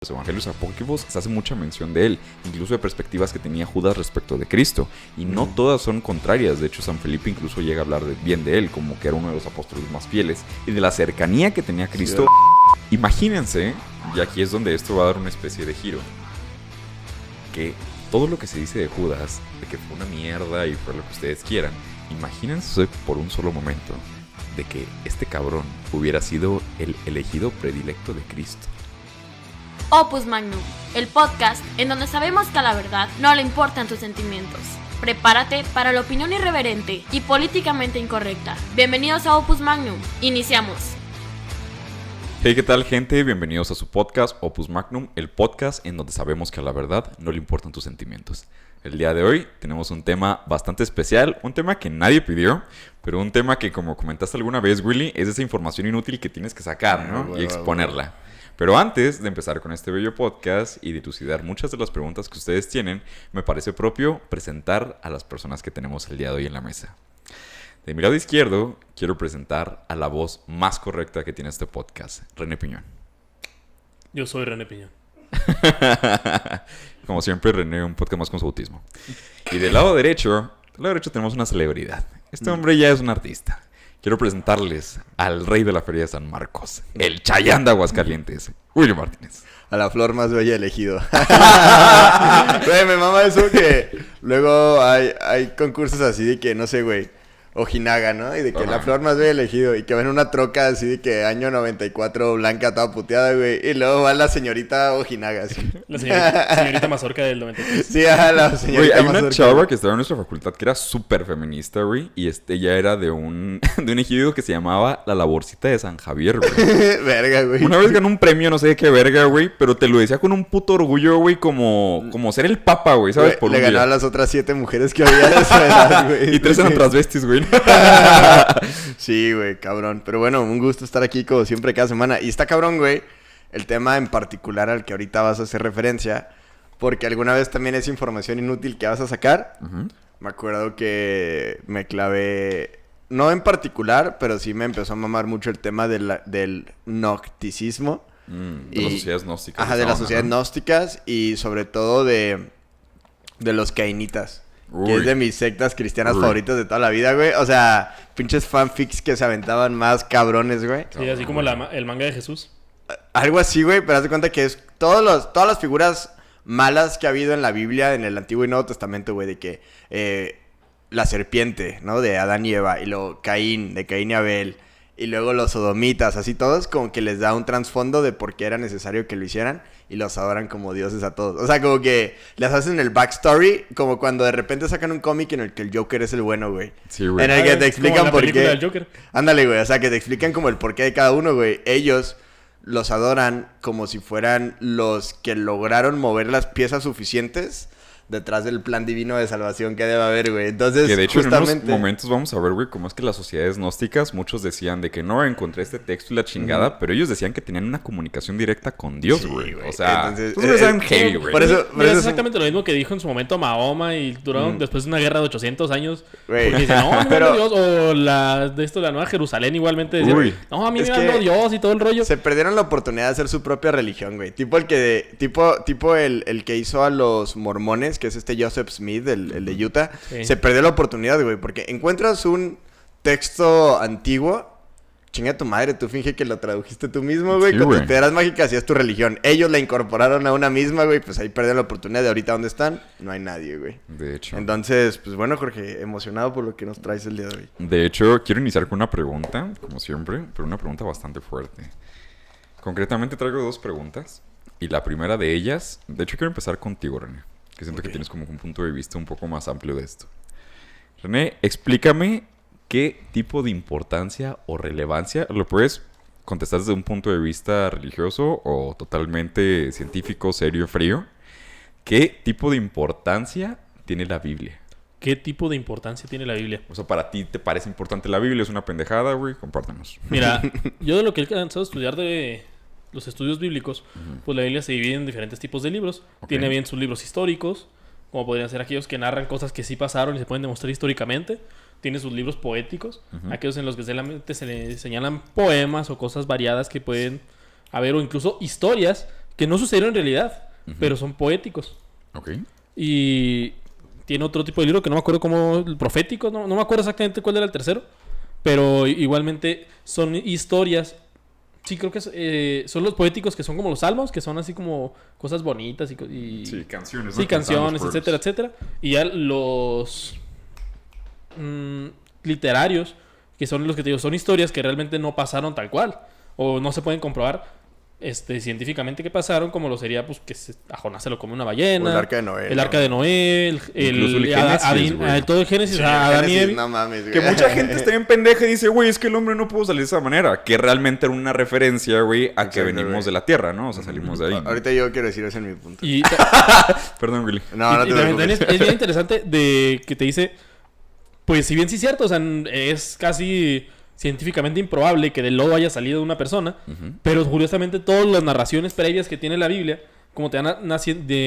los evangelios apócrifos se hace mucha mención de él, incluso de perspectivas que tenía Judas respecto de Cristo, y no todas son contrarias. De hecho, San Felipe incluso llega a hablar bien de él, como que era uno de los apóstoles más fieles, y de la cercanía que tenía Cristo. Sí. Imagínense, y aquí es donde esto va a dar una especie de giro, que todo lo que se dice de Judas, de que fue una mierda y fue lo que ustedes quieran, imagínense por un solo momento de que este cabrón hubiera sido el elegido predilecto de Cristo. Opus Magnum, el podcast en donde sabemos que a la verdad no le importan tus sentimientos. Prepárate para la opinión irreverente y políticamente incorrecta. Bienvenidos a Opus Magnum. Iniciamos. Hey, ¿qué tal, gente? Bienvenidos a su podcast Opus Magnum, el podcast en donde sabemos que a la verdad no le importan tus sentimientos. El día de hoy tenemos un tema bastante especial, un tema que nadie pidió, pero un tema que, como comentaste alguna vez, Willy, es esa información inútil que tienes que sacar, ¿no? Y exponerla. Pero antes de empezar con este bello podcast y dilucidar muchas de las preguntas que ustedes tienen, me parece propio presentar a las personas que tenemos el día de hoy en la mesa. De mi lado izquierdo, quiero presentar a la voz más correcta que tiene este podcast, René Piñón. Yo soy René Piñón. Como siempre, René, un podcast más con su autismo. Y del lado derecho tenemos una celebridad. Este hombre ya es un artista. Quiero presentarles al rey de la feria de San Marcos, el Chayán de Aguascalientes, Willy Martínez. A la flor más bella elegido. Güey, me mama eso que luego hay concursos así de que, no sé, güey, Ojinaga, ¿no? Y de que la flor más bella elegido. Y que ven una troca así de que año 94, blanca, toda puteada, güey. Y luego va la señorita Ojinaga, así. La señorita Mazorca del 93. Sí, ajá, la señorita Güey, hay Mazorca. una chava que estaba en nuestra facultad que era súper feminista, güey. Y ella era de un ejido que se llamaba La Laborcita de San Javier, güey. Verga, güey. Una vez ganó un premio, no sé de qué verga, güey. Pero te lo decía con un puto orgullo, güey. Como ser el papa, güey, ¿sabes? Güey, le ganó a las otras 7 mujeres que había de esa edad, güey. Y 3 eran transvestis, güey. Sí, güey, cabrón. Pero bueno, un gusto estar aquí como siempre cada semana. Y está cabrón, güey, el tema en particular al que ahorita vas a hacer referencia. Porque alguna vez también es información inútil que vas a sacar. Uh-huh. Me acuerdo que me clavé, no en particular, pero sí me empezó a mamar mucho el tema del gnosticismo. De las sociedades gnósticas. Ajá, de las sociedades gnósticas y sobre todo de los cainitas. Uy. Que es de mis sectas cristianas favoritas de toda la vida, güey. O sea, pinches fanfics que se aventaban más cabrones, güey. Sí, así como el manga de Jesús. Algo así, güey, pero haz de cuenta que es todas las figuras malas que ha habido en la Biblia, en el Antiguo y Nuevo Testamento, güey, de que la serpiente, ¿no? De Adán y Eva, y luego Caín, de Caín y Abel, y luego los sodomitas, así todos como que les da un trasfondo de por qué era necesario que lo hicieran y los adoran como dioses a todos. O sea, como que les hacen el backstory, como cuando de repente sacan un cómic en el que el Joker es el bueno, güey. Sí, güey. En el que te explican por qué. Del Joker. Ándale, güey, o sea, que te explican como el porqué de cada uno, güey. Ellos los adoran como si fueran los que lograron mover las piezas suficientes detrás del plan divino de salvación que debe haber, güey. Entonces, que de hecho justamente... en unos momentos vamos a ver, güey, cómo es que las sociedades gnósticas, muchos decían de que no encontré este texto y la chingada, pero ellos decían que tenían una comunicación directa con Dios, güey. Sí, o sea, entonces eran heavy, güey. Por eso es exactamente lo mismo que dijo en su momento Mahoma y duraron después de una guerra de 800 años. Porque dice, no, a mí me Dios. O la Nueva Jerusalén igualmente decía, no, a mí me mandó Dios y todo el rollo. Se perdieron la oportunidad de hacer su propia religión, güey. Tipo el que hizo a los mormones, que es este Joseph Smith, el de Utah, sí. Se perdió la oportunidad, güey, porque encuentras un texto antiguo, chinga tu madre, tú finge que lo tradujiste tú mismo, güey, sí, con tus piedras mágicas y es tu religión. Ellos la incorporaron a una misma, güey, pues ahí perdieron la oportunidad de ahorita donde están, no hay nadie, güey. De hecho. Entonces, pues bueno, Jorge, emocionado por lo que nos traes el día de hoy. De hecho, quiero iniciar con una pregunta, como siempre, pero una pregunta bastante fuerte. Concretamente traigo 2 preguntas y la primera de ellas, de hecho quiero empezar contigo, René. Que siento que tienes como un punto de vista un poco más amplio de esto. René, explícame qué tipo de importancia o relevancia, lo puedes contestar desde un punto de vista religioso o totalmente científico, serio, frío. ¿Qué tipo de importancia tiene la Biblia? ¿Qué tipo de importancia tiene la Biblia? O sea, ¿para ti te parece importante la Biblia? ¿Es una pendejada, güey? Compártanos. Mira, yo de lo que he alcanzado a estudiar de los estudios bíblicos, pues la Biblia se divide en diferentes tipos de libros. Okay. Tiene bien sus libros históricos, como podrían ser aquellos que narran cosas que sí pasaron y se pueden demostrar históricamente. Tiene sus libros poéticos, aquellos en los que se le señalan poemas o cosas variadas que pueden haber, o incluso historias que no sucedieron en realidad, pero son poéticos. Ok. Y tiene otro tipo de libro que no me acuerdo cómo, el profético, no me acuerdo exactamente cuál era el tercero, pero igualmente son historias. Sí, creo que son los poéticos que son como los salmos, que son así como cosas bonitas y Sí, canciones. sí, ¿no? canciones, Cantados por etcétera, etcétera. Y ya los literarios, que son los que te digo, son historias que realmente no pasaron tal cual, o no se pueden comprobar científicamente que pasaron, como lo sería pues que a Jonás se lo come una ballena, O el arca de Noé. el arca de Noé, Incluso el Génesis, güey. todo el Génesis, Sí, a Adán y Génesis, Eva. no mames, güey. Que mucha gente está bien pendeja y dice, güey, es que el hombre no pudo salir de esa manera. Que realmente era una referencia, güey, a que Exacto, venimos güey. de la Tierra, ¿no? O sea, salimos de ahí. Ahorita yo quiero decir ese en mi punto. Y, Perdón, Willy. No, no y te también preocupes. es bien interesante de que te dice, pues si bien sí es cierto, o sea, es casi científicamente improbable que del lodo haya salido una persona, pero curiosamente todas las narraciones previas que tiene la Biblia, como te van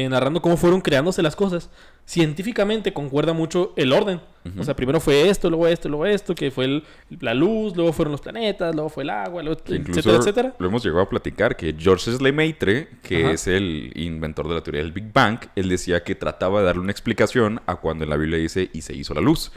narrando cómo fueron creándose las cosas, científicamente concuerda mucho el orden. O sea, primero fue esto, luego esto, luego esto, que fue la luz, luego fueron los planetas, luego fue el agua, luego, Que incluso etcétera, etcétera. lo hemos llegado a platicar, que Georges Lemaitre, que Ajá. es el inventor de la teoría del Big Bang, él decía que trataba de darle una explicación a cuando en la Biblia dice, y se hizo la luz.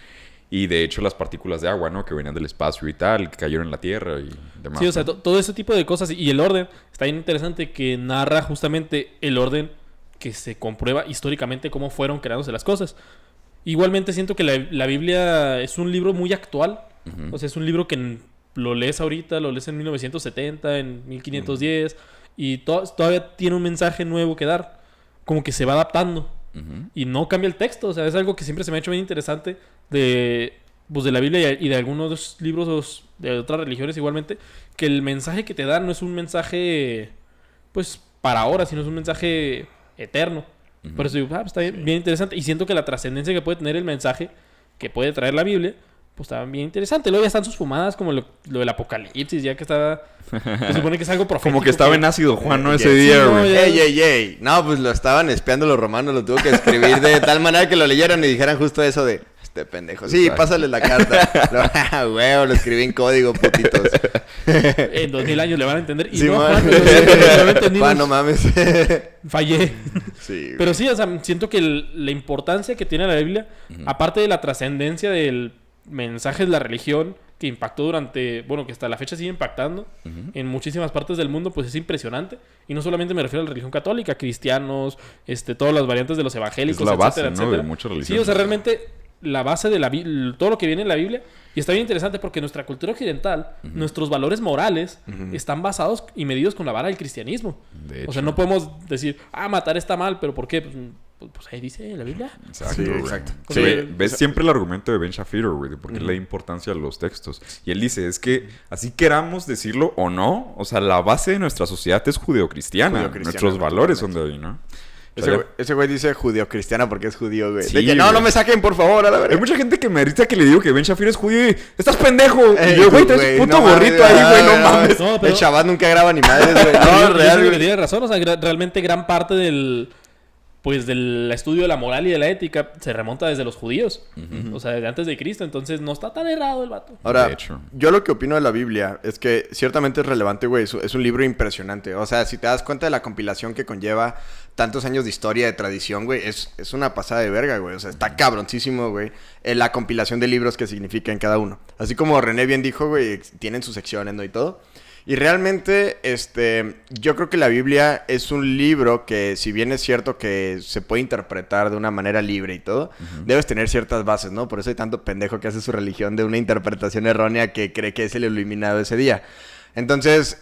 Y de hecho las partículas de agua, ¿no? Que venían del espacio y tal, que cayeron en la Tierra y demás. Sí, o sea, ¿no? todo ese tipo de cosas. Y el orden está bien interesante, que narra justamente el orden que se comprueba históricamente cómo fueron creándose las cosas. Igualmente siento que la Biblia es un libro muy actual. O sea, es un libro que lo lees ahorita, lo lees en 1970, en 1510, y todavía tiene un mensaje nuevo que dar. Como que se va adaptando. Y no cambia el texto. O sea, es algo que siempre se me ha hecho bien interesante de la Biblia y de algunos libros de otras religiones igualmente, que el mensaje que te dan no es un mensaje pues para ahora, sino es un mensaje eterno. Por eso digo, está bien interesante. Y siento que la trascendencia que puede tener el mensaje que puede traer la Biblia, pues está bien interesante. Luego ya están sus fumadas como lo del Apocalipsis, ya que está... Se supone que es algo profético. Como que estaba en ácido Juan, ¿no? Ese Sí, día, no, güey. ya- Ey. No, pues lo estaban espiando los romanos, lo tuvo que escribir de tal manera que lo leyeran y dijeran justo eso de este pendejo. Sí, Exacto. pásale la carta. Huevo, lo escribí en código, putitos. En 2000 años le van a entender. Y Sí, no, man. Juan, no entendimos. Juan, no mames. Fallé. Sí, güey. Pero sí, o sea, siento que la importancia que tiene la Biblia, aparte de la trascendencia del mensaje de la religión que impactó durante, bueno, que hasta la fecha sigue impactando en muchísimas partes del mundo, pues es impresionante. Y no solamente me refiero a la religión católica, cristianos, todas las variantes de los evangélicos, Es la base, etcétera, ¿no? etcétera. De muchas Sí, religiones. o sea, realmente la base de todo lo que viene en la Biblia, y está bien interesante porque nuestra cultura occidental, nuestros valores morales están basados y medidos con la vara del cristianismo. De O sea, hecho. no podemos decir, matar está mal, pero ¿por qué? Pues ahí dice en la Biblia. Exacto, Sí, güey. exacto. Sí, Sí. ves siempre el argumento de Ben Shapiro, güey, de por qué le da importancia a los textos. Y él dice, es que así queramos decirlo o no, o sea, la base de nuestra sociedad es judeocristiana. Judeocristiana, Nuestros valores son totalmente. de ahí, ¿no? O Ese sea, güey, ese güey dice judeocristiana porque es judío, güey. Sí, De que no güey. me saquen, por favor, a la hay verga. mucha gente que me grita que le digo que Ben Shapiro es judío y ¡estás pendejo! Y yo, güey, traes un puto no gorrito mames, ahí, güey, no mames. No, pero- El chaval nunca graba ni madres, güey. Yo No, real, siento que güey. tiene razón, o sea, realmente gran parte del estudio de la moral y de la ética se remonta desde los judíos. O sea, desde antes de Cristo. Entonces no está tan errado el vato. Ahora, De hecho. yo lo que opino de la Biblia es que ciertamente es relevante, güey. Es un libro impresionante. O sea, si te das cuenta de la compilación que conlleva tantos años de historia, de tradición, güey, es una pasada de verga, güey. O sea, está cabroncísimo, güey, la compilación de libros que significa en cada uno. Así como René bien dijo, güey, tienen sus secciones, ¿no? Y todo. Y realmente, yo creo que la Biblia es un libro que, si bien es cierto que se puede interpretar de una manera libre y todo, debes tener ciertas bases, ¿no? Por eso hay tanto pendejo que hace su religión de una interpretación errónea que cree que es el iluminado ese día. Entonces,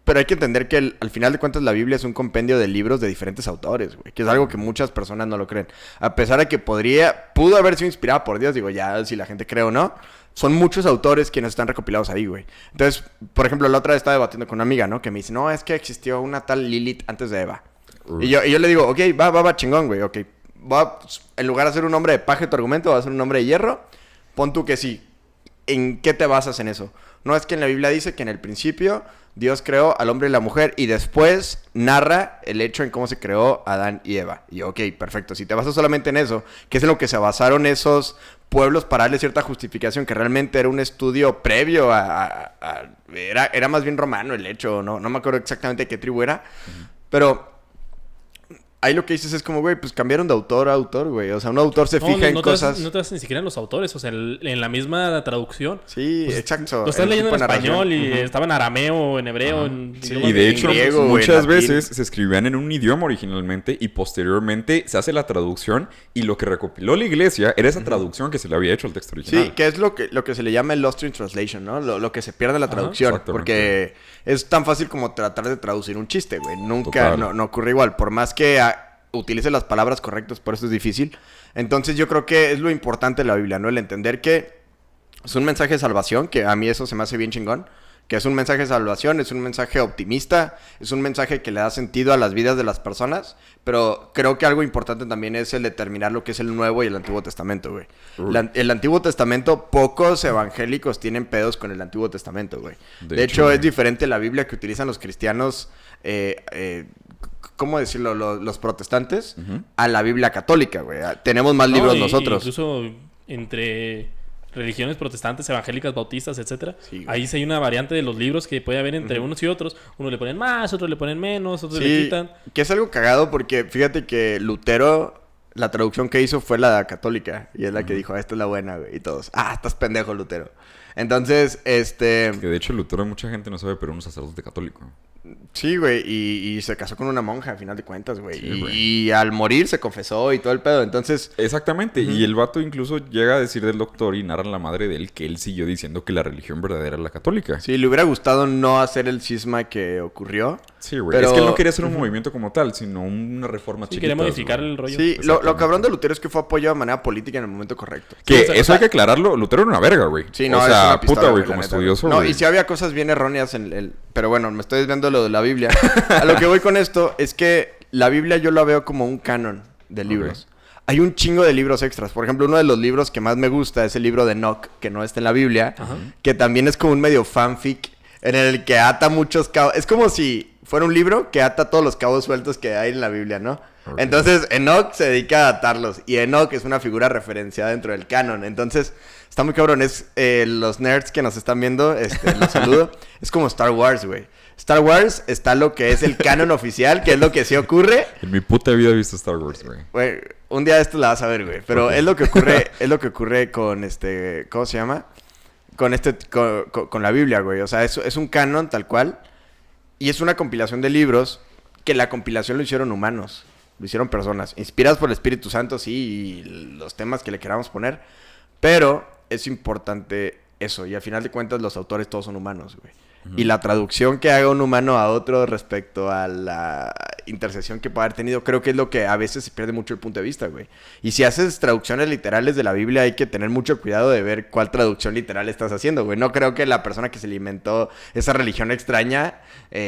pero hay que entender que al final de cuentas la Biblia es un compendio de libros de diferentes autores, güey, que es algo que muchas personas no lo creen. A pesar de que pudo haber sido inspirada por Dios, digo, ya si la gente cree o no, son muchos autores quienes están recopilados ahí, güey. Entonces, por ejemplo, la otra vez estaba debatiendo con una amiga, ¿no? Que me dice, no, es que existió una tal Lilith antes de Eva. Y yo le digo, ok, va, chingón, güey, ok. En lugar de hacer un hombre de paja tu argumento, va a ser un hombre de hierro. Pon tú que sí. ¿En qué te basas en eso? No, es que en la Biblia dice que en el principio Dios creó al hombre y la mujer y después narra el hecho en cómo se creó Adán y Eva. Y ok, perfecto. Si te basas solamente en eso, que es en lo que se basaron esos pueblos para darle cierta justificación, que realmente era un estudio previo era más bien romano el hecho, no me acuerdo exactamente de qué tribu era, pero ahí lo que dices es como, güey, pues cambiaron de autor a autor, güey. O sea, un autor se fija en cosas... No te das ni siquiera en los autores, o sea, en la misma traducción. Sí, pues, exacto. Lo estás leyendo en español y estaba en arameo, en hebreo, sí, y de hecho, griego, muchas veces se escribían en un idioma originalmente y posteriormente se hace la traducción y lo que recopiló la iglesia era esa traducción que se le había hecho al texto original. Sí, que es lo que se le llama el Lost in Translation, ¿no? Lo que se pierde en la traducción. Porque es tan fácil como tratar de traducir un chiste, güey. Nunca, no ocurre igual. Por más que utilice las palabras correctas, por eso es difícil. Entonces yo creo que es lo importante de la Biblia, ¿no? El entender que es un mensaje de salvación, que a mí eso se me hace bien chingón. Que es un mensaje de salvación, es un mensaje optimista, es un mensaje que le da sentido a las vidas de las personas, pero creo que algo importante también es el determinar lo que es el Nuevo y el Antiguo Testamento, güey. El Antiguo Testamento, pocos evangélicos tienen pedos con el Antiguo Testamento, güey. De hecho, es diferente la Biblia que utilizan los cristianos, ¿cómo decirlo? Los protestantes, a la Biblia católica, güey. Tenemos más libros nosotros. Incluso entre religiones protestantes, evangélicas, bautistas, etcétera. Sí, ahí sí hay una variante de los libros que puede haber entre unos y otros. Unos le ponen más, otros le ponen menos, otros le quitan. Que es algo cagado porque fíjate que Lutero, la traducción que hizo fue la católica. Y es la que dijo, esta es la buena, güey. Y todos, estás pendejo, Lutero. Entonces, Que de hecho Lutero mucha gente no sabe, pero era un sacerdote católico. Sí, güey, y se casó con una monja, a final de cuentas, güey. Sí, y al morir se confesó y todo el pedo, entonces... Exactamente, y el vato incluso llega a decir del doctor y narra la madre de él que él siguió diciendo que la religión verdadera era la católica. Sí, le hubiera gustado no hacer el cisma que ocurrió. Sí, güey, pero... es que él no quería hacer un movimiento como tal, sino una reforma chiquita. Quería modificar el rollo. Sí, lo cabrón de Lutero es que fue apoyado de manera política en el momento correcto. Que sí, eso hay que aclararlo, Lutero era una verga, güey. Sí, no, o sea, pistola, puta, güey, como estudioso, no, y sí había cosas bien erróneas en el... Pero bueno, me estoy desviando lo de la Biblia. A lo que voy con esto es que la Biblia yo la veo como un canon de libros. Okay. Hay un chingo de libros extras. Por ejemplo, uno de los libros que más me gusta es el libro de Enoch, que no está en la Biblia, que también es como un medio fanfic en el que ata muchos cabos. Es como si fuera un libro que ata todos los cabos sueltos que hay en la Biblia, ¿no? Okay. Entonces, Enoch se dedica a atarlos. Y Enoch es una figura referenciada dentro del canon. Entonces, está muy cabrón. Los nerds que nos están viendo, los saludo. Es como Star Wars, güey. Star Wars está lo que es el canon oficial, que es lo que sí ocurre. En mi puta vida he visto Star Wars, güey. Güey, un día de esto la vas a ver, güey. Pero es lo que ocurre con ¿cómo se llama? Con la Biblia, güey. O sea, es un canon tal cual. Y es una compilación de libros que la compilación lo hicieron humanos. Lo hicieron personas. Inspiradas por el Espíritu Santo, sí, y los temas que le queramos poner. Pero es importante eso. Y al final de cuentas, los autores todos son humanos, güey. Y la traducción que haga un humano a otro respecto a la intercesión que puede haber tenido, creo que es lo que a veces se pierde mucho el punto de vista, güey. Y si haces traducciones literales de la Biblia, hay que tener mucho cuidado de ver cuál traducción literal estás haciendo, güey. No creo que la persona que se le inventó esa religión extraña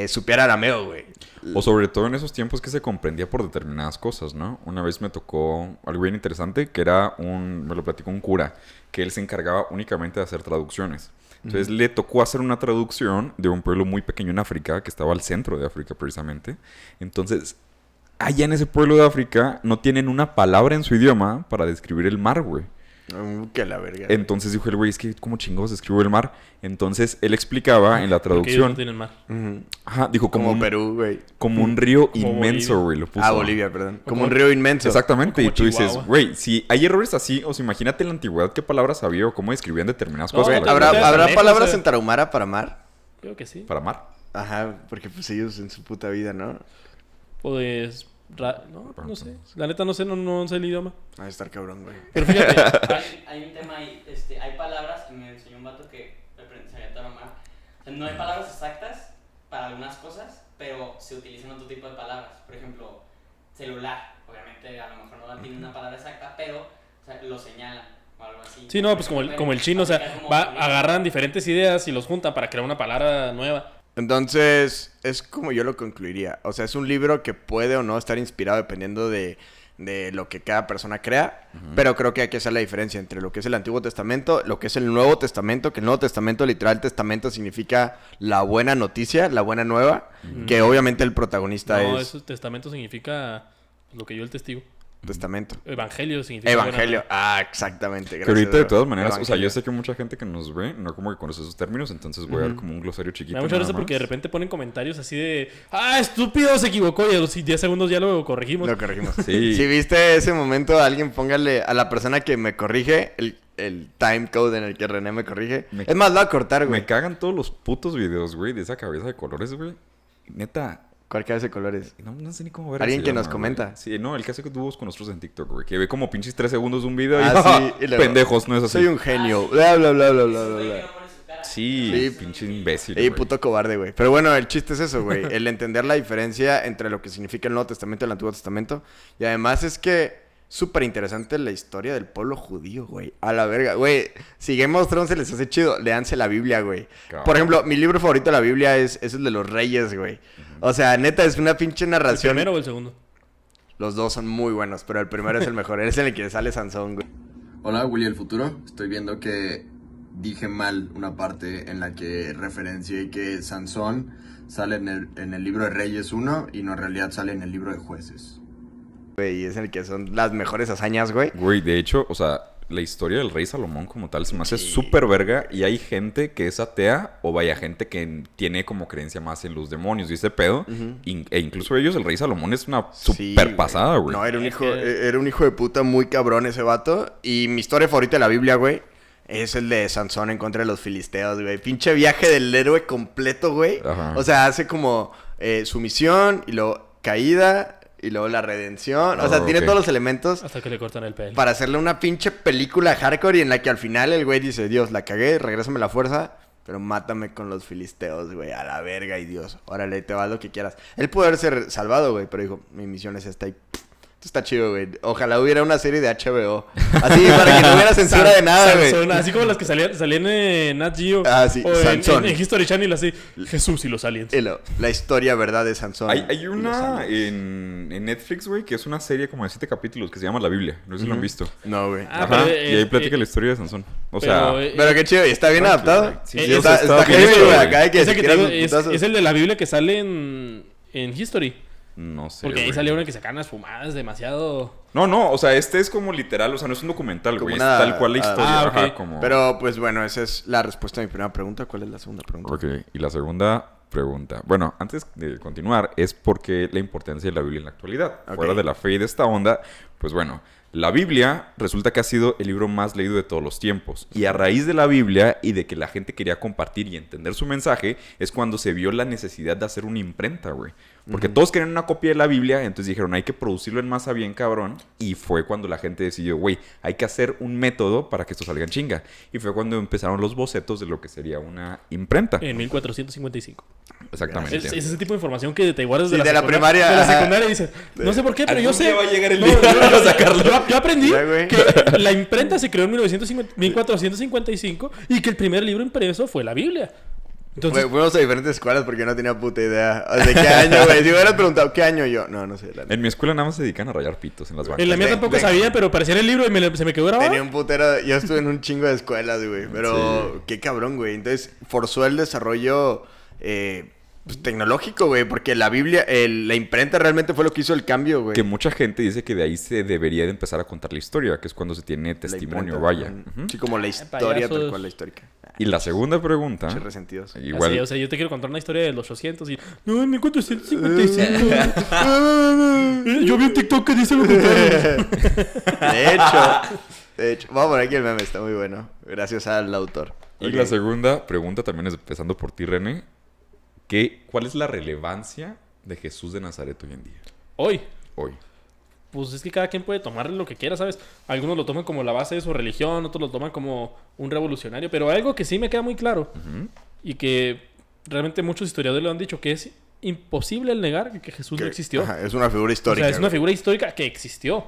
supiera arameo, güey. O sobre todo en esos tiempos que se comprendía por determinadas cosas, ¿no? Una vez me tocó algo bien interesante, que era me lo platicó un cura, que él se encargaba únicamente de hacer traducciones. Entonces le tocó hacer una traducción de un pueblo muy pequeño en África, que estaba al centro de África precisamente. Entonces, allá en ese pueblo de África no tienen una palabra en su idioma para describir el mar, güey. Que la verga. Entonces dijo el güey, es que ¿cómo chingados escribo el mar? Entonces él explicaba en la traducción. Porque ellos no tienen mar. Ajá, dijo como Perú, güey. Como un río inmenso, güey, lo puso. Bolivia, perdón. Como un río inmenso. Exactamente, y tú Chihuahua. dices, güey, si hay errores así, o sea, imagínate en la antigüedad qué palabras había o cómo describían determinadas cosas. ¿Habrá palabras en tarahumara para mar? Creo que sí. ¿Para mar? Ajá, porque pues ellos en su puta vida, ¿no? Pues... No sé. La neta no sé el idioma. Va a estar cabrón, güey. Pero fíjate. hay un tema ahí. Hay palabras, y me enseñó un vato que sabía tarahumara. O sea, no hay palabras exactas para algunas cosas, pero se utilizan otro tipo de palabras. Por ejemplo, celular. Obviamente, a lo mejor no tiene una palabra exacta, pero o sea, lo señalan o algo así. Sí, no, pues como el chino, o sea, agarran diferentes ideas y los juntan para crear una palabra nueva. Entonces, es como yo lo concluiría. O sea, es un libro que puede o no estar inspirado dependiendo de de lo que cada persona crea, pero creo que hay que hacer la diferencia entre lo que es el Antiguo Testamento, lo que es el Nuevo Testamento, que el Nuevo Testamento, literal, testamento significa la buena noticia, la buena nueva, que obviamente el protagonista No, es eso testamento significa lo que yo el testigo. testamento. Evangelio significa Evangelio. Exactamente. Que ahorita de gracias, todas bro. maneras, o sea, Evangelio. yo sé que mucha gente que nos ve no como que conoce esos términos, entonces voy a dar como un glosario Me chiquito. da mucha nada risa porque de más. repente ponen comentarios así de estúpido, se equivocó y a los 10 segundos ya lo corregimos. Lo corregimos. Sí. Si viste ese momento, alguien póngale a la persona que me corrige el time code en el que René me corrige. Es más, lo voy a cortar, güey. Me cagan todos los putos videos, güey, de esa cabeza de colores, güey. Neta, ¿Cuál cabeza de colores? no sé ni cómo ver. Alguien que nos comenta. Güey. Sí, no, el que hace dúos con nosotros en TikTok, güey. Que ve como pinches 3 segundos de un video y, Y luego, pendejos, no es así. Soy un genio. Bla, bla, bla, bla, bla, bla, Güey, que bla. no pone su cara. Sí, Sí. pinche imbécil, Y güey. puto cobarde, güey. Pero bueno, el chiste es eso, güey. El entender la diferencia entre lo que significa el Nuevo Testamento y el Antiguo Testamento. Y además es que súper interesante la historia del pueblo judío, güey. A la verga, güey. Si Game of Thrones se les hace chido, léanse la Biblia, güey. Cabrón. Por ejemplo, mi libro favorito de la Biblia es el de los reyes, güey. O sea, neta, es una pinche ¿El narración. primero o el segundo? Los dos son muy buenos, pero el primero es el mejor. Es en el que sale Sansón, güey. Hola, Willy el futuro. Estoy viendo que dije mal una parte en la que referencié que Sansón sale en el libro de Reyes 1 y no en realidad sale en el libro de Jueces. Güey, y es el que son las mejores hazañas, güey. Güey, de hecho, o sea, la historia del rey Salomón como tal se me hace súper verga y hay gente que es atea o vaya gente que tiene como creencia más en los demonios y ese pedo. E incluso ellos, el rey Salomón es una Sí, súper pasada, güey. No, era un Es hijo, que- era un hijo de puta muy cabrón ese vato. Y mi historia favorita de la Biblia, güey, es el de Sansón en contra de los filisteos, güey. Pinche viaje del héroe completo, güey. Ajá. O sea, hace como su misión y luego caída y luego la redención. O sea, Oh, tiene ok. todos los elementos Hasta que le cortan el pelo. para hacerle una pinche película hardcore y en la que al final el güey dice, Dios, la cagué, regrésame la fuerza, pero mátame con los filisteos, güey, a la verga y Dios. Órale, te va lo que quieras. Él pudo haberse salvado, güey, pero dijo, mi misión es esta y... Esto está chido, güey. Ojalá hubiera una serie de HBO. Así, para que no hubiera censura de nada, güey. Sansón, así como las que salían en Nat Geo. Ah, sí, o Sansón. en History Channel, así. Jesús y los aliens. La historia, ¿verdad? De Sansón. Hay y los una aliens. en Netflix, güey, que es una serie como de 7 capítulos que se llama La Biblia. No sé si lo han visto. No, güey. Ah, Ajá, pero, y ahí platica la historia de Sansón. O sea, Pero qué chido. ¿Y está bien adaptado? Sí, sí, está está bien heavy, hecho, güey. güey. Acá hay que ese se que te tiran digo, los putazos. es el de la Biblia que sale en History. no sé. Porque ahí güey. salía una que sacan las fumadas demasiado. No, o sea, este es como literal, o sea, no es un documental, Como güey. una- Es tal cual la historia. ok. Ajá, como... Pero, pues bueno, esa es la respuesta a mi primera pregunta. ¿Cuál es la segunda pregunta? Ok, y la segunda pregunta. Bueno, antes de continuar, es porque la importancia de la Biblia en la actualidad. Ok. Fuera de la fe y de esta onda, pues bueno, la Biblia resulta que ha sido el libro más leído de todos los tiempos. Y a raíz de la Biblia y de que la gente quería compartir y entender su mensaje, es cuando se vio la necesidad de hacer una imprenta, güey. Porque todos querían una copia de la Biblia, entonces dijeron, hay que producirlo en masa bien cabrón. Y fue cuando la gente decidió, güey, hay que hacer un método para que esto salga en chinga. Y fue cuando empezaron los bocetos de lo que sería una imprenta. En 1455. Exactamente. Es ese tipo de información que te guardas Sí, de la secundaria- primaria, De la ajá. secundaria y dices, no sé por qué, pero yo Algún sé. día va a llegar el No, día yo- para sacarlo. Yo aprendí Ya, güey. que la imprenta se creó en 1455 y que el primer libro impreso fue la Biblia. Entonces, Fuimos a diferentes escuelas porque no tenía puta idea. ¿De qué año, güey? Si me hubieras preguntado, ¿qué año yo? No sé. La neta. En mi escuela nada más se dedican a rayar pitos en las bancas. en la mía Ven, tampoco ven. sabía, pero parecía en el libro y se me quedó grabado. Tenía un putero. Yo estuve en un chingo de escuelas, güey. Pero qué cabrón, güey. Entonces, forzó el desarrollo pues, tecnológico, güey. Porque la Biblia, la imprenta realmente fue lo que hizo el cambio, güey. Que mucha gente dice que de ahí se debería de empezar a contar la historia, que es cuando se tiene La testimonio, imprenta. vaya. Ujú. Ujú. Sí, como la historia, payasos. tal cual la histórica. Y la segunda pregunta, Pinches resentidos. igual, Así, o sea, yo te quiero contar una historia de los 800 y... No, en 1455. Yo vi un TikTok que dice lo contrario. De hecho, vamos a poner aquí el meme, está muy bueno. Gracias al autor. y Ok. la segunda pregunta también es empezando por ti, René. ¿Cuál es la relevancia de Jesús de Nazaret hoy en día? Hoy, Hoy. pues es que cada quien puede tomar lo que quiera, ¿sabes? Algunos lo toman como la base de su religión, otros lo toman como un revolucionario, pero algo que sí me queda muy claro Ujú. y que realmente muchos historiadores lo han dicho, que es imposible el negar que Jesús no existió. Ajá, es una figura O histórica. sea, es una güey. figura histórica que existió.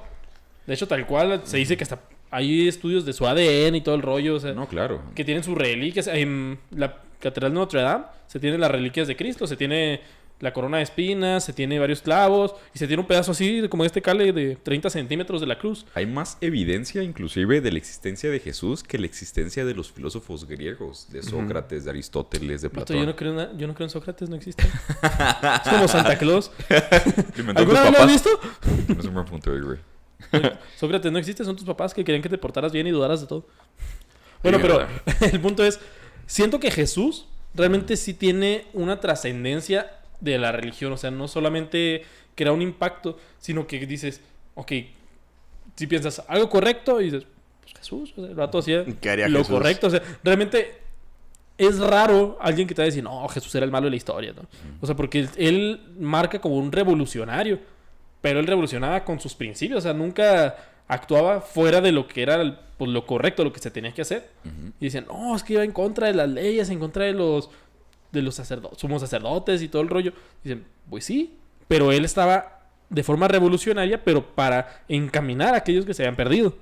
De hecho, tal cual se dice que hasta hay estudios de su ADN y todo el rollo, o sea, No, claro. que tienen sus reliquias. En la Catedral de Notre Dame se tienen las reliquias de Cristo, se tiene la corona de espinas, se tiene varios clavos y se tiene un pedazo así como este cale de 30 centímetros de la cruz. Hay más evidencia inclusive de la existencia de Jesús que la existencia de los filósofos griegos, de Sócrates, de Aristóteles, de Vato, Platón. yo no creo en Sócrates, no existe. Es como Santa Claus. ¿Lo inventó ¿Alguna tus vez lo has papás? visto? No es un buen punto de güey. Sócrates no existe, son tus papás que querían que te portaras bien y dudaras de todo. Bueno, Sí, pero ¿verdad? el punto es, siento que Jesús realmente sí tiene una trascendencia de la religión. O sea, no solamente crea un impacto, sino que dices, ok, si piensas algo correcto y dices, pues Jesús, o sea, el vato hacía ¿Qué haría lo Jesús? correcto. O sea, realmente es raro alguien que te va a decir, no, Jesús era el malo de la historia, ¿no? O sea, porque él marca como un revolucionario, pero él revolucionaba con sus principios. O sea, nunca actuaba fuera de lo que era pues, lo correcto, lo que se tenía que hacer. Y dicen, no, es que iba en contra de las leyes, en contra de los sumos sacerdotes y todo el rollo. Dicen, pues sí, pero él estaba de forma revolucionaria, pero para encaminar a aquellos que se habían perdido.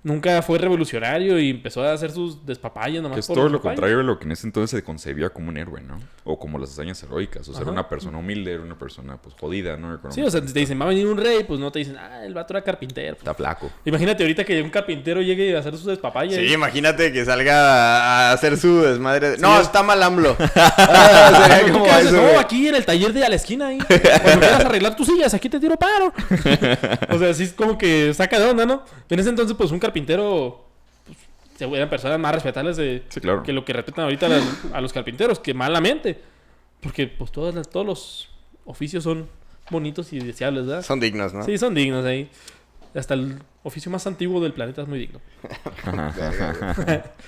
Nunca fue revolucionario y empezó a hacer sus despapallas nomás Que es por todo los lo despapallas. contrario de lo que en ese entonces se concebía como un héroe, ¿no? O como las hazañas heroicas. O sea, era Ajá. una persona humilde, era una persona, pues, jodida, ¿no? Sí, o sea, si te dicen, va a venir un rey, pues no te dicen, el vato era carpintero. Está flaco. Imagínate ahorita que un carpintero llegue a hacer sus despapallas. Sí, imagínate que salga a hacer su desmadre. No, Sí. está mal AMLO. Sería Sería como ¿qué haces? eso, No, güey. aquí en el taller de a la esquina ahí. Cuando quieras arreglar tus sillas, aquí te tiro paro. O sea, sí es como que saca de onda, ¿no? En ese entonces, pues un carpintero pues, eran personas más respetables Sí, claro. que lo que respetan ahorita a los carpinteros, que malamente. Porque pues todos los oficios son bonitos y deseables, ¿verdad? Son dignos, ¿no? Sí, son dignos ahí. Hasta el oficio más antiguo del planeta es muy digno.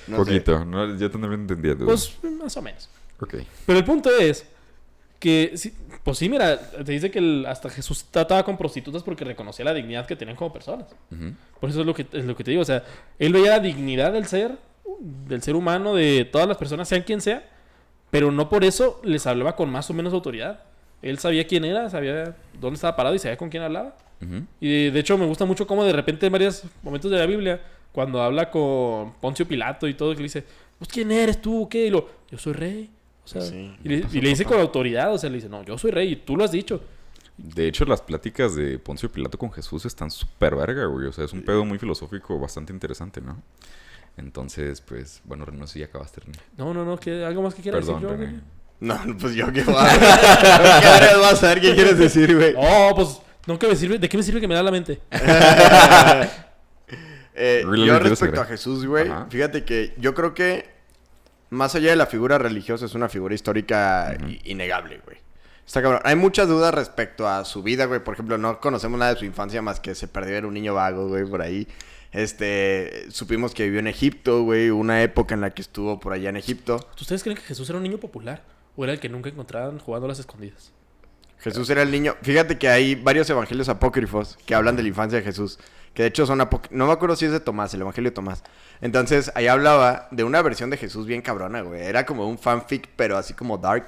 No Poquito. No, yo también entendía. dude. Pues más o menos. Ok. Pero el punto es que, sí, pues sí, mira, te dice que hasta Jesús trataba con prostitutas porque reconocía la dignidad que tenían como personas. Ujú. Por eso es lo que te digo. O sea, él veía la dignidad del ser humano, de todas las personas, sean quien sea, pero no por eso les hablaba con más o menos autoridad. Él sabía quién era, sabía dónde estaba parado y sabía con quién hablaba. Ujú. Y de hecho me gusta mucho cómo de repente en varios momentos de la Biblia, cuando habla con Poncio Pilato y todo, que le dice, pues ¿quién eres tú? ¿Qué? Y yo soy rey. O sea, Sí. y le dice con autoridad, o sea, le dice, no, yo soy rey y tú lo has dicho. De hecho, las pláticas de Poncio Pilato con Jesús están súper verga, güey. O sea, es un pedo muy filosófico bastante interesante, ¿no? Entonces, pues, bueno, René, si ya acabaste, René. No, ¿qué? ¿Algo más que quieras Perdón, decir yo? René. No, pues yo qué va. ¿Qué vergas vas a saber qué quieres decir, güey? No, pues, ¿no que me sirve? ¿De qué me sirve que me da la mente? Really Yo quiero respecto saber. a Jesús, güey, Ajá. fíjate que yo creo que más allá de la figura religiosa es una figura histórica innegable, güey. Está cabrón. Hay muchas dudas respecto a su vida, güey. Por ejemplo, no conocemos nada de su infancia más que se perdió, era un niño vago, güey, por ahí. Supimos que vivió en Egipto, güey, una época en la que estuvo por allá en Egipto. ¿Ustedes creen que Jesús era un niño popular? ¿O era el que nunca encontraban jugando a las escondidas? Jesús era el niño. Fíjate que hay varios evangelios apócrifos que hablan de la infancia de Jesús. Que de hecho son no me acuerdo si es de Tomás, el evangelio de Tomás. Entonces, ahí hablaba de una versión de Jesús bien cabrona, güey. Era como un fanfic, pero así como dark.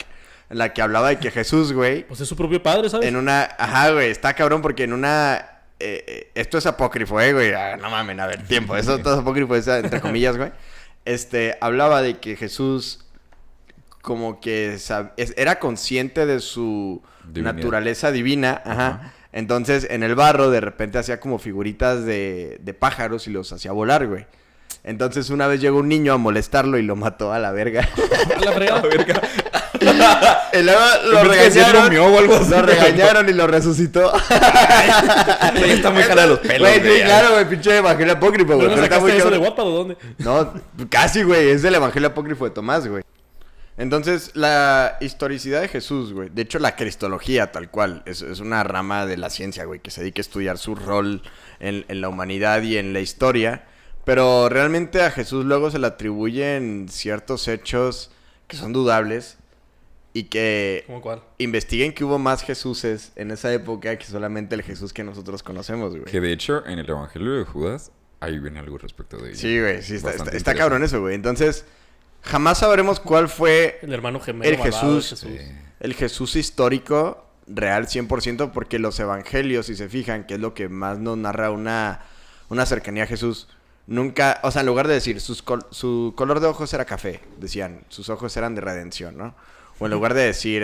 En la que hablaba de que Jesús, güey, Pues es su propio padre, ¿sabes? en una... Ajá, güey, está cabrón porque en una... esto es apócrifo, güey. No mamen, a ver, tiempo. Eso todo es apócrifo, entre comillas, güey. Hablaba de que Jesús como que era consciente de su Divinidad. naturaleza divina. Ajá. Ajá. Entonces, en el barro, de repente hacía como figuritas de pájaros y los hacía volar, güey. Entonces, una vez llegó un niño a molestarlo y lo mató a la verga. A la fregada. Y luego lo Pensé que decía regañaron. Romeo o algo así. Lo regañaron y lo resucitó. Güey, está muy jala de los pelos, Güey, sí, güey. claro, güey, pinche evangelio apócrifo, güey. ¿Dónde Pero está muy sacaste eso de cabrón. Wattpad o dónde? No, casi, güey. Es del evangelio apócrifo de Tomás, güey. Entonces, la historicidad de Jesús, güey. De hecho, la cristología, tal cual. Es una rama de la ciencia, güey, que se dedica a estudiar su rol en la humanidad y en la historia. Pero realmente a Jesús luego se le atribuyen ciertos hechos que son dudables. Y que ¿Cómo cuál? investiguen que hubo más Jesuses en esa época que solamente el Jesús que nosotros conocemos, güey. Que de hecho, en el Evangelio de Judas, ahí viene algo respecto de ello. Sí, güey, sí, está Bastante cabrón eso, güey. Entonces, jamás sabremos cuál fue El hermano gemelo el malvado de Jesús, interesante. Sí. el Jesús histórico real 100%, porque los evangelios, si se fijan, que es lo que más nos narra una cercanía a Jesús, nunca, o sea, en lugar de decir su color de ojos era café, decían, sus ojos eran de redención, ¿no? O en lugar de decir,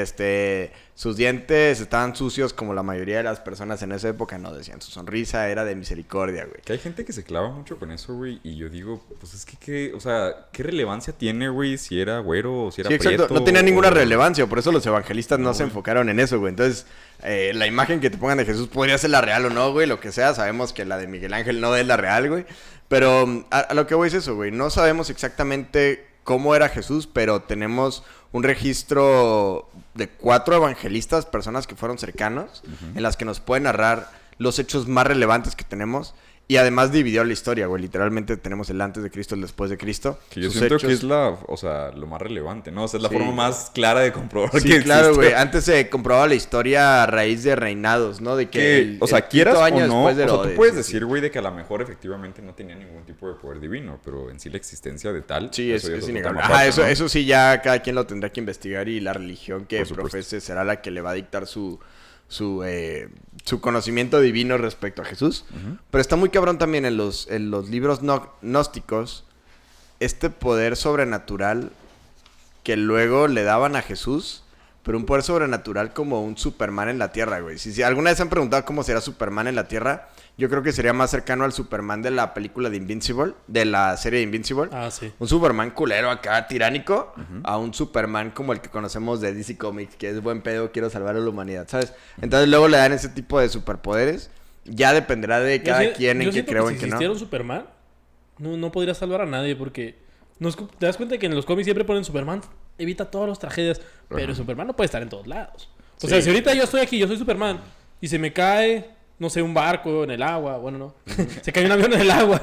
sus dientes estaban sucios como la mayoría de las personas en esa época, no, decían, su sonrisa era de misericordia, güey. Que hay gente que se clava mucho con eso, güey. Y yo digo, pues es que, o sea, ¿qué relevancia tiene, güey? Si era güero o si era Sí, exacto. prieto, No tenía ninguna o... relevancia. Por eso los evangelistas no se güey. enfocaron en eso, güey. Entonces, la imagen que te pongan de Jesús podría ser la real o no, güey. Lo que sea. Sabemos que la de Miguel Ángel no es la real, güey. Pero a lo que voy es eso, güey. No sabemos exactamente cómo era Jesús, pero tenemos un registro de 4 evangelistas, personas que fueron cercanos, en las que nos pueden narrar los hechos más relevantes que tenemos. Y además dividió la historia, güey. Literalmente tenemos el antes de Cristo, el después de Cristo. Que yo Sus siento hechos. que es lo más relevante, ¿no? O sea, es la Sí. forma más clara de comprobar Sí, que claro, existe. güey. Antes se comprobaba la historia a raíz de reinados, ¿no? De que O sea, el quieras quinto o año no, o después de sea, tú Herodes, puedes sí, decir, güey, de que a lo mejor efectivamente no tenía ningún tipo de poder divino, pero en sí la existencia de tal... Sí, eso ya es otro innegable. tema Ajá, aparte, ¿no? eso sí ya cada quien lo tendrá que investigar y la religión que Por supuesto. profese será la que le va a dictar su conocimiento divino respecto a Jesús. Pero está muy cabrón también en los libros gnósticos este poder sobrenatural que luego le daban a Jesús, pero un poder sobrenatural como un Superman en la Tierra, güey. Si alguna vez han preguntado cómo será Superman en la Tierra, yo creo que sería más cercano al Superman de la película de Invincible, de la serie de Invincible. Ah, sí. Un Superman culero acá, tiránico, a un Superman como el que conocemos de DC Comics, que es buen pedo, quiero salvar a la humanidad, ¿sabes? Entonces luego le dan ese tipo de superpoderes. Ya dependerá de cada quien en qué creo, en si qué no. existiera un Superman, no podría salvar a nadie porque... te das cuenta que en los cómics siempre ponen Superman evita todas las tragedias, pero Superman no puede estar en todos lados. O sea, si ahorita yo estoy aquí, yo soy Superman, y se me cae, no sé, un barco en el agua, bueno, no, se cae un avión en el agua.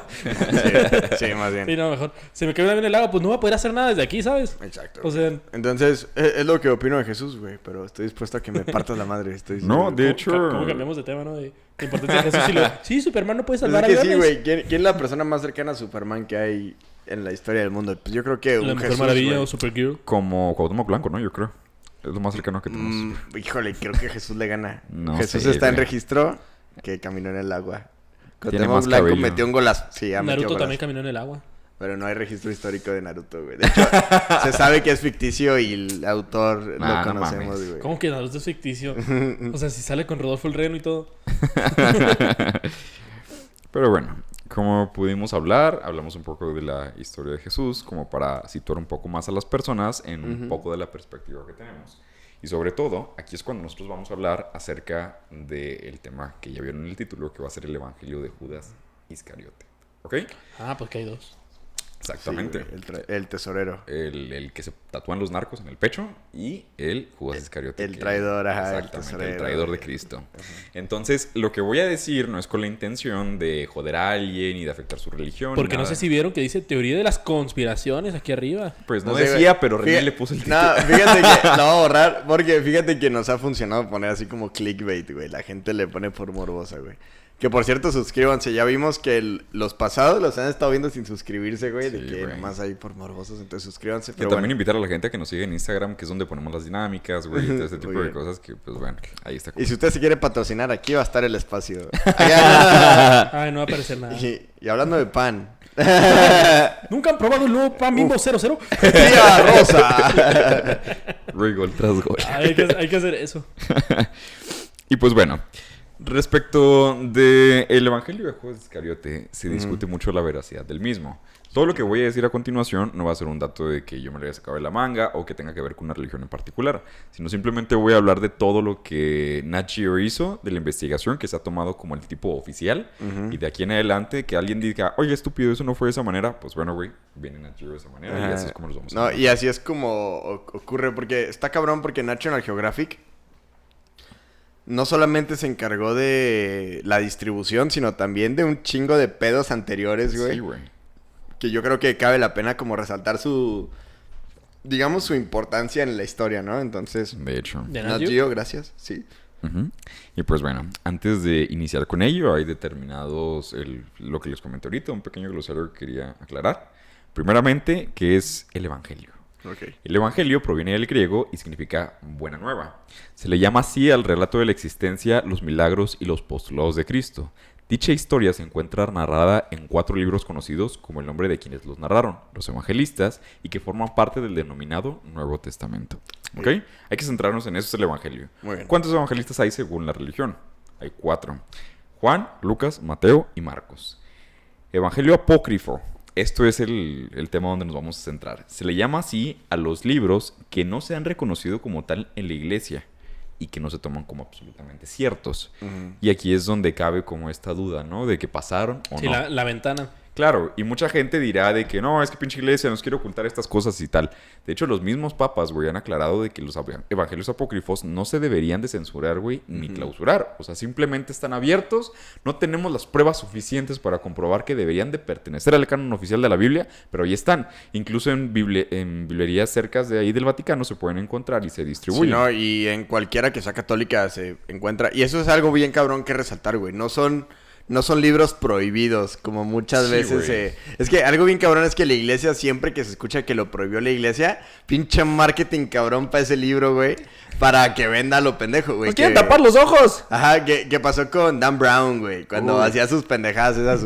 Sí, más bien. Sí, no, mejor. Se me cae un avión en el agua, pues no va a poder hacer nada desde aquí, ¿sabes? Exacto. O sea, Entonces, es lo que opino de Jesús, güey, pero estoy dispuesto a que me partas la madre. No, de hecho... ¿cómo cambiamos de tema, no? De la importancia de Jesús. Sí, Superman no puede Pues salvar es que aviones. sí, güey. ¿Quién es la persona más cercana a Superman que hay en la historia del mundo? Pues yo creo que un La Mujer Jesús, Maravilla güey. o Supergirl. Como Cuauhtémoc Blanco, ¿no? Yo creo. Es lo más cercano que tenemos. Híjole, creo que Jesús le gana. No Jesús sé, está en güey. registro que caminó en el agua. Tiene Cuauhtémoc más Blanco cabello. metió un golazo. Sí, ya metió Naruto golazo. también caminó en el agua. Pero no hay registro histórico de Naruto, güey. De hecho, se sabe que es ficticio y el autor Nah, lo no conocemos, mames. güey. ¿Cómo que Naruto es ficticio? O sea, si sale con Rodolfo el Reno y todo. Pero bueno, como pudimos hablar, hablamos un poco de la historia de Jesús, como para situar un poco más a las personas en un poco de la perspectiva que tenemos. Y sobre todo, aquí es cuando nosotros vamos a hablar acerca del tema que ya vieron en el título, que va a ser el Evangelio de Judas Iscariote. ¿Ok? Ah, pues que hay dos. Exactamente. Sí, güey, el tesorero. El que se tatúan los narcos en el pecho y el Judas Iscariote. el traidor, ajá, el Exactamente, el tesorero. traidor de Cristo. Entonces, lo que voy a decir no es con la intención de joder a alguien y de afectar su religión. Porque no nada. sé si vieron que dice teoría de las conspiraciones aquí arriba. Pues no, No sé, decía, güey. pero René Fíjate- le puso el título. No, fíjate que lo voy a borrar porque fíjate que nos ha funcionado poner así como clickbait, güey. La gente le pone por morbosa, güey. Que por cierto, suscríbanse. Ya vimos que los pasados los han estado viendo sin suscribirse, güey. De Sí, que güey. nomás ahí por morbosos. Entonces suscríbanse. Que Pero también bueno. invitar a la gente a que nos siga en Instagram, que es donde ponemos las dinámicas, güey, y todo ese tipo Muy de bien. cosas que, pues bueno, ahí está. Y si usted se quiere patrocinar, aquí va a estar el espacio. Allá. Ay, no va a aparecer nada. y hablando de pan. ¿Nunca han probado el nuevo pan Bimbo 00? ¡Tía Rosa! Güey, gol tras gol. Hay que hacer eso. Y pues bueno, respecto del Evangelio de Judas Iscariote, se discute mucho la veracidad del mismo. Todo lo que voy a decir a continuación no va a ser un dato de que yo me lo haya sacado de la manga o que tenga que ver con una religión en particular, sino simplemente voy a hablar de todo lo que Nat Geo hizo, de la investigación que se ha tomado como el tipo oficial, y de aquí en adelante que alguien diga, oye, estúpido, eso no fue de esa manera, pues bueno, güey, viene Nat Geo de esa manera y así es como los vamos a No, ver. y así es como ocurre, porque está cabrón porque National Geographic no solamente se encargó de la distribución, sino también de un chingo de pedos anteriores, güey. Sí, güey. Que yo creo que cabe la pena como resaltar digamos, su importancia en la historia, ¿no? Entonces, De hecho. ¿De Nat Nat Geo? Geo, gracias, sí. Ujú. Y pues bueno, antes de iniciar con ello, hay determinados, lo que les comenté ahorita, un pequeño glosario que quería aclarar. Primeramente, ¿qué es el Evangelio? Ok. El Evangelio proviene del griego y significa buena nueva. Se le llama así al relato de la existencia, los milagros y los postulados de Cristo, Dicha historia se encuentra narrada en 4 libros conocidos como el nombre de quienes los narraron, los evangelistas, y que forman parte del denominado Nuevo Testamento. ¿Ok? Hay que centrarnos en eso, es el evangelio. Muy bien. ¿Cuántos evangelistas hay según la religión? Hay 4. Juan, Lucas, Mateo y Marcos. Evangelio apócrifo. Esto es el tema donde nos vamos a centrar. Se le llama así a los libros que no se han reconocido como tal en la iglesia y que no se toman como absolutamente ciertos. Y aquí es donde cabe como esta duda, ¿no? De que pasaron o Sí, no. la ventana. Claro, y mucha gente dirá de que no, es que pinche iglesia nos quiere ocultar estas cosas y tal. De hecho, los mismos papas, güey, han aclarado de que los evangelios apócrifos no se deberían de censurar, güey, ni clausurar. O sea, simplemente están abiertos. No tenemos las pruebas suficientes para comprobar que deberían de pertenecer al canon oficial de la Biblia, pero ahí están. Incluso en librerías cerca de ahí del Vaticano se pueden encontrar y se Sí, distribuyen. no, y en cualquiera que sea católica se encuentra. Y eso es algo bien cabrón que resaltar, güey. No son libros prohibidos, como muchas Sí, veces güey. Es que algo bien cabrón es que la iglesia, siempre que se escucha que lo prohibió la iglesia, pinche marketing cabrón para ese libro, güey. Para que venda lo pendejo, güey. ¡Nos quieren tapar los ojos! Ajá, que pasó con Dan Brown, güey. Cuando hacía sus pendejadas,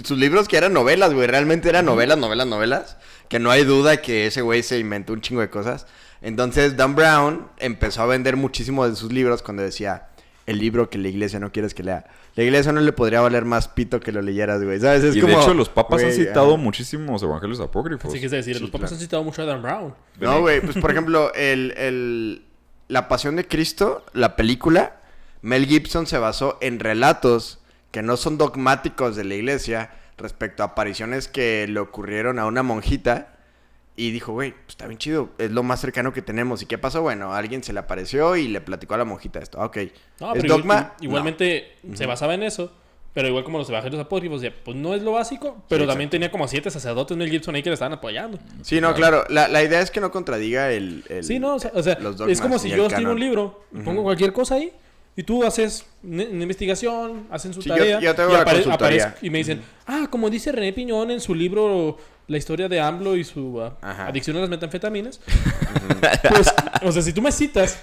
sus libros que eran novelas, güey. Realmente eran novelas. Que no hay duda que ese güey se inventó un chingo de cosas. Entonces, Dan Brown empezó a vender muchísimo de sus libros cuando decía... El libro que la iglesia no quieres que lea. La iglesia no le podría valer más pito que lo leyeras, güey. ¿Sabes? Es Y como... de hecho, los papas han güey, citado ajá. muchísimos evangelios apócrifos. Así que es decir, Sí, los papas claro. han citado mucho a Dan Brown. No, güey. Pues, por ejemplo, La Pasión de Cristo, la película, Mel Gibson se basó en relatos que no son dogmáticos de la iglesia respecto a apariciones que le ocurrieron a una monjita. Y dijo, güey, pues está bien chido, es lo más cercano que tenemos. ¿Y qué pasó? Bueno, a alguien se le apareció y le platicó a la monjita esto. Ah, ok. No, ¿Es pero dogma? igualmente se basaba en eso. Pero igual como los evangelios apócrifos, pues no es lo básico. Pero también tenía como 7 sacerdotes Mel Gibson ahí que le estaban apoyando. Sí, no, claro. La idea es que no contradiga Sí, no, o sea los dogmas es como si ni yo el escribo canon. un libro y pongo cualquier cosa ahí. Y tú haces una investigación, hacen su Sí, tarea. yo te hago y la consultoría. y me dicen, como dice René Piñón en su libro La historia de AMLO y su Ajá. adicción a las metanfetaminas. Pues, o sea, si tú me citas,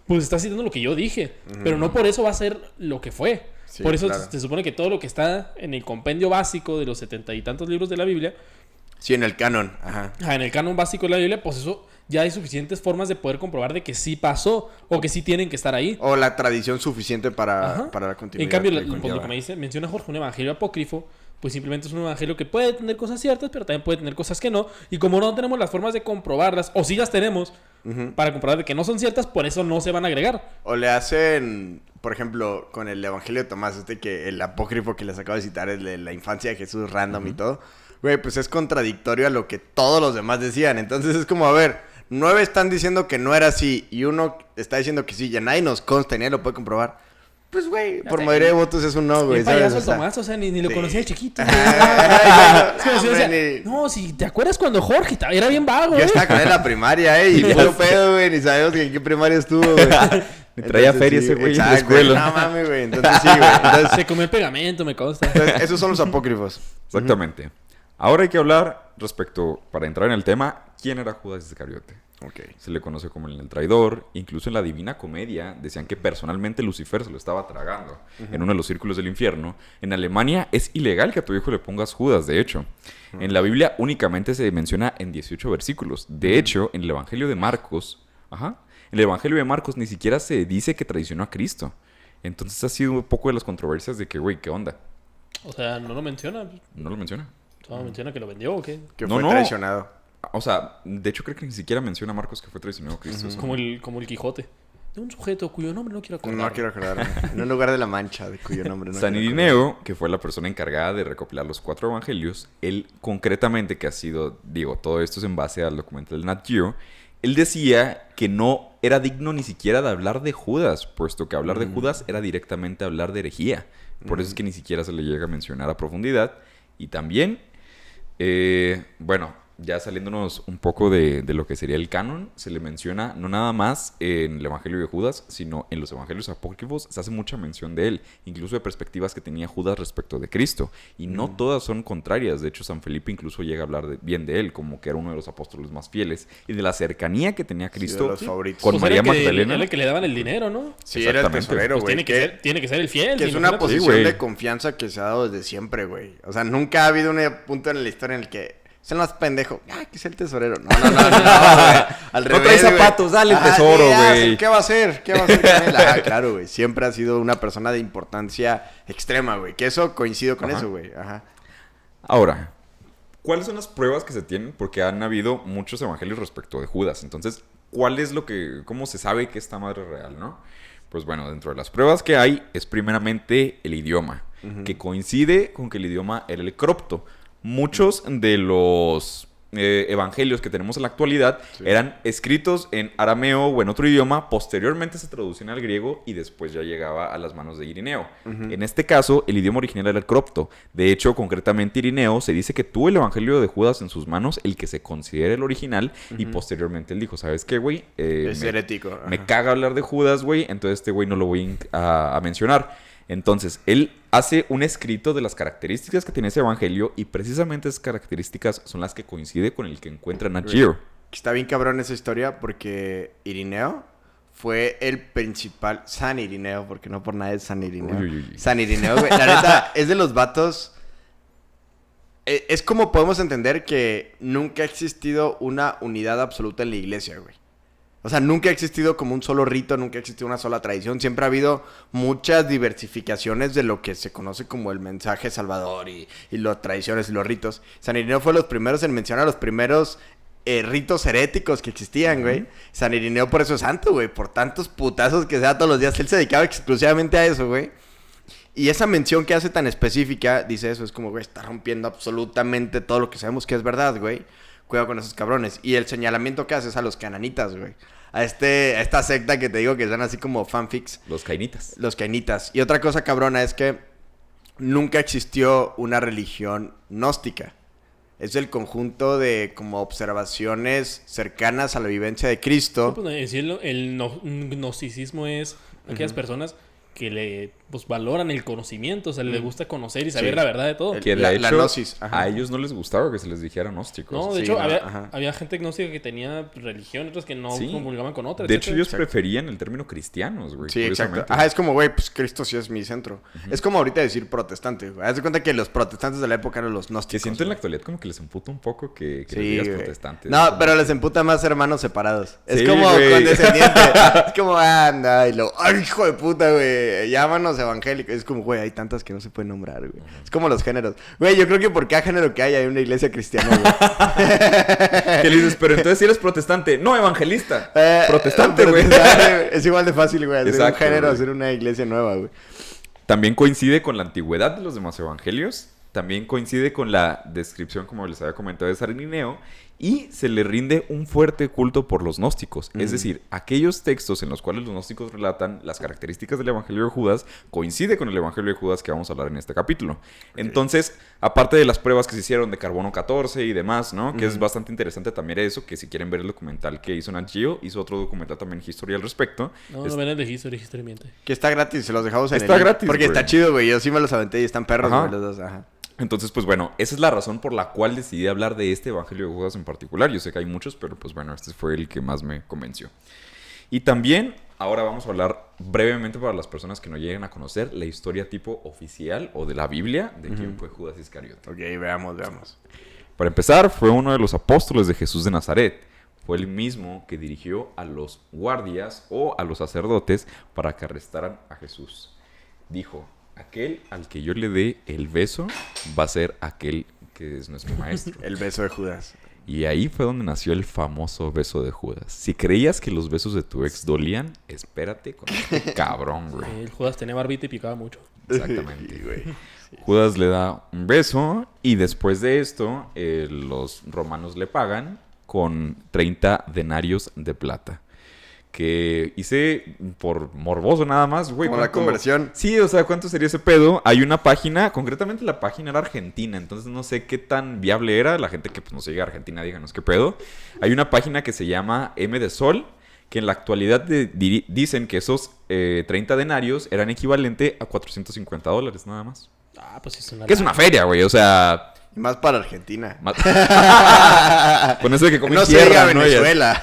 pues estás citando lo que yo dije. Pero no por eso va a ser lo que fue. Sí, por eso claro. se supone que todo lo que está en el compendio básico de los 70 y tantos libros de la Biblia, Sí, en el canon. Ajá. en el canon básico de la Biblia, pues eso ya hay suficientes formas de poder comprobar de que sí pasó o que sí tienen que estar ahí. O la tradición suficiente para Ajá. la continuidad. En cambio, que pues, conlleva. lo que menciona Jorge, un evangelio apócrifo, pues simplemente es un evangelio que puede tener cosas ciertas, pero también puede tener cosas que no. Y como no tenemos las formas de comprobarlas, o sí las tenemos, para comprobar de que no son ciertas, por eso no se van a agregar. O le hacen, por ejemplo, con el Evangelio de Tomás, que el apócrifo que les acabo de citar, el de la infancia de Jesús random y todo. Güey, pues es contradictorio a lo que todos los demás decían. Entonces es como, a ver, 9 están diciendo que no era así y uno está diciendo que sí, y a nadie nos consta, ni nadie lo puede comprobar. Pues, güey, por sé. mayoría de votos es un no, güey. El payaso el O sea, Tomás, o sea, ni lo sí. conocía el chiquito. Ay, Es como si yo hombre, decía, ni- no, si te acuerdas cuando Jorge era bien vago, Yo estaba con él en la primaria, y Ya puro sé. pedo, güey, ni sabemos en qué primaria estuvo, güey. Me traía feria ese güey en la escuela. No mames, güey. Entonces sí, güey. Entonces, Se comió el pegamento, me consta. esos son los apócrifos. Exactamente. Ahora hay que hablar respecto, para entrar en el tema, ¿quién era Judas Iscariote? Ok. Se le conoce como el traidor. Incluso en la Divina Comedia decían que personalmente Lucifer se lo estaba tragando en uno de los círculos del infierno. En Alemania es ilegal que a tu hijo le pongas Judas, de hecho. En la Biblia únicamente se menciona en 18 versículos. De hecho, en el Evangelio de Marcos, en el Evangelio de Marcos ni siquiera se dice que traicionó a Cristo. Entonces ha sido un poco de las controversias de que, güey, ¿qué onda? O sea, no lo menciona. No lo menciona. Solo menciona que lo vendió o qué. Que No, fue no. traicionado. O sea, de hecho creo que ni siquiera menciona a Marcos que fue traicionado a Cristo. Como el Quijote. De un sujeto cuyo nombre no quiero acordar. No quiero acordarme. En un lugar de la Mancha, de cuyo nombre no San quiero Irineo, que fue la persona encargada de recopilar los 4 evangelios, él concretamente, que ha sido, todo esto es en base al documental Nat Geo, él decía que no era digno ni siquiera de hablar de Judas, puesto que hablar de Judas era directamente hablar de herejía. Por eso es que ni siquiera se le llega a mencionar a profundidad. Y también, bueno, ya saliéndonos un poco de lo que sería el canon, se le menciona no nada más en el Evangelio de Judas, sino en los Evangelios apócrifos se hace mucha mención de él, incluso de perspectivas que tenía Judas respecto de Cristo. Y no todas son contrarias. De hecho, San Felipe incluso llega a hablar bien de él, como que era uno de los apóstoles más fieles. Y de la cercanía que tenía Cristo de los favoritos. con Pues María era Magdalena. Era el que le daban el dinero, ¿no? Sí, era el Exactamente. tesorero, Pues güey. tiene que ser el fiel. Que es si una no fuera- posición güey. de confianza que se ha dado desde siempre, güey. O sea, nunca ha habido un punto en la historia en el que son más pendejo. Que es el tesorero. No, güey. Al No revés, trae güey. zapatos, dale el Ajá, tesoro, sí, güey. ¿Qué va a hacer? ¿Qué va a hacer con él? Claro, güey. Siempre ha sido una persona de importancia extrema, güey. Que eso coincido con Ajá. eso, güey. Ajá. Ahora, ¿cuáles son las pruebas que se tienen? Porque han habido muchos evangelios respecto de Judas. Entonces, ¿cómo se sabe que esta madre es real, no? Pues bueno, dentro de las pruebas que hay es primeramente el idioma, que coincide con que el idioma era el cropto. Muchos de los evangelios que tenemos en la actualidad eran escritos en arameo o en otro idioma, posteriormente se traducían al griego y después ya llegaba a las manos de Irineo. En este caso, el idioma original era el cropto. De hecho, concretamente Irineo se dice que tuvo el evangelio de Judas en sus manos, el que se considera el original, y posteriormente él dijo, ¿sabes qué, güey? Es herético. Me Ajá. caga hablar de Judas, güey, entonces este güey no lo voy a mencionar. Entonces, él hace un escrito de las características que tiene ese evangelio y precisamente esas características son las que coincide con el que encuentran a Gio. Está bien cabrón esa historia porque Irineo fue el principal... San Irineo, porque no por nada es San Irineo. Uy, uy, uy. San Irineo, güey. La neta, es de los vatos... Es como podemos entender que nunca ha existido una unidad absoluta en la iglesia, güey. O sea, nunca ha existido como un solo rito, nunca ha existido una sola tradición. Siempre ha habido muchas diversificaciones de lo que se conoce como el mensaje salvador y las tradiciones y los ritos. San Irineo fue los primeros en mencionar los primeros ritos heréticos que existían, güey. San Irineo por eso es santo, güey. Por tantos putazos que se da todos los días. Él se dedicaba exclusivamente a eso, güey. Y esa mención que hace tan específica, dice eso, es como, güey, está rompiendo absolutamente todo lo que sabemos que es verdad, güey. Cuidado con esos cabrones. Y el señalamiento que hace es a los cananitas, güey. A esta secta que te digo que son así como fanfics. Los cainitas. Los cainitas. Y otra cosa cabrona es que nunca existió una religión gnóstica. Es el conjunto de como observaciones cercanas a la vivencia de Cristo. Pues, en sí, gnosticismo es aquellas personas que pues valoran el conocimiento, o sea, les gusta conocer y saber Sí. la verdad de todo. Que de La hecho, gnosis, ajá. a ellos no les gustaba que se les dijera gnósticos. No, de Sí, hecho, no, ajá. había gente gnóstica que tenía religión, otros que no Sí. comulgaban con otras. De hecho, etcétera. ellos Exacto. preferían el término cristianos, güey. Sí, exacto. curiosamente. Ajá, es como, güey, pues Cristo sí es mi centro. Es como ahorita decir protestante, güey. Haz de cuenta que los protestantes de la época eran los Que gnósticos. siento en la güey. actualidad como que les emputa un poco que les Sí, digas güey. protestantes. No, Como pero que- les emputa más hermanos separados. Es Sí, como güey. condescendiente. Es como, anda, y luego, ay, hijo de puta, güey. Llámanos evangélicos. Es como, güey, hay tantas que no se pueden nombrar, güey. Es como los géneros. Güey, yo creo que por cada género que hay una iglesia cristiana, güey. Que le dices, pero entonces si eres protestante. No, evangelista. Protestante, pero güey. Es igual de fácil, güey. Hacer un Exacto, género, güey. hacer una iglesia nueva, güey. También coincide con la antigüedad de los demás evangelios. También coincide con la descripción, como les había comentado, de San Irineo. Y se le rinde un fuerte culto por los gnósticos. Es decir, aquellos textos en los cuales los gnósticos relatan las características del Evangelio de Judas coincide con el Evangelio de Judas que vamos a hablar en este capítulo. Entonces, aparte de las pruebas que se hicieron de carbono 14 y demás, ¿no? Que es bastante interesante también eso, que si quieren ver el documental que hizo Nat Geo, hizo otro documental también History al respecto. No, Es- no ven el de History miente. Que está gratis, se los dejamos en Está el link, gratis, porque güey. está chido, güey. Yo sí me los aventé y están perros, Ajá. güey, los dos. Ajá. Entonces, pues bueno, esa es la razón por la cual decidí hablar de este Evangelio de Judas en particular. Yo sé que hay muchos, pero pues bueno, este fue el que más me convenció. Y también, ahora vamos a hablar brevemente para las personas que no lleguen a conocer la historia tipo oficial o de la Biblia de quién fue Judas Iscariote. Ok, veamos. Para empezar, fue uno de los apóstoles de Jesús de Nazaret. Fue el mismo que dirigió a los guardias o a los sacerdotes para que arrestaran a Jesús. Dijo: aquel al que yo le dé el beso va a ser aquel que es nuestro maestro. El beso de Judas. Y ahí fue donde nació el famoso beso de Judas. Si creías que los besos de tu ex dolían, espérate con este cabrón, güey. El Judas tenía barbita y picaba mucho. Exactamente. Sí, güey. Judas le da un beso y después de esto los romanos le pagan con 30 denarios de plata. que hice por morboso nada más, güey. Como la conversión. Sí, o sea, ¿cuánto sería ese pedo? Hay una página, concretamente la página era argentina, entonces no sé qué tan viable era. La gente que pues, nos sigue a Argentina, díganos qué pedo. Hay una página que se llama M de Sol, que en la actualidad dicen que esos 30 denarios eran equivalente a $450 nada más. Ah, pues sí, es una... Que es una feria, güey, o sea... Más para Argentina. Con eso de que comen No se tierra, diga ¿no? Venezuela.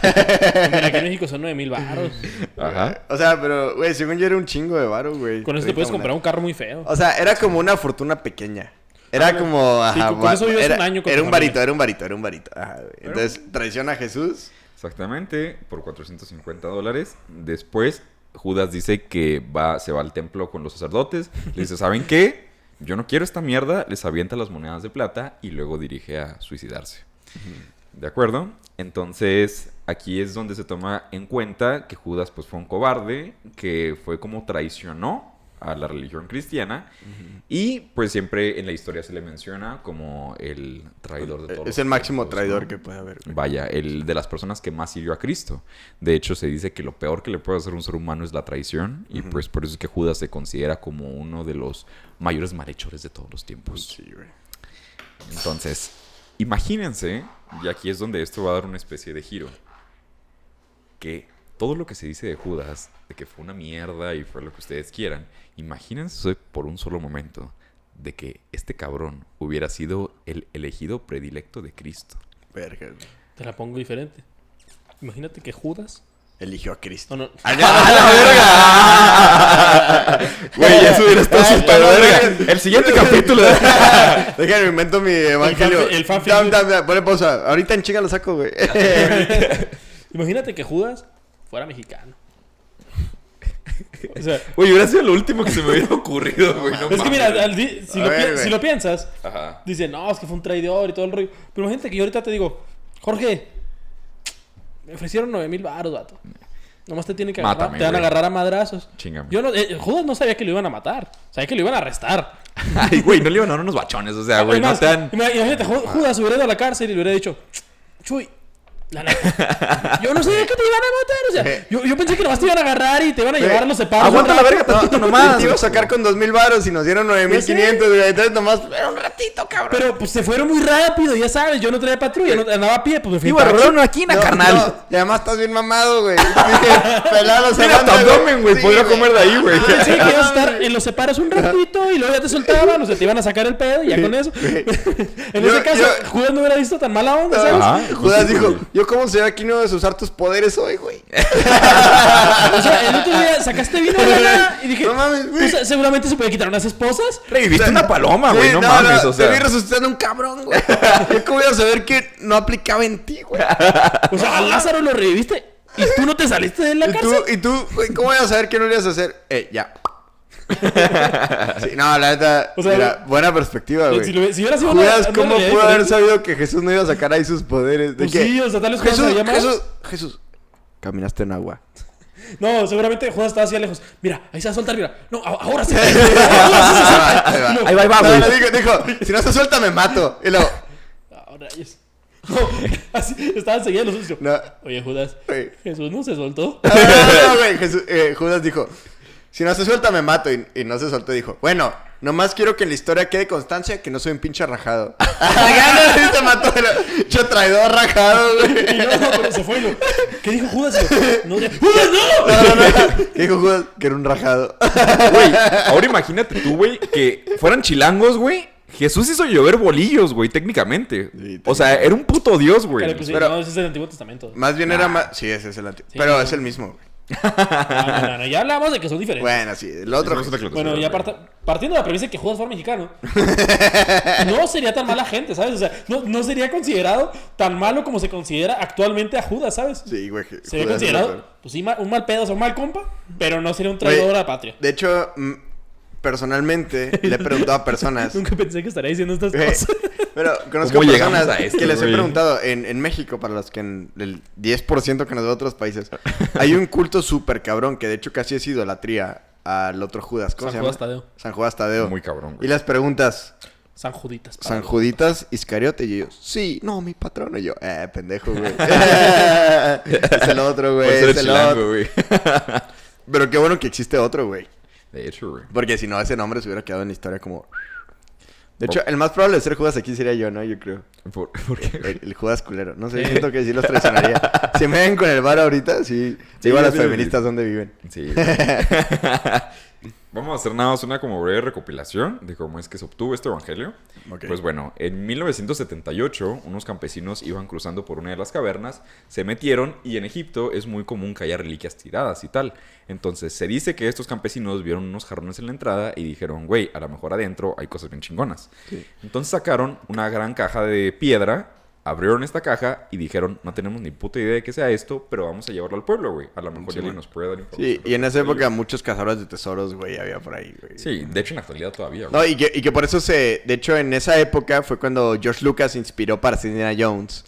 Mira, aquí en México son 9,000 baros. Ajá. O sea, pero, güey, según yo era un chingo de varo, güey. Con eso te puedes comprar un carro muy feo. O sea, era como una fortuna pequeña. Era como... Sí, Ajá, con eso vives era, un año con era tu un familia. varito, era un varito, era un varito. Ajá, güey. Entonces, traiciona a Jesús. Exactamente, por $450. Después, Judas dice que se va al templo con los sacerdotes. Le dice, ¿saben qué? Yo no quiero esta mierda. Les avienta las monedas de plata y luego dirige a suicidarse. ¿De acuerdo? Entonces, aquí es donde se toma en cuenta que Judas pues fue un cobarde, que fue como traicionó a la religión cristiana. Y pues siempre en la historia se le menciona como el traidor de todos. Es el máximo los traidor ¿no? que puede haber, güey. Vaya, el de las personas que más sirvió a Cristo. De hecho, se dice que lo peor que le puede hacer a un ser humano es la traición. Y pues por eso es que Judas se considera como uno de los mayores malhechores de todos los tiempos. Sí, güey. Entonces, imagínense, y aquí es donde esto va a dar una especie de giro, que todo lo que se dice de Judas, de que fue una mierda y fue lo que ustedes quieran, imagínense por un solo momento de que este cabrón hubiera sido el elegido predilecto de Cristo. Verga, güey. Te la pongo diferente. Imagínate que Judas... Eligió a Cristo. No, no. Güey, eso hubiera estado Ay, súper no, verga. no. El siguiente capítulo. Déjame, invento mi evangelio. El fanfic. Ponle pausa. Ahorita en chinga lo saco, güey. Imagínate que Judas fuera mexicano. O sea, Güey, hubiera sido lo último que se me hubiera ocurrido, güey. No es que mira, mames. si, A ver, güey. si lo piensas, Ajá. dicen, no, es que fue un traidor y todo el rollo. Pero imagínate que yo ahorita te digo, Jorge, me ofrecieron 9,000 baros, vato. Nomás te tienen que agarrar, Mátame, te van a güey. agarrar a madrazos. Chíngame. Yo no, Judas no sabía que lo iban a matar. Sabía que lo iban a arrestar. Ay, güey, no le iban a dar unos bachones, o sea, güey, no Además, te dan... Imagínate, Judas hubiera ido a la cárcel y le hubiera dicho, Chuy, la neta, yo no sabía que te iban a matar. O sea, yo pensé que nomás te iban a agarrar y te iban a llevar a los separos. Aguanta la verga tantito nomás. Te iba a sacar con 2,000 varos y nos dieron 9,500, güey. Entonces nomás era un ratito, cabrón. Pero pues se fueron muy rápido, ya sabes. Yo no traía patrulla, no, andaba a pie, pues me fui Iba a en taxi. rolar una esquina, carnal. No, y además estás bien mamado, güey. Pelado, Mira tu abdomen, güey. Podría comer de ahí, güey. Pensé que ibas a estar en los separos un ratito y luego ya te soltaban, o sea, te iban a sacar el pedo y ya con eso. En ese caso, Judas no hubiera visto tan mala onda, ¿sabes? Ajá. Judas dijo, yo cómo sé aquí no debes usar tus poderes hoy, güey. O sea, el otro día sacaste vino de la nada y dije, No mames, güey. pues, seguramente se puede quitar unas esposas. Reviviste una paloma, güey, Sí, no mames, o Te vi sea. resucitando un cabrón, güey. Yo cómo iba a saber que no aplicaba en ti, güey. O sea, a Lázaro lo reviviste y tú no te saliste de la cárcel. Y tú, güey, ¿cómo ibas a saber que no lo ibas a hacer? Ya. Sí, no, la neta, O sea, mira, buena perspectiva, güey. Si hubiera sido Judas, una ¿cómo realidad pudo haber diferente? sabido que Jesús no iba a sacar ahí sus poderes? ¿De Pues qué? sí, o sea, tal vez Judas sabía más. Jesús, caminaste en agua. No, seguramente Judas estaba así lejos. Mira, ahí se va a soltar, mira. No, ahora sí. Ahora sí se suelta. No, Ahí va, No, güey. no, dijo, si no se suelta me mato. Y luego, ahora es. No, así estaban seguidos los otros. no, Oye, Judas, güey. Jesús no se soltó. No, güey, Judas dijo, si no se suelta me mato. Y no se soltó y dijo, bueno, nomás quiero que en la historia quede constancia que no soy un pinche rajado. Ya no, se mató. Yo traidor rajado, güey. Y no, pero se fue. ¿Qué dijo Judas? No, ¡Judas, no! No. ¿Qué dijo Judas? Que era un rajado. Güey, ahora imagínate tú, güey, que fueran chilangos, güey. Jesús hizo llover bolillos, güey, técnicamente. Sí, O sea, era un puto dios, Pero, güey. pues, sí, Pero- no, ese es el Antiguo Testamento. Más bien era más... Sí, ese es el antiguo. Sí, Pero no. es el mismo, güey. No, ya hablamos de que son diferentes. Bueno, sí. El otro... Bueno, ya partiendo de la premisa de que Judas fuera mexicano, no sería tan mala gente, ¿sabes? O sea, no sería considerado tan malo como se considera actualmente a Judas, ¿sabes? Sí, güey. Sería Judas es considerado, mejor. pues sí, un mal pedo o un mal compa, pero no sería un traidor a la patria. De hecho, personalmente le he preguntado a personas... Nunca pensé que estaría diciendo estas Güey, cosas. pero conozco ¿Cómo llegamos personas a esto, que les he güey? preguntado en México, para los que en el 10% que nos ve de otros países, hay un culto súper cabrón que de hecho casi es idolatría al otro Judas. ¿Cómo San se Judas llama? Tadeo. San Judas Tadeo. Muy cabrón, Y güey. les preguntas, San Juditas. San Juditas Iscariote. Y yo, sí, no, mi patrón. Y yo, pendejo, güey. Es el otro, güey. Puede ser Es el chilango, otro. güey. Pero qué bueno que existe otro, güey. De hecho, güey. Porque si no, ese nombre se hubiera quedado en la historia como... De hecho, el más probable de ser Judas aquí sería yo, ¿no? Yo creo. ¿Por qué? El Judas culero. No sé, siento que sí los traicionaría. Si me ven con el bar ahorita, sí. Digo a las sí, feministas dónde viven. Sí. Vamos a hacer nada más una como breve recopilación de cómo es que se obtuvo este evangelio. Ok. Pues bueno, en 1978 unos campesinos iban cruzando por una de las cavernas, se metieron y en Egipto es muy común que haya reliquias tiradas y tal. Entonces se dice que estos campesinos vieron unos jarrones en la entrada y dijeron, güey, a lo mejor adentro hay cosas bien chingonas. Sí. Entonces sacaron una gran caja de piedra, abrieron esta caja y dijeron, no tenemos ni puta idea de qué sea esto, pero vamos a llevarlo al pueblo, güey. A lo mejor Sí, alguien man. nos puede dar información. Sí, y en esa época muchos cazadores de tesoros, güey, había por ahí, güey. Sí, de hecho en la actualidad todavía, güey. No, y que por eso se... De hecho, en esa época fue cuando George Lucas inspiró para Indiana Jones.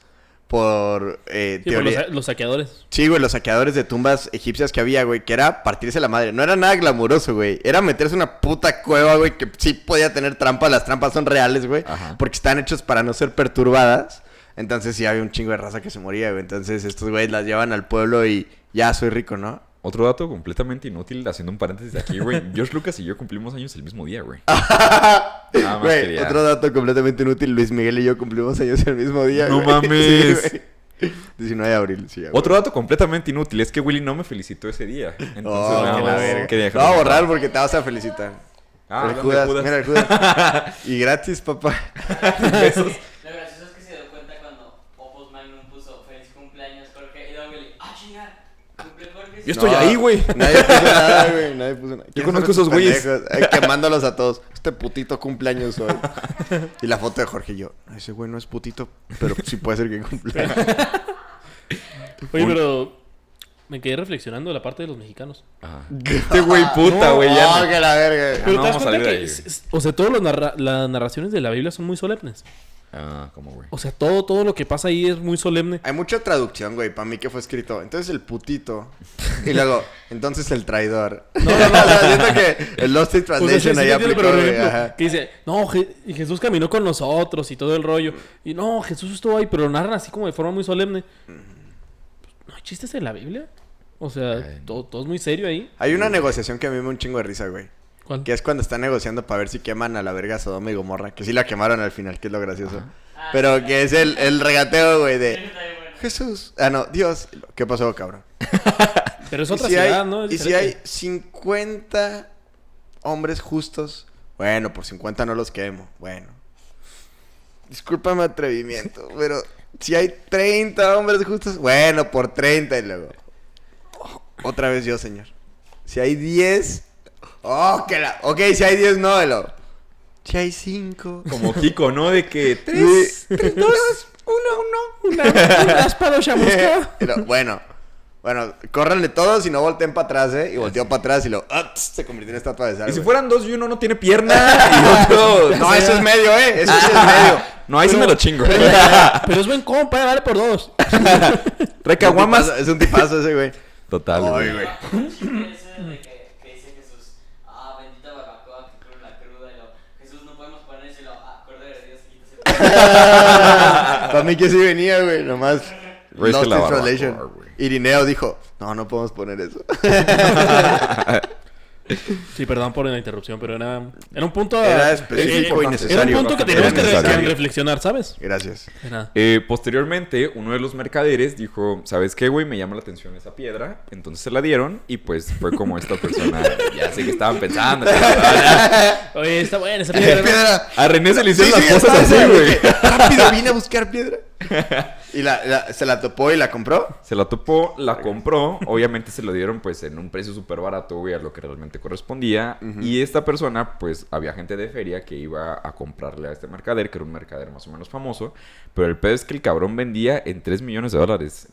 Por Sí, por teoría... los saqueadores. Sí, güey, los saqueadores de tumbas egipcias que había, güey, que era partirse la madre. No era nada glamuroso, güey. Era meterse en una puta cueva, güey, que sí podía tener trampas. Las trampas son reales, güey. Ajá. Porque están hechos para no ser perturbadas. Entonces sí había un chingo de raza que se moría, güey. Entonces estos güeyes las llevan al pueblo y ya soy rico, ¿no? Otro dato completamente inútil, haciendo un paréntesis aquí, güey. George Lucas y yo cumplimos años el mismo día, güey. Nada más Güey, quería- otro dato completamente inútil. Luis Miguel y yo cumplimos años el mismo día, No güey. mames. Sí, güey. 19 de abril, sí. güey. Otro dato completamente inútil es que Willy no me felicitó ese día. Entonces, Oh, nada que la más verga. quería Lo dejarlo voy a claro. borrar porque te vas a felicitar. Ah, el hablando de Judas, Judas. mira el Judas. Y gratis, papá. Besos. Lo gracioso es que se dio cuenta cuando Opus Magnum puso feliz cumpleaños Jorge y luego Willy, chingar, cumple Jorge. Yo estoy ahí, güey. Nadie puso nada, güey. Nadie puso nada. ¿Quiénes conozco son esos güeyes. pendejos? Quemándolos a todos. Este putito cumpleaños hoy. Y la foto de Jorge y yo. Ese güey no es putito, pero sí puede ser que cumple. Oye, pero me quedé reflexionando de la parte de los mexicanos. Ah. Este güey puta, güey. Ya Oh, no- que la verga. Pero no te das vamos a cuenta salir de que, ahí, o sea, todas las narraciones de la Biblia son muy solemnes. Ah, ¿cómo, güey? O sea, todo lo que pasa ahí es muy solemne. Hay mucha traducción, güey. Para mí que fue escrito. Entonces el putito. Y luego, entonces el traidor. No. Siento que el Lost in O sea, Translation sí ahí entiendo, aplicó, pero por güey. ejemplo, Ajá. que dice, no, y Jesús caminó con nosotros y todo el rollo. Y no, Jesús estuvo ahí, pero lo narran así como de forma muy solemne. ¿No hay chistes en la Biblia? O sea, todo es muy serio ahí. Hay una negociación que a mí me da un chingo de risa, güey. ¿Cuál? Que es cuando están negociando para ver si queman a la verga Sodoma y Gomorra. Que sí la quemaron al final, que es lo gracioso. Pero que es el regateo, güey, de Jesús. Ah, no, Dios. ¿Qué pasó, cabrón? Pero es Y otra si ciudad, hay, ¿no? Es y si diferente. hay 50 hombres justos, bueno, por 50 no los quemo. Bueno. Discúlpame atrevimiento, pero si hay 30 hombres justos, bueno, por 30 y luego. Otra vez yo, señor. Si hay 10. Oh, que la. Ok, si hay 10, no, lo. Si hay 5. Como Kiko, ¿no? De que 3, 3, 2, 1, 1. Una espada chamusca. Bueno, córranle todos y no volteen para atrás, ¿eh? Y volteó para atrás y se convirtió en estatua de sal. Y si güey. fueran dos y uno no tiene pierna y otro... No, eso es medio, ¿eh? Eso sí es medio. No, ahí sí me lo chingo. Pero es buen compa, vale por dos. Recaguamas. Es un tipazo ese, güey. Total, Ay, güey. güey. Ese de que dice Jesús, bendita barbacoa que cruda la cruda y lo, Jesús no podemos poner eso y lo, cordero de Dios, quítase. Para mí que sí venía, güey. Nomás. Güey, es que Lost la in barbacoa, Translation. güey. Irineo dijo, no podemos poner eso. Sí, perdón por la interrupción, pero era un punto... Era específico y Era necesario. un punto que Era teníamos que necesario. reflexionar, ¿sabes? Gracias. De nada. Posteriormente, uno de los mercaderes dijo, ¿sabes qué, güey? Me llama la atención esa piedra. Entonces se la dieron y pues fue como esta persona. Ya sé que estaban pensando. Oye, está buena esa piedra. ¿no? Piedra. A René se le hicieron Sí, las cosas está, así, güey. Rápido, vine a buscar piedra. Y se la topó y la compró. Se la topó, la compró. Obviamente se lo dieron pues en un precio súper barato, güey, a lo que realmente correspondía. Y esta persona, pues había gente de feria que iba a comprarle a este mercader, que era un mercader más o menos famoso. Pero el pedo es que el cabrón vendía en $3 millones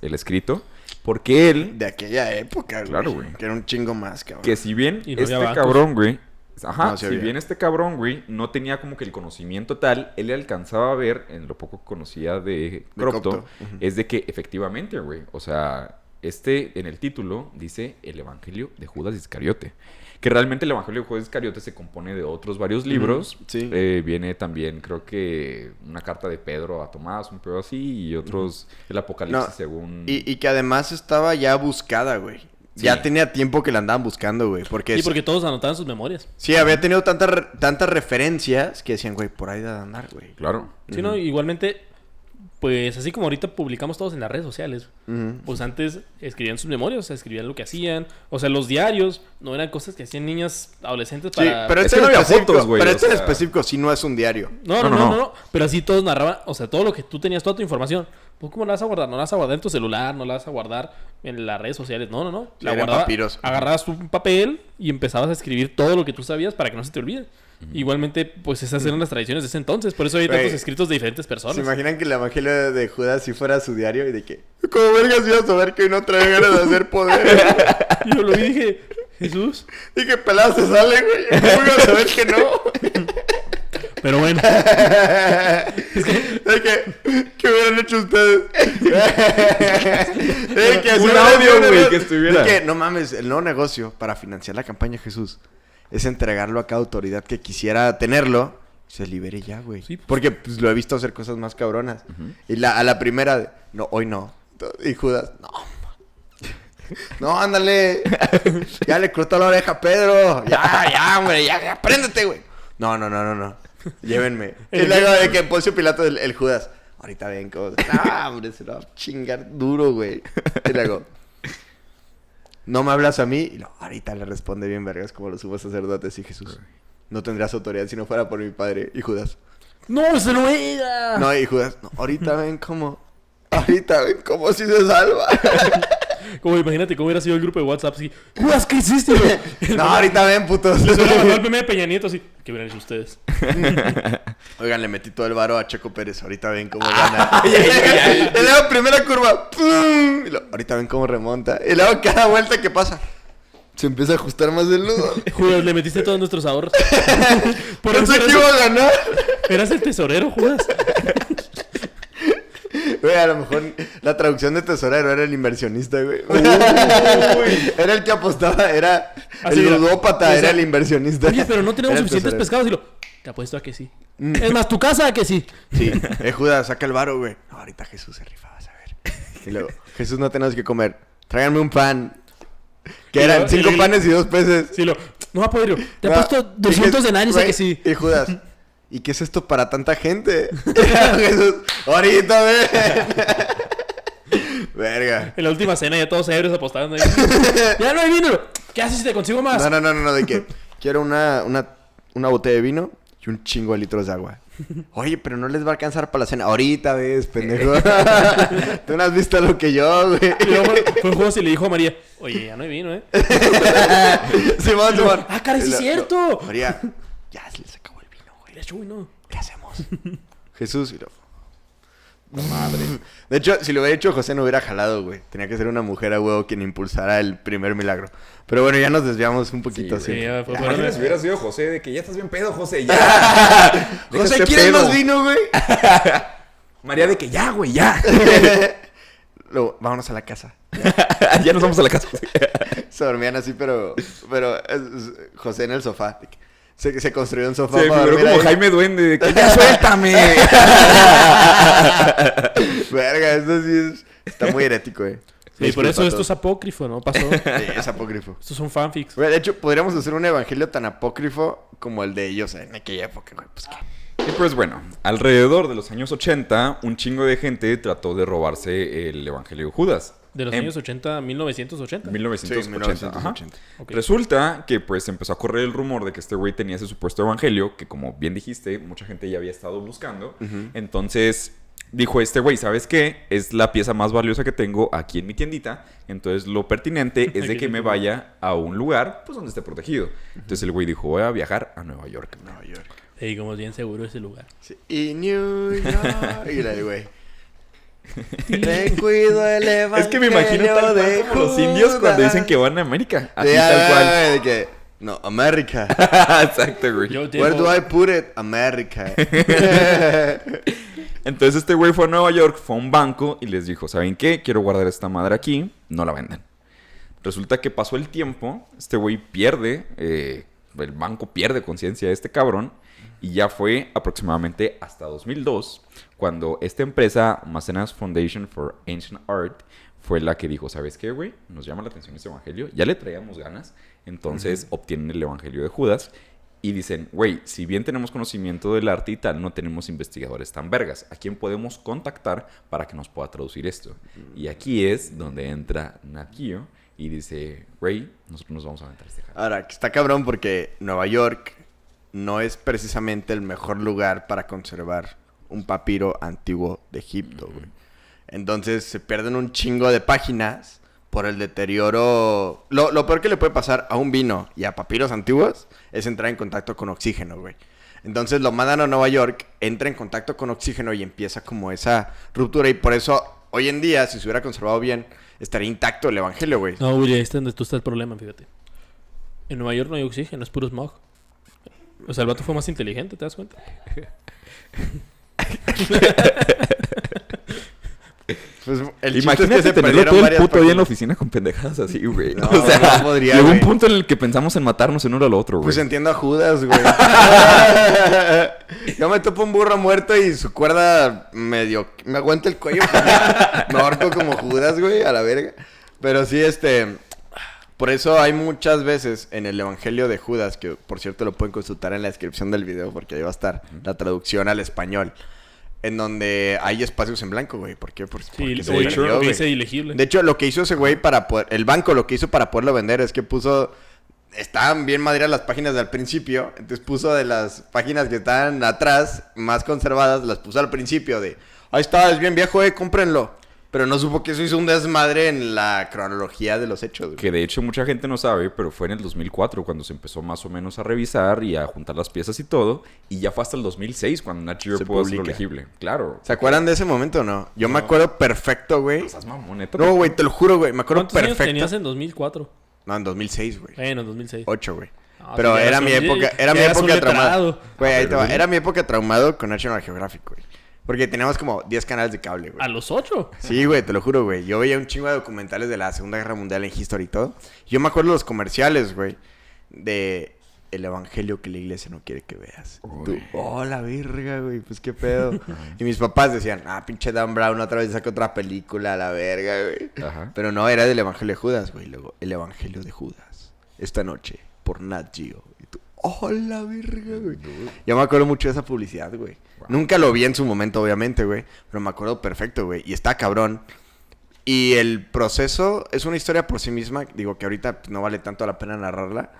el escrito. Porque él, De aquella época, güey. Claro, güey. Que era un chingo más, cabrón. que si bien Y no había este bancos. cabrón, güey... Ajá, No, sí si había. bien este cabrón, güey, no tenía como que el conocimiento tal, él le alcanzaba a ver, en lo poco que conocía de Cropto, Copto. Ujú. es de que efectivamente, güey, o sea, en el título dice el Evangelio de Judas Iscariote. Que realmente el Evangelio de Judas Iscariote se compone de otros varios libros. Sí. Viene también, creo que, una carta de Pedro a Tomás, un pedo así, y otros, el Apocalipsis No, según... Y que además estaba ya buscada, güey. Sí. Ya tenía tiempo que la andaban buscando, güey. Sí, porque todos anotaban sus memorias. Sí, había tenido tantas referencias que decían, güey, por ahí de andar, güey. Claro. Sí, ¿no? Igualmente, pues así como ahorita publicamos todos en las redes sociales, pues antes escribían sus memorias, o sea, escribían lo que hacían. O sea, los diarios no eran cosas que hacían niñas adolescentes Sí, para... pero Es este que no en había específico, fotos, güey, pero o este en sea. específico sí no es un diario. No. Pero así todos narraban, o sea, todo lo que tú tenías, toda tu información. Pues, ¿cómo la vas a guardar? No la vas a guardar en tu celular, no la vas a guardar en las redes sociales. No. La Eran guardaba, papiros. agarrabas un papel y empezabas a escribir todo lo que tú sabías para que no se te olvide. Igualmente, pues esas eran las tradiciones de ese entonces. Por eso hay Güey, tantos escritos de diferentes personas. ¿Se imaginan que el evangelio de Judas si fuera su diario y de que, como vergas iba a saber que hoy no trae ganas de hacer poder? Y yo lo vi y dije, Jesús. Dije, pelado se sale, güey. ¿Cómo iba a saber que no? Pero bueno, De que, ¿qué hubieran hecho ustedes? De que Un hacer audio, un güey, negocio. que estuviera. De que, no mames, el nuevo negocio para financiar la campaña de Jesús es entregarlo a cada autoridad que quisiera tenerlo. Se libere ya, güey. Sí, pues. Porque pues, lo he visto hacer cosas más cabronas. Y a la primera, no, hoy no. Y Judas, no. No, ándale. Ya le cortó la oreja a Pedro. Ya, hombre, ya, préndete, güey. No. Llévenme. Y luego de que Poncio Pilato, el Judas. Ahorita ven cómo... Ah, hombre, se lo va a chingar duro, güey. Y luego... No me hablas a mí. Y luego, ahorita le responde bien vergas como los sumos sacerdotes y Jesús. No tendrías autoridad si no fuera por mi padre. Y Judas. no, se lo era. No, y Judas. No, ahorita ven cómo... Ahorita ven cómo si se salva. Como imagínate cómo hubiera sido el grupo de WhatsApp así. Judas, ¿qué hiciste? No, ahorita ven, putos. Les hubiera mandado el meme de Peña Nieto así. ¿Qué hubieran hecho ustedes? Oigan, le metí todo el varo a Checo Pérez. Ahorita ven cómo gana. Y luego primera curva. ¡Pum! Y luego, ahorita ven cómo remonta. Y luego cada vuelta que pasa. Se empieza a ajustar más el nudo. Judas, le metiste todos nuestros ahorros. Por eso Pensé que iba a ganar. eras el tesorero, Judas. Güey, a lo mejor la traducción de tesorero era el inversionista, güey. Era el que apostaba, era Así el era. ludópata, O sea, era el inversionista. Oye, pero no tenemos Era el suficientes tesorero. pescados. Y te apuesto a que sí. Es más, tu casa a que sí. Sí, Judas, saca el varo, güey. No, ahorita Jesús se rifa, vas a ver. Y luego, Jesús, no tenemos que comer. Tráiganme un pan. Que Y eran luego- 5 panes y 2 peces. Sí, no va a poder. Te No, apuesto 200 denarios a güey, que sí. Y Judas, ¿y qué es esto para tanta gente? Jesús, ahorita ven. Verga. En la última cena ya todos ebrios apostando. Ahí. Ya no hay vino. ¿Qué haces si te consigo más? No, de que quiero una botella de vino y un chingo de litros de agua. Oye, pero no les va a alcanzar para la cena. Ahorita ves, pendejo. Tú no has visto lo que yo, güey. Y luego fue un juego y le dijo a María, oye, ya no hay vino, ¿eh? Simón. Ah, caray, sí es cierto. María, ya se les acabó el vino, güey. De hecho, güey, no. ¿Qué hacemos? Jesús y lo... Madre. De hecho, si lo hubiera hecho José no hubiera jalado, güey. Tenía que ser una mujer a huevo quien impulsara el primer milagro. Pero bueno, ya nos desviamos un poquito. Sí, así. ya fue Imagínate bueno. si hubiera sido José, de que ya estás bien pedo, José, ya. Deja José, este ¿quieres pedo. más vino, güey? María, de que ya, güey, ya. Luego, vámonos a la casa. Ya nos vamos a la casa. Se dormían así, pero José en el sofá. Se construyó un sofá Se para figuró dormir como ahí. Jaime Duende, de que ya suéltame. Verga, esto sí está muy herético, Sí, por eso Disculpa a esto es todos. apócrifo, ¿no? Pasó. Sí, es apócrifo. Estos son fanfics. Güey, de hecho, podríamos hacer un evangelio tan apócrifo como el de ellos en aquella época, güey. Pues qué. Y pues bueno, alrededor de los años 80, un chingo de gente trató de robarse el Evangelio de Judas. De los En años 80 a 1980. 1980. Sí, 1980. Ajá. Ok. Resulta que pues empezó a correr el rumor de que este güey tenía ese supuesto evangelio, que como bien dijiste, mucha gente ya había estado buscando. Entonces dijo este güey, ¿sabes qué? Es la pieza más valiosa que tengo aquí en mi tiendita. Entonces lo pertinente es de Aquí que me tengo. vaya a un lugar pues donde esté protegido. Entonces el güey dijo, voy a viajar a Nueva York. Nueva York. Sí, como es bien seguro ese lugar. Sí. Y New York. Y la de güey. Te cuido el evangelio Es que me imagino tal cual de como los indios cuando Judas. dicen que van a América. Así Sí, tal cual. de que, no, America. Exacto, güey. Yo Where do I put it? America. Entonces este güey fue a Nueva York, fue a un banco y les dijo, ¿saben qué? Quiero guardar esta madre aquí, no la vendan. Resulta que pasó el tiempo, este güey pierde, el banco pierde conciencia de este cabrón, y ya fue aproximadamente hasta 2002, cuando esta empresa, Macenas Foundation for Ancient Art, fue la que dijo, ¿sabes qué, güey? Nos llama la atención este evangelio, ya le traíamos ganas, entonces obtienen el evangelio de Judas, y dicen, güey, si bien tenemos conocimiento del arte y tal, no tenemos investigadores tan vergas. ¿A quién podemos contactar para que nos pueda traducir esto? Y aquí es donde entra Nat Geo y dice, güey, nosotros nos vamos a aventar este jale. Ahora, que está cabrón porque Nueva York no es precisamente el mejor lugar para conservar un papiro antiguo de Egipto, güey. Entonces se pierden un chingo de páginas por el deterioro. Lo peor que le puede pasar a un vino y a papiros antiguos es entrar en contacto con oxígeno, güey. Entonces lo mandan a Nueva York, entra en contacto con oxígeno y empieza como esa ruptura. Y por eso, hoy en día, si se hubiera conservado bien, estaría intacto el evangelio, güey. No, Willy, ahí está donde tú está el problema, fíjate. En Nueva York no hay oxígeno, es puro smog. O sea, el vato fue más inteligente, ¿te das cuenta? Pues el chiste Imagínate es que se tenerlo perdieron todo el varias puto día en la páginas. oficina con pendejadas así, güey. No, o sea, no podría, llegó un güey. punto en el que pensamos en matarnos en uno al otro, güey. Pues entiendo a Judas, güey. Yo me topo un burro muerto y su cuerda medio... Me aguanta el cuello. Me ahorco como Judas, güey, a la verga. Pero sí, por eso hay muchas veces en el Evangelio de Judas, que por cierto lo pueden consultar en la descripción del video, porque ahí va a estar la traducción al español, en donde hay espacios en blanco, güey. ¿Por qué? Porque Sí, se de hecho, perdió, lo que güey. dice ilegible. De hecho, lo que hizo ese güey para poder... El banco lo que hizo para poderlo vender es que puso... Estaban bien madreadas las páginas del principio. Entonces puso de las páginas que estaban atrás, más conservadas, las puso al principio de... Ahí está, es bien viejo, cómprenlo. Pero no supo que eso hizo un desmadre en la cronología de los hechos, güey. Que de hecho mucha gente no sabe, pero fue en el 2004 cuando se empezó más o menos a revisar y a juntar las piezas y todo. Y ya fue hasta el 2006 cuando Nat Geo Se pudo hacerlo publica. legible. Claro. ¿Se acuerdan de ese momento o no? Yo me acuerdo perfecto, güey. No seas mamón, neta. No, güey, te lo juro, güey. Me acuerdo ¿Cuántos años perfecto. tenías en 2004? No, en 2006, güey. Bueno, en 2006. 8, güey. No, Pero pues ya era eras mi un- época, ya era mi eras un época traumada. letrado. Güey, ahí te va. Pero- Era mi época traumado con National Geographic, güey. Porque teníamos como 10 canales de cable, güey. ¿A los 8? Sí, güey, te lo juro, güey. Yo veía un chingo de documentales de la Segunda Guerra Mundial en History y todo. Yo me acuerdo de los comerciales, güey, de el evangelio que la iglesia no quiere que veas. Y tú, oh, la verga, güey, pues qué pedo. Y mis papás decían, pinche Dan Brown otra vez saca otra película, la verga, güey. Ajá. Pero no, era del evangelio de Judas, güey. Luego, el evangelio de Judas. Esta noche, por Nat Geo. Y tú, oh, la verga, güey. Yo me acuerdo mucho de esa publicidad, güey. Nunca lo vi en su momento, obviamente, güey. Pero me acuerdo perfecto, güey. Y está cabrón. Y el proceso es una historia por sí misma. Digo que ahorita no vale tanto la pena narrarla.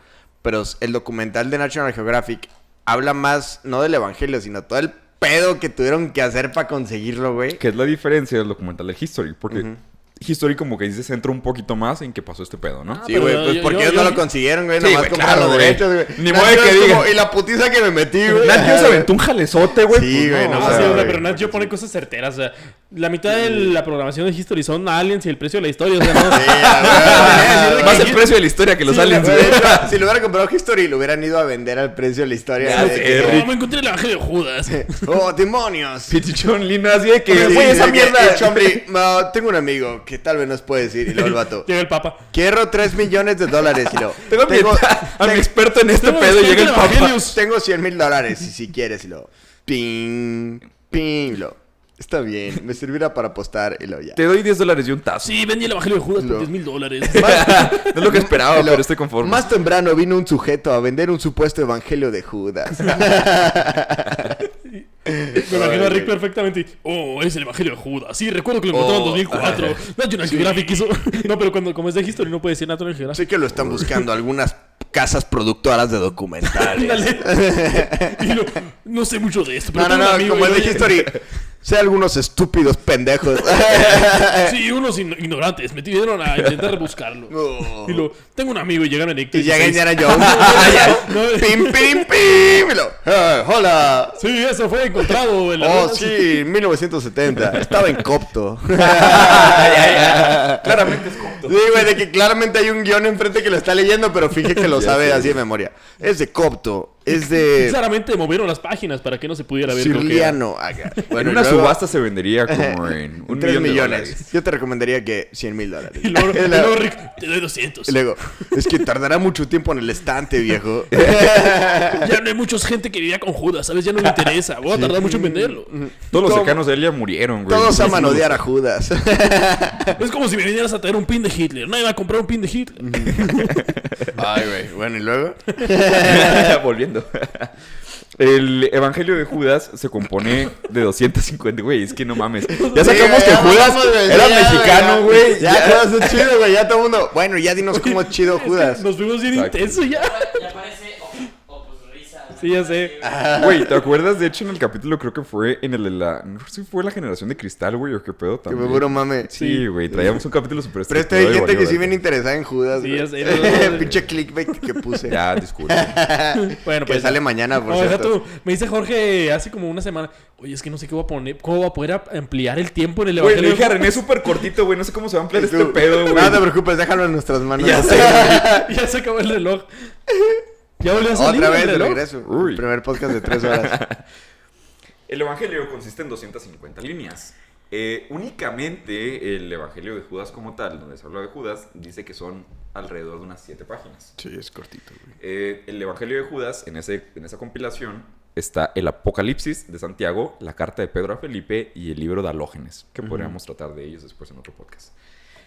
Pero el documental de National Geographic habla más, no del evangelio, sino todo el pedo que tuvieron que hacer para conseguirlo, güey. Que es la diferencia del documental de History. Porque Ujú. History como que se centra un poquito más en qué pasó este pedo, ¿no? Sí, pero güey, yo- pues yo- porque yo- ellos yo- no lo consiguieron, güey. Sí, Nomás güey, compraron claro, los güey. derechos, güey. Ni modo Nat de Geo que es diga. como, y la putiza que me metí, güey. Nat Geo se aventó un jalezote, güey. Sí, güey, no, Ah, o sea, sí, o sea, güey. pero Nat Geo pone cosas certeras. O sea, la mitad de la programación de History son aliens y el precio de la historia. O sea, no. Sí, Más el precio de la historia que los Sí, aliens, güey. güey. De hecho, si lo hubiera comprado History, lo hubieran ido a vender al precio de la historia. Ya de sé, que- Rick. No, me encontré el evangelio de Judas. ¡Oh, demonios! Pichichón lindo así de que, Sí, güey, esa de que mierda. el Chomri, no, tengo un amigo que tal vez nos puede decir. Y luego el vato, Llega el papa. quiero $3 millones. Y luego, Tengo a mi experto en este tengo pedo y experto llega el en papá. evangelios. tengo $100,000 y si quieres. Y luego, ping, ping. Y luego, está bien, me servirá para apostar. Y luego ya. Te doy $10 y un tazo. Sí, vendí el evangelio de Judas por No. $10,000. No es lo que esperaba, Y luego, pero estoy conforme. Más temprano vino un sujeto a vender un supuesto evangelio de Judas. Me imagino a Rick perfectamente. Oh, es el evangelio de Judas. Sí, recuerdo que lo encontraron en 2004. National Geographic hizo. No, pero como es de History, no puede decir National Geographic. Sé que lo están buscando algunas casas productoras de documentales. Ándale. Y no sé mucho de esto. Pero No, tengo un amigo como y el de oye, History. Sé algunos estúpidos pendejos. Sí, unos ignorantes me pidieron a intentar rebuscarlo. Oh. Y tengo un amigo y llegaron en Y llega Indiana Jones. No, Pim, pim, pim. Y lo, hola. sí, eso fue encontrado en la Oh, sí, 1970. Estaba en Copto. Claramente es copto. Sí, güey, de que claramente hay un guión enfrente que lo está leyendo, pero finge que lo sabe así de memoria. Es de Copto. es de Claramente movieron las páginas para que no se pudiera ver lo que era. Cirliano. En una subasta se vendería como en un 3 millón de millones. dólares. Yo te recomendaría que $100,000. Y luego, Rick, te doy 200. Y luego, es que tardará mucho tiempo en el estante, viejo. Ya no hay mucha gente que vivía con Judas, ¿sabes? Ya no me interesa. Voy a tardar mucho en venderlo. Todos los Todo- cercanos de él ya murieron, güey. Todos aman Sí, odiar a Judas. Es como si me vinieras a traer un pin de Hitler. Nadie va a comprar un pin de Hitler. Ay, güey. Bueno, ¿y luego? Volviendo. El Evangelio de Judas se compone de 250, güey, es que no mames. Ya sacamos que Judas era mexicano, güey. Ya, Judas es chido, güey. Ya todo el mundo. Bueno, ya dinos cómo es chido Judas. Nos fuimos bien Exacto. intenso ya. Ya parece Opus Risa. Sí, ya sé. Güey, ¿te acuerdas? De hecho, en el capítulo creo que fue en el de la... No sé si fue la generación de cristal, güey, o qué pedo Que también. me puro mame. Sí, güey, traíamos un capítulo súper Pero estricto hay y gente valió que sí verga. viene interesada en Judas. Sí, güey. ya sé. Pinche clickbait que puse. Ya, disculpe. Bueno, Que pues. sale mañana, por No, deja cierto. tú. Me dice Jorge hace como una semana. Oye, es que no sé qué voy a poner. ¿Cómo voy a poder ampliar el tiempo en el Güey, le evangelio? dije a René súper cortito, güey, no sé cómo se va a ampliar Y este tú, pedo, güey. No te preocupes, déjalo en nuestras manos. Ya sé, Ya se acabó el reloj. Ya volvió a salir Otra el vez de reloj. regreso. Uy. El primer podcast de 3 horas. El Evangelio consiste en 250 líneas. Únicamente el Evangelio de Judas como tal, donde se habla de Judas, dice que son alrededor de unas 7 páginas. Sí, es cortito, güey. El Evangelio de Judas, en esa compilación, está el Apocalipsis de Santiago, la carta de Pedro a Felipe y el libro de Alógenes, que podríamos tratar de ellos después en otro podcast.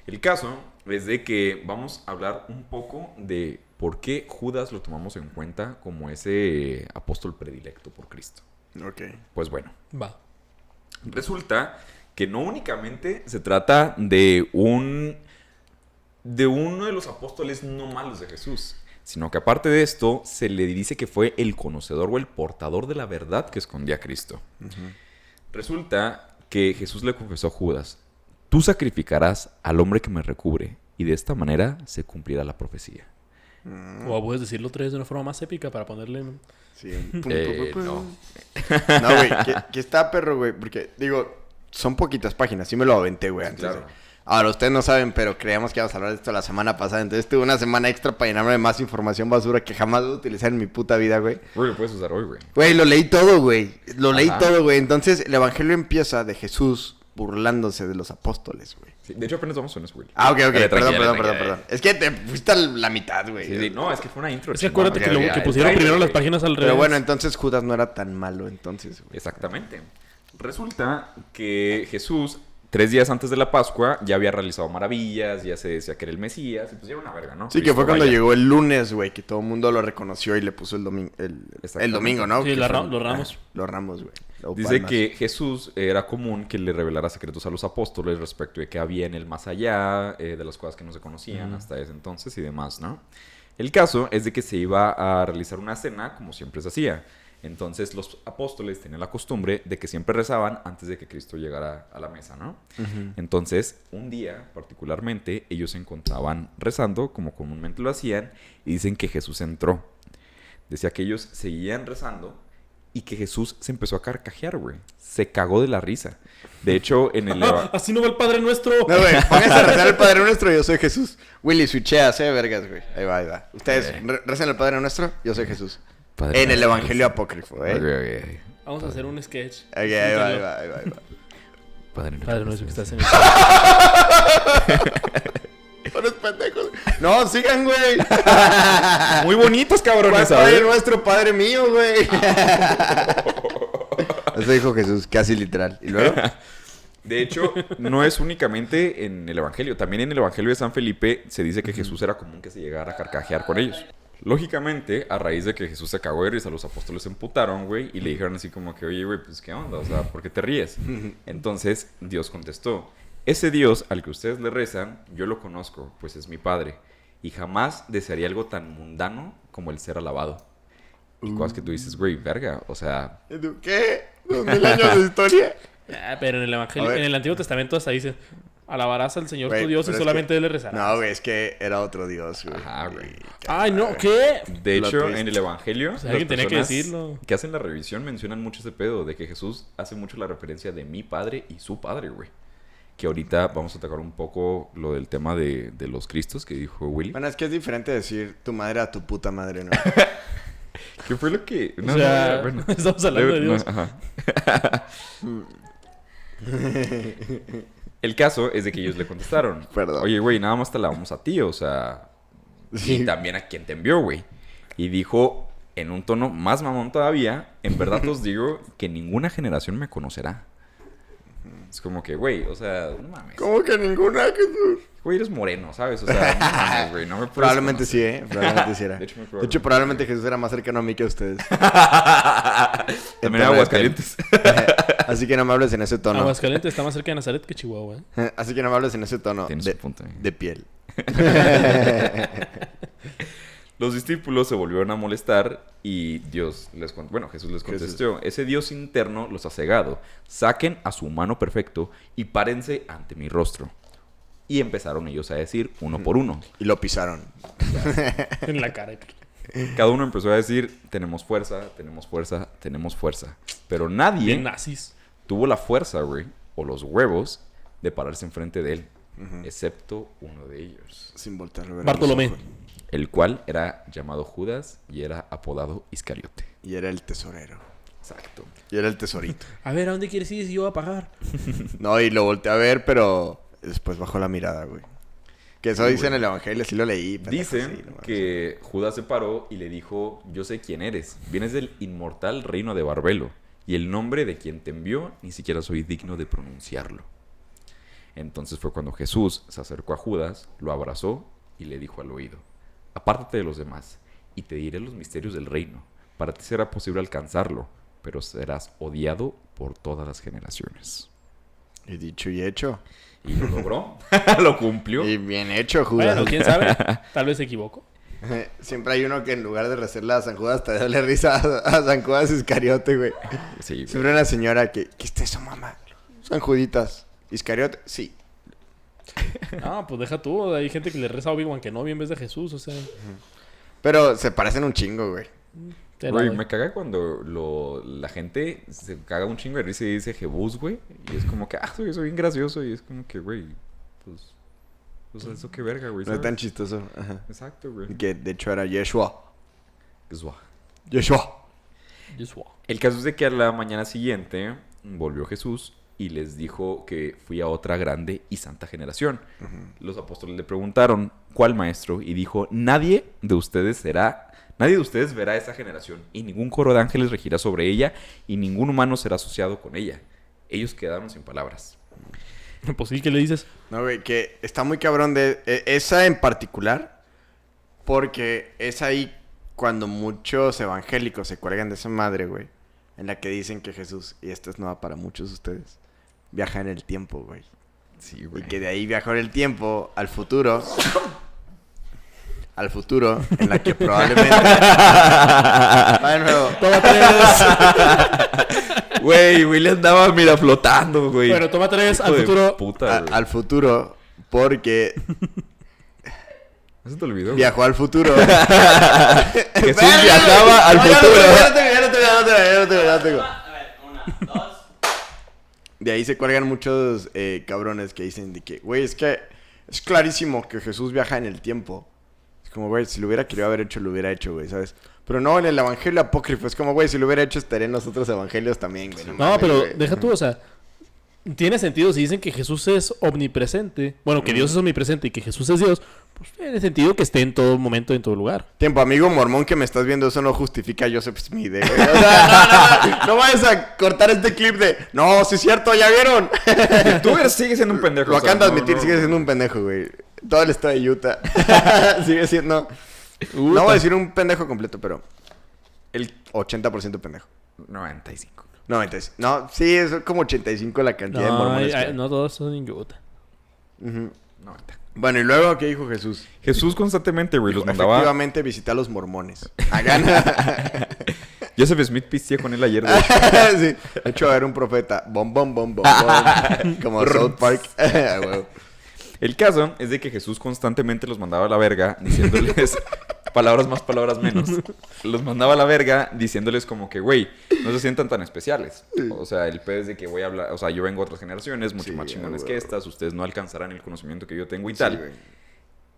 El caso es de que vamos a hablar un poco de por qué Judas lo tomamos en cuenta como ese apóstol predilecto por Cristo. Ok. Pues bueno, Va. resulta que no únicamente se trata de uno de los apóstoles no malos de Jesús, sino que aparte de esto se le dice que fue el conocedor o el portador de la verdad que escondía a Cristo. Resulta que Jesús le confesó a Judas: tú sacrificarás al hombre que me recubre, y de esta manera se cumplirá la profecía. O puedes decirlo 3 de una forma más épica para ponerle. Sí. No. No, güey. Que está perro, güey. Porque, digo, son poquitas páginas. Sí me lo aventé, güey, antes. Claro. Ahora, ustedes no saben, pero creíamos que íbamos a hablar de esto la semana pasada. Entonces tuve una semana extra para llenarme de más información basura que jamás voy a utilizar en mi puta vida, güey. Güey, lo puedes usar hoy, güey. Güey, lo leí todo, güey. Lo leí Ajá. todo, güey. Entonces, el evangelio empieza de Jesús burlándose de los apóstoles, güey. Sí, de hecho, apenas vamos con eso, güey. Ah, ok. Tranquila, Perdón. tranquila. Es que te fuiste a la mitad, güey. Sí, sí, no, es que fue una intro. Es que chingón, acuérdate güey. que Ya, que el pusieron trailer, primero las güey. páginas al revés. Pero bueno, entonces Judas no era tan malo, entonces, güey. Exactamente. Resulta que Jesús, 3 días antes de la Pascua, ya había realizado maravillas, ya se decía que era el Mesías, y pues ya era una verga, ¿no? Sí, que fue Cristo, cuando vaya. llegó el lunes, güey, que todo el mundo lo reconoció y le puso el domingo, el Exactamente. domingo, ¿no? Sí, Que fue- los ramos. Los ramos, güey. Los Dice palmas. que Jesús era común que le revelara secretos a los apóstoles respecto de qué había en el más allá, de las cosas que no se conocían hasta ese entonces y demás, ¿no? El caso es de que se iba a realizar una cena como siempre se hacía. Entonces los apóstoles tenían la costumbre de que siempre rezaban antes de que Cristo llegara a la mesa, ¿no? Entonces, un día particularmente, ellos se encontraban rezando, como comúnmente lo hacían, y dicen que Jesús entró. Decía que ellos seguían rezando y que Jesús se empezó a carcajear, güey. Se cagó de la risa. De hecho, en el... Así no va el Padre Nuestro. No, güey, pónganse a rezar al Padre Nuestro, yo soy Jesús. Willy, switcheas, vergas, güey. Ahí va. Ustedes recen al Padre Nuestro, yo soy Jesús. Padre En el Nuestro. Evangelio Apócrifo, Ok, ¿eh? ok. Vamos a hacer un sketch. Ahí va. Padre Nuestro. Padre Nuestro que estás en el Unos pendejos. No, sigan, güey. Muy bonitos, cabrones. a Padre ver. Nuestro, Padre mío, güey. Eso dijo Jesús, casi literal. ¿Y luego? De hecho, no es únicamente en el Evangelio. También en el Evangelio de San Felipe se dice que Jesús era común que se llegara a carcajear con ellos. Lógicamente, a raíz de que Jesús se cagó de risa, los apóstoles se emputaron, güey, y le dijeron así como que, oye, güey, pues, ¿qué onda? O sea, ¿por qué te ríes? Entonces, Dios contestó: ese Dios al que ustedes le rezan, yo lo conozco, pues es mi Padre, y jamás desearía algo tan mundano como el ser alabado. Y cosas que tú dices, güey, verga, o sea... ¿Y tú qué? ¿2000 años de historia? Ah, pero en el Evangelio, A ver. en el Antiguo Testamento hasta dice: alabarás al Señor Güey, tu Dios y pero es solamente que- Él le rezarás. No, güey, es que era otro Dios, güey. Ajá, güey. Ay, no, ¿qué? De Plot hecho, twist. en el Evangelio, Pues alguien las tenía que personas decirlo. que hacen la revisión mencionan mucho ese pedo de que Jesús hace mucho la referencia de mi Padre y su Padre, güey. Que ahorita vamos a tocar un poco lo del tema de los Cristos que dijo Willy. Bueno, es que es diferente decir tu madre a tu puta madre, ¿no? ¿Qué fue lo que...? O sea, estamos hablando de Dios. Ajá. El caso es de que ellos le contestaron. Perdón. Oye, güey, nada más te la vamos a ti, o sea... Sí. Y también a quien te envió, güey. Y dijo en un tono más mamón todavía, en verdad os digo que ninguna generación me conocerá. Es como que, güey, o sea, no mames. ¿Cómo que ninguna, Jesús? Güey, eres moreno, ¿sabes? O sea, no mames, güey, no me puedes Probablemente conocer. sí, ¿eh? Probablemente sí era. De hecho, muy De hecho, probablemente Jesús era más cercano a mí que a ustedes. También Aguascalientes. Así que no me hables en ese tono. Aguascalientes está más cerca de Nazaret que Chihuahua, ¿eh? Así que no me hables en ese tono Tienes un punto, ¿eh? de piel. Los discípulos se volvieron a molestar y Dios les bueno, Jesús les contestó, ese Dios interno los ha cegado. Saquen a su humano perfecto y párense ante mi rostro. Y empezaron ellos a decir uno por uno. Y lo pisaron. En la cara. Cada uno empezó a decir, tenemos fuerza, tenemos fuerza, tenemos fuerza. Pero nadie Bien nazis. tuvo la fuerza, güey, o los huevos de pararse enfrente de él. Excepto uno de ellos. Sin voltearlo a ver. Bartolomé. a los ojos. El cual era llamado Judas y era apodado Iscariote. Y era el tesorero. Exacto. Y era el tesorito. A ver, ¿a dónde quieres ir si yo voy a pagar? No, y lo volteé a ver, pero después bajó la mirada, güey. Que eso Sí, dice en güey. el Evangelio, sí lo leí. pendejo, Dicen sí, no mames. que Judas se paró y le dijo, yo sé quién eres, vienes del inmortal reino de Barbelo, y el nombre de quien te envió ni siquiera soy digno de pronunciarlo. Entonces fue cuando Jesús se acercó a Judas, lo abrazó y le dijo al oído, apártate de los demás, y te diré los misterios del reino. Para ti será posible alcanzarlo, pero serás odiado por todas las generaciones. Y dicho y hecho. Y lo logró, lo cumplió. Y bien hecho, Judas. Bueno, quién sabe. Tal vez se equivoco. Siempre hay uno que en lugar de rezarle a San Judas te da risa a San Judas Iscariote, güey. Sí, güey. Siempre hay una señora que... ¿Qué es eso, mamá? San Juditas. ¿Iscariote? Sí. No, pues deja tú. Hay gente que le reza a Obi-Wan Kenobi en vez de Jesús, o sea. Pero se parecen un chingo, güey. te la Güey, doy. me caga cuando la gente se caga un chingo de risa y dice Jebus, güey. Y es como que, soy bien gracioso. Y es como que, güey, pues eso qué verga, güey. No es ¿sabes? tan chistoso. Ajá. Exacto, güey. Que de hecho era Yeshua. Guau. Yeshua. Yeshua. El caso es de que a la mañana siguiente volvió Jesús y les dijo que fui a otra grande y santa generación. Los apóstoles le preguntaron, ¿cuál maestro? Y dijo, nadie de ustedes verá esa generación, y ningún coro de ángeles regirá sobre ella, y ningún humano será asociado con ella. Ellos quedaron sin palabras. Pues sí, ¿qué le dices? No, güey, que está muy cabrón de... esa en particular, porque es ahí cuando muchos evangélicos se cuelgan de esa madre, güey. En la que dicen que Jesús, y esto es nueva para muchos de ustedes, viaja en el tiempo, güey. Sí, Y güey. que de ahí viajó en el tiempo al futuro. Al futuro, en la que probablemente... Va de nuevo. Toma 3. Güey, le andaba, mira, flotando, güey. Bueno, toma 3 al Hijo de futuro. puta, güey. Al futuro, porque ¿No se te olvidó? viajó al futuro. Jesús viajaba al futuro. Ya lo tengo. A ver, 1, 2. De ahí se cuelgan muchos cabrones que dicen de que, güey, es que es clarísimo que Jesús viaja en el tiempo. Es como, güey, si lo hubiera querido haber hecho, lo hubiera hecho, güey, ¿sabes? Pero no, en el evangelio apócrifo es como, güey, si lo hubiera hecho, estaría en los otros evangelios también, güey. No, mames, pero güey. deja tú, o sea, tiene sentido si dicen que Jesús es omnipresente. Bueno, que Dios es omnipresente y que Jesús es Dios. Pues tiene sentido que esté en todo momento, en todo lugar. Tiempo, amigo mormón que me estás viendo, eso no justifica a Joseph Smith, güey. O sea, no vayas a cortar este clip de, no, sí es cierto, ¿ya vieron? Tú sigues siendo un pendejo. Lo o sea, acaban de no, admitir, no. sigue siendo un pendejo, güey. Todo el estado de Utah. Sigue siendo... No voy a decir un pendejo completo, pero el 80% pendejo. 95. 96. No, sí, es como 85 la cantidad de mormones. que hay. no todos son en Utah. Ujú. 90. Bueno, y luego, ¿qué dijo Jesús? Jesús constantemente, güey, los Dijo, mandaba... efectivamente, visita a los mormones. Hagan... Joseph Smith pisteó con él ayer, de hecho. Sí. De hecho, era un profeta. Bom, bom, bom, bom, bom. Como South Park. Ah, huevo. El caso es de que Jesús constantemente los mandaba a la verga diciéndoles palabras más, palabras menos. Los mandaba a la verga diciéndoles como que, güey, no se sientan tan especiales. O sea, el pedo es de que voy a hablar... O sea, yo vengo de otras generaciones mucho Sí, más chingones güey. que estas. Ustedes no alcanzarán el conocimiento que yo tengo y Sí, tal. güey.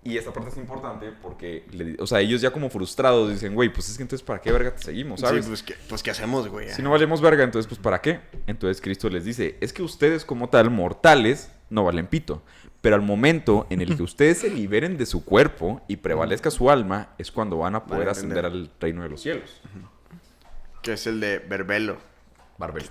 Y esta parte es importante porque, o sea, ellos ya como frustrados dicen, güey, pues es que entonces ¿para qué verga te seguimos, sabes? Sí, pues ¿qué hacemos, güey? Si no valemos verga, entonces pues ¿para qué? Entonces Cristo les dice, es que ustedes como tal, mortales, no valen pito. Pero al momento en el que ustedes se liberen de su cuerpo y prevalezca su alma, es cuando van a poder ascender al reino de los cielos. Que es el de Berbelo. Barbelo.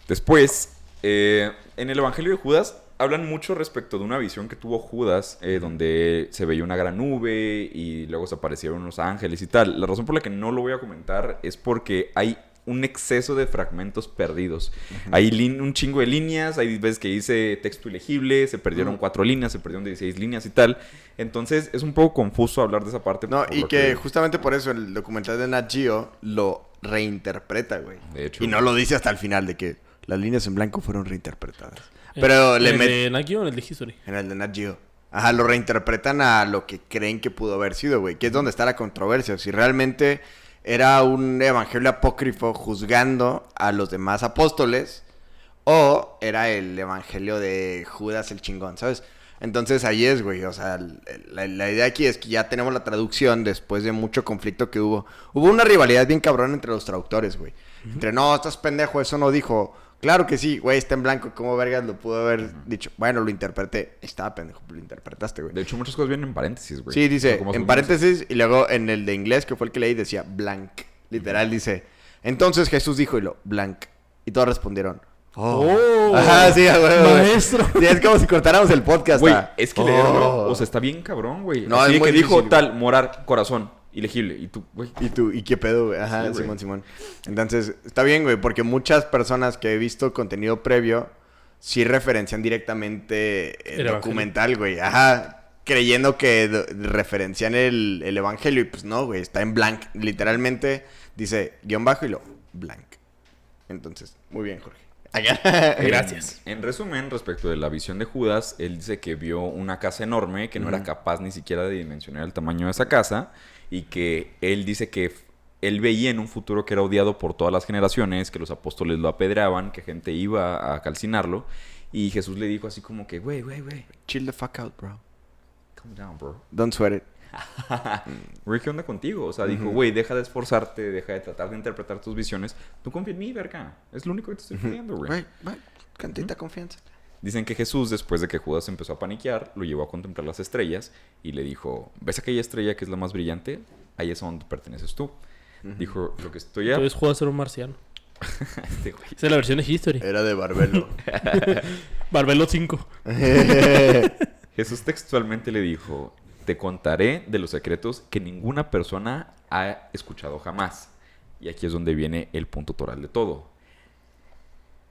Después, en el Evangelio de Judas hablan mucho respecto de una visión que tuvo Judas, donde se veía una gran nube y luego se aparecieron unos ángeles y tal. La razón por la que no lo voy a comentar es porque hay un exceso de fragmentos perdidos. Hay un chingo de líneas, hay veces que dice texto ilegible, se perdieron 4 líneas, se perdieron 16 líneas y tal. Entonces es un poco confuso hablar de esa parte. No, y que justamente por eso el documental de Nat Geo lo reinterpreta, güey. De hecho. Y no lo dice hasta el final de que las líneas en blanco fueron reinterpretadas. Pero ¿En le el meten... de Nat Geo o en el de History? En el de Nat Geo. Ajá, lo reinterpretan a lo que creen que pudo haber sido, güey. Que es donde está la controversia. Si realmente era un evangelio apócrifo juzgando a los demás apóstoles o era el evangelio de Judas el chingón, ¿sabes? Entonces ahí es, güey. O sea, la idea aquí es que ya tenemos la traducción después de mucho conflicto que hubo. Hubo una rivalidad bien cabrón entre los traductores, güey. Entre, no, estás pendejo, eso no dijo... Claro que sí, güey, está en blanco. ¿Cómo vergas lo pudo haber dicho? Bueno, lo interpreté. Estaba pendejo, lo interpretaste, güey. De hecho, muchas cosas vienen en paréntesis, güey. Sí, dice, Como en paréntesis, y luego en el de inglés, que fue el que leí, decía blank. Literal, dice, entonces Jesús dijo, y lo, blank. Y todos respondieron, ¡Oh! Ajá, sí, güey. ¡Maestro! Sí, es como si cortáramos el podcast. Güey, ah. es que leerlo, o sea, está bien cabrón, güey. No, Así es muy que dijo difícil, tal, morar, corazón, ilegible. Y tú, güey. ¿Y tú? ¿Y qué pedo, güey? Ajá, Sí, güey. Simón. Entonces, está bien, güey, porque muchas personas que he visto contenido previo sí referencian directamente el El documental, güey. Ajá, creyendo que referencian el evangelio y pues no, güey, está en blank. Literalmente dice guión bajo y lo blank. Entonces, muy bien, Jorge. Gracias. En resumen, respecto de la visión de Judas, él dice que vio una casa enorme que no era capaz ni siquiera de dimensionar el tamaño de esa casa y que él dice que él veía en un futuro que era odiado por todas las generaciones, que los apóstoles lo apedreaban, que gente iba a calcinarlo y Jesús le dijo así como que, güey. Chill the fuck out, bro. Calm down, bro. Don't sweat it. Güey, ¿qué onda contigo? O sea, dijo, güey, deja de esforzarte, deja de tratar de interpretar tus visiones. Tú confía en mí, verga. Es lo único que te estoy pidiendo, güey. Güey, cantita confianza. Dicen que Jesús, después de que Judas empezó a paniquear, lo llevó a contemplar las estrellas y le dijo, ¿ves aquella estrella que es la más brillante? Ahí es a donde perteneces tú. Dijo, lo que estoy a... Entonces Judas era un marciano. Este güey. Esa es la versión de History. Era de Barbelo. Barbelo 5. Jesús textualmente le dijo, te contaré de los secretos que ninguna persona ha escuchado jamás. Y aquí es donde viene el punto toral de todo.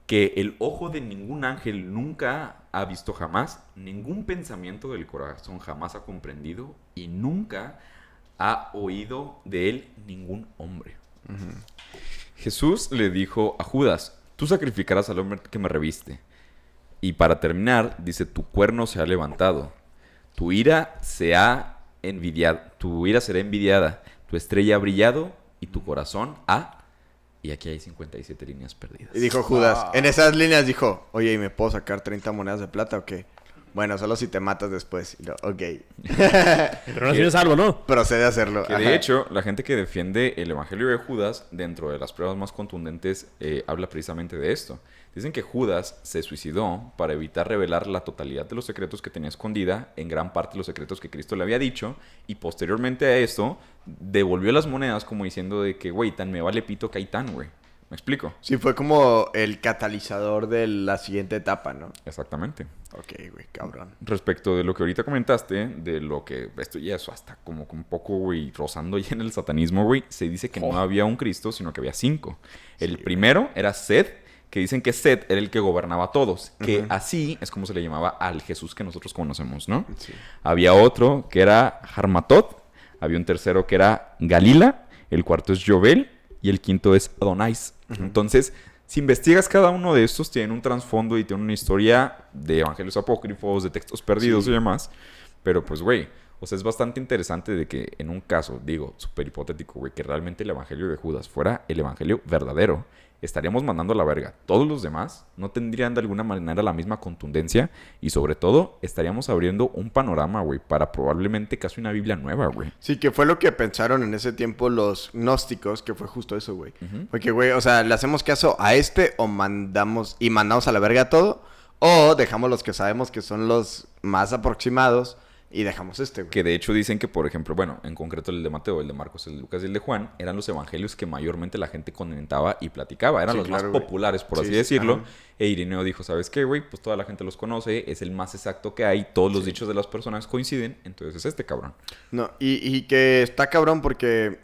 Que el ojo de ningún ángel nunca ha visto jamás, ningún pensamiento del corazón jamás ha comprendido y nunca ha oído de él ningún hombre. Jesús le dijo a Judas, tú sacrificarás al hombre que me reviste. Y para terminar, dice, tu cuerno se ha levantado. Tu ira será envidiada, tu estrella ha brillado y tu corazón ha... Y aquí hay 57 líneas perdidas. Y dijo Judas, en esas líneas dijo, oye, ¿y me puedo sacar 30 monedas de plata o qué? Bueno, solo si te matas después. Y lo, ok. Pero no tienes algo, ¿no? Procede a hacerlo. Que Ajá. de hecho, la gente que defiende el Evangelio de Judas, dentro de las pruebas más contundentes, habla precisamente de esto. Dicen que Judas se suicidó para evitar revelar la totalidad de los secretos que tenía escondida, en gran parte los secretos que Cristo le había dicho, y posteriormente a esto, devolvió las monedas como diciendo de que, güey, tan me vale pito que hay tan, güey. ¿Me explico? Sí, fue como el catalizador de la siguiente etapa, ¿no? Exactamente. Ok, güey, cabrón. Respecto de lo que ahorita comentaste, de lo que esto ya eso hasta como que un poco, güey, rozando ya en el satanismo, güey, se dice que no había un Cristo, sino que había 5. El primero era Seth, que dicen que Seth era el que gobernaba a todos, que así es como se le llamaba al Jesús que nosotros conocemos, ¿no? Sí. Había otro que era Harmatot, había un tercero que era Galila, el cuarto es Jobel y el quinto es Adonais. Entonces, si investigas cada uno de estos, tienen un trasfondo y tienen una historia de evangelios apócrifos, de textos perdidos y demás. Pero pues, güey, o sea, es bastante interesante de que en un caso, digo, súper hipotético, güey, que realmente el evangelio de Judas fuera el evangelio verdadero. estaríamos mandando a la verga. Todos los demás no tendrían de alguna manera la misma contundencia y sobre todo estaríamos abriendo un panorama, güey, para probablemente casi una Biblia nueva, güey. Sí, que fue lo que pensaron en ese tiempo los gnósticos, que fue justo eso, güey. Porque, güey, o sea, le hacemos caso a o mandamos a la verga todo, o dejamos los que sabemos que son los más aproximados y dejamos güey. Que de hecho dicen que, por ejemplo, bueno, en concreto el de Mateo, el de Marcos, el de Lucas y el de Juan, eran los evangelios que mayormente la gente comentaba y platicaba. Eran Sí, los claro, más güey. populares, por Sí, así decirlo. ajá. E Irineo dijo, ¿sabes qué, güey? Pues toda la gente los conoce, es el más exacto que hay, todos los dichos de las personas coinciden, entonces es este cabrón. No, y que está cabrón porque...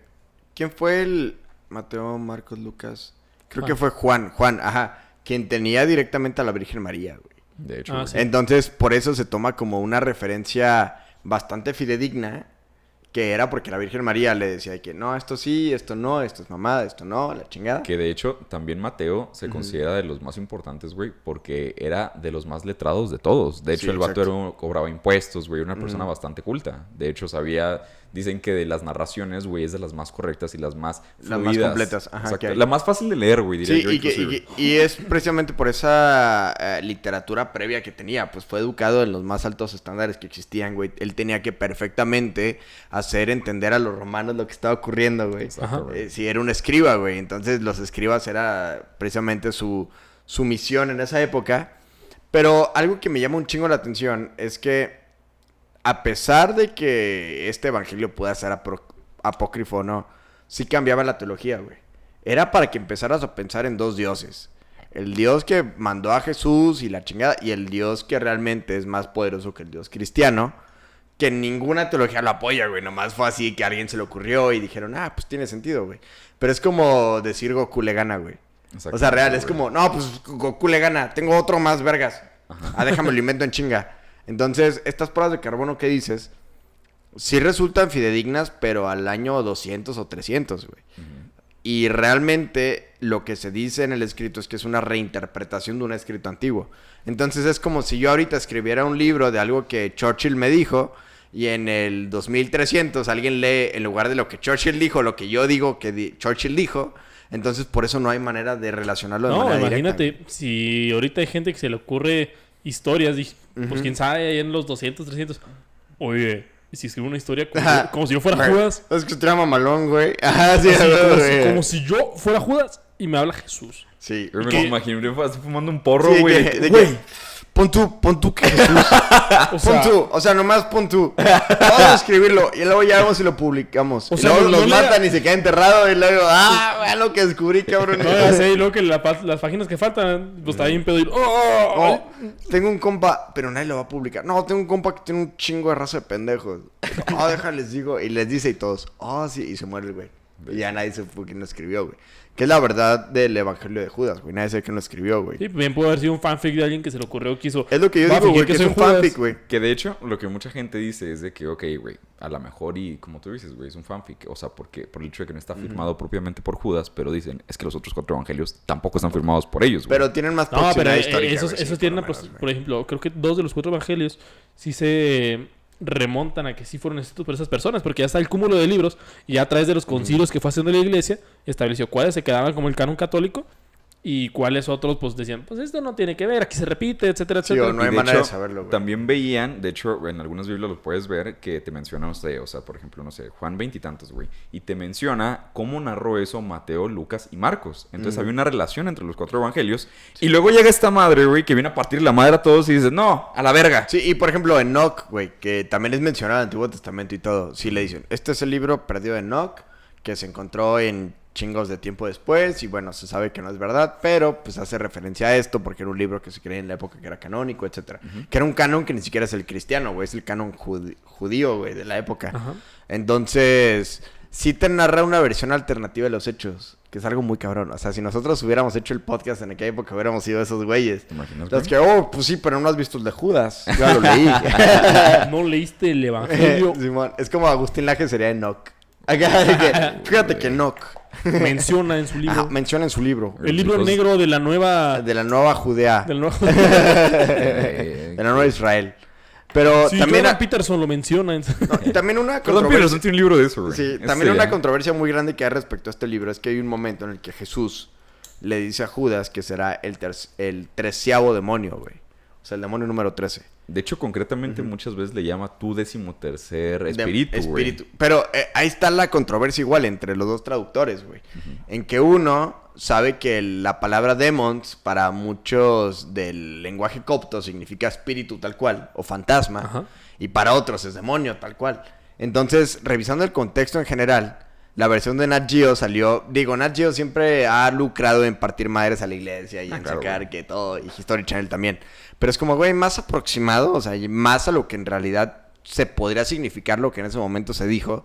¿Quién fue el Mateo, Marcos, Lucas? Creo que fue Juan, ajá. Quien tenía directamente a la Virgen María, güey. De hecho, Ah, güey. sí. Entonces, por eso se toma como una referencia bastante fidedigna, que era porque la Virgen María le decía que no, esto sí, esto no, esto es mamada, esto no, la chingada. Que de hecho también Mateo se considera de los más importantes, güey, porque era de los más letrados de todos. De hecho, Sí, el vato exacto. cobraba impuestos, güey, una persona bastante culta. De hecho, dicen que de las narraciones, güey, es de las más correctas y las más Las más fluidas. completas, ajá, Exacto. que hay. La más fácil de leer, güey, diría Sí, yo. Inclusive. y es precisamente por esa literatura previa que tenía. Pues fue educado en los más altos estándares que existían, güey. Él tenía que perfectamente hacer entender a los romanos lo que estaba ocurriendo, güey. Exacto, güey. Si era un escriba, güey. Entonces los escribas era precisamente su misión en esa época. Pero algo que me llama un chingo la atención es que a pesar de que este evangelio pueda ser apócrifo o no, sí cambiaba la teología, güey. Era para que empezaras a pensar en dos dioses. El Dios que mandó a Jesús y la chingada, y el Dios que realmente es más poderoso que el Dios cristiano, que ninguna teología lo apoya, güey. Nomás fue así que a alguien se le ocurrió y dijeron, pues tiene sentido, güey. Pero es como decir Goku le gana, güey. O sea, real, es como, no, pues Goku le gana, tengo otro más vergas. Déjame lo invento en chinga. Entonces, estas pruebas de carbono que dices, sí resultan fidedignas, pero al año 200 o 300, güey. Y realmente lo que se dice en el escrito es que es una reinterpretación de un escrito antiguo. Entonces es como si yo ahorita escribiera un libro de algo que Churchill me dijo y en el 2300 alguien lee en lugar de lo que Churchill dijo, lo que yo digo que Churchill dijo. Entonces por eso no hay manera de relacionarlo de No, manera imagínate, directa. si ahorita hay gente que se le ocurre historias, pues quién sabe, ahí en los 200, 300. Oye, ¿y si escribo una historia como si yo fuera Judas? Es que usted era mamalón, güey. Ajá, sí, Así, como si yo fuera Judas y me habla Jesús. Sí. Yo me ¿Qué? imagino fumando un porro, Sí, güey. de que, Güey, pon tú que Jesús. O sea, Pon tú, o sea, nomás pon tú. Vamos a escribirlo y luego ya vamos y lo publicamos. O Y sea, luego no los le- matan y se queda enterrado y luego, vean lo que descubrí, cabrón. no, ya sé, y luego que las páginas que faltan, pues está bien pedo. No, tengo un compa, pero nadie lo va a publicar. No, tengo un compa que tiene un chingo de raza de pendejos. Déjales digo. Y les dice y todos, sí, y se muere el güey. Y ya nadie supo quién lo escribió, güey. Que es la verdad del evangelio de Judas, güey. Nadie sabe quién lo escribió, güey. Sí, bien puede haber sido un fanfic de alguien que se le ocurrió, quiso. Es lo que yo "Va a digo, fingir güey, que es soy un Judas". fanfic, güey. que de hecho, lo que mucha gente dice es de que, ok, güey, a lo mejor y como tú dices, güey, es un fanfic. O sea, porque por el hecho de que no está firmado propiamente por Judas, pero dicen, es que los otros 4 evangelios tampoco están firmados por ellos, güey. Pero tienen más No, pero proximidad histórica, esos, güey, sí, esos por tienen, lo pues, menos, güey. por ejemplo, creo que 2 de los 4 evangelios sí se remontan a que sí fueron escritos por esas personas, porque ya está el cúmulo de libros y ya a través de los concilios que fue haciendo la iglesia, estableció cuáles se quedaban como el canon católico y cuáles otros pues decían, pues esto no tiene que ver, aquí se repite, etcétera, Sí, etcétera. o no hay Y de manera de hecho, saberlo, güey. También veían, de hecho, en algunas Biblias lo puedes ver, que te menciona, o sea, por ejemplo, no sé, Juan 20 y tantos, güey. Y te menciona cómo narró eso Mateo, Lucas y Marcos. Entonces había una relación entre los 4 evangelios. Y luego llega esta madre, güey, que viene a partir la madre a todos y dice, no, a la verga. Sí, y por ejemplo, Enoch, güey, que también es mencionado en el Antiguo Testamento y todo. Sí le dicen, este es el libro perdido de Enoch, que se encontró en chingos de tiempo después, y bueno, se sabe que no es verdad, pero pues hace referencia a esto porque era un libro que se creía en la época que era canónico, etcétera. Que era un canon que ni siquiera es el cristiano, güey, es el canon judío, güey, de la época. Ajá. Entonces, sí te narra una versión alternativa de los hechos, que es algo muy cabrón. O sea, si nosotros hubiéramos hecho el podcast en aquella época, hubiéramos sido esos güeyes. ¿Te imaginas, Los güey? que, pues sí, pero no has visto el de Judas. Ya lo leí. No leíste el evangelio, Simón, es como Agustín Laje sería Enoch. Acá, de que, fíjate que Enoch menciona en su libro. menciona en su libro El libro Hijos- negro de la nueva... de la nueva Judea, del nuevo... de la nueva Israel. Pero Sí, también, Jordan Peterson lo menciona. también una Jordan controversia. Peterson tiene un libro de eso, güey. Sí, Este, también una ya. controversia muy grande que hay respecto a este libro es que hay un momento en el que Jesús le dice a Judas que será el 13º demonio, güey. O sea, el demonio número 13. De hecho, concretamente, muchas veces le llama tu 13º espíritu, güey. Pero ahí está la controversia igual entre los dos traductores, güey. En que uno sabe que la palabra demons para muchos del lenguaje copto significa espíritu tal cual, o fantasma. Ajá. Y para otros es demonio tal cual. Entonces, revisando el contexto en general, la versión de Nat Geo salió... Digo, Nat Geo siempre ha lucrado en partir madres a la iglesia y en claro, sacar güey. que todo, y History Channel también. Pero es como, güey, más aproximado, o sea, más a lo que en realidad se podría significar lo que en ese momento se dijo.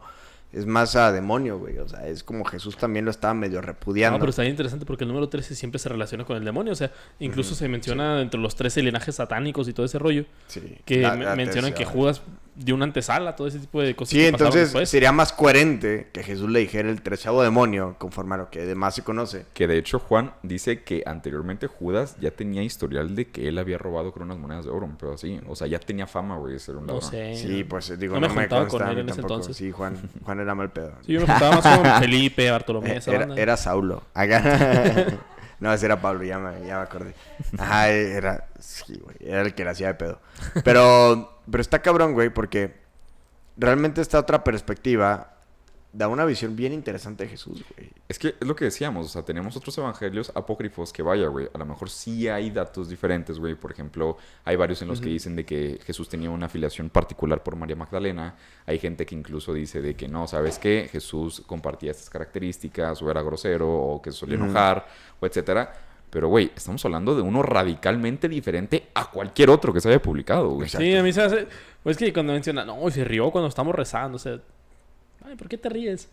Es más a demonio, güey. O sea, es como Jesús también lo estaba medio repudiando. No, pero está bien interesante porque el número 13 siempre se relaciona con el demonio. O sea, incluso se menciona entre los 13 linajes satánicos y todo ese rollo. Sí. Que La mencionan que tercera. Judas dio una antesala, todo ese tipo de cosas. Sí, que pasaron entonces después. sería más coherente que Jesús le dijera el 13º demonio, conforme a lo que demás se conoce. Que de hecho Juan dice que anteriormente Judas ya tenía historial de que él había robado con unas monedas de oro, pero así, o sea, ya tenía fama, güey, de ser un No ladrón. sé. Sí, pues digo, No me no me juntaba consta con a él mí en ese tampoco. entonces. Sí, Juan era mal pedo. Sí, yo me juntaba más con Felipe, Bartolomé, esa banda. Era Saulo. Acá. No, ese era Pablo, ya me acordé. Ajá, sí, güey, era el que la hacía de pedo. Pero está cabrón, güey, porque realmente esta otra perspectiva da una visión bien interesante de Jesús, güey. Es que es lo que decíamos, o sea, tenemos otros evangelios apócrifos que vaya, güey, a lo mejor sí hay datos diferentes, güey. Por ejemplo, hay varios en los que dicen de que Jesús tenía una afiliación particular por María Magdalena. Hay gente que incluso dice de que no, ¿sabes qué? Jesús compartía estas características, o era grosero, o que se solía enojar, o etcétera. Pero, güey, estamos hablando de uno radicalmente diferente a cualquier otro que se haya publicado, güey. Sí, a mí se hace... Pues es que cuando menciona, no, se rió cuando estamos rezando, o sea... Ay, ¿por qué te ríes?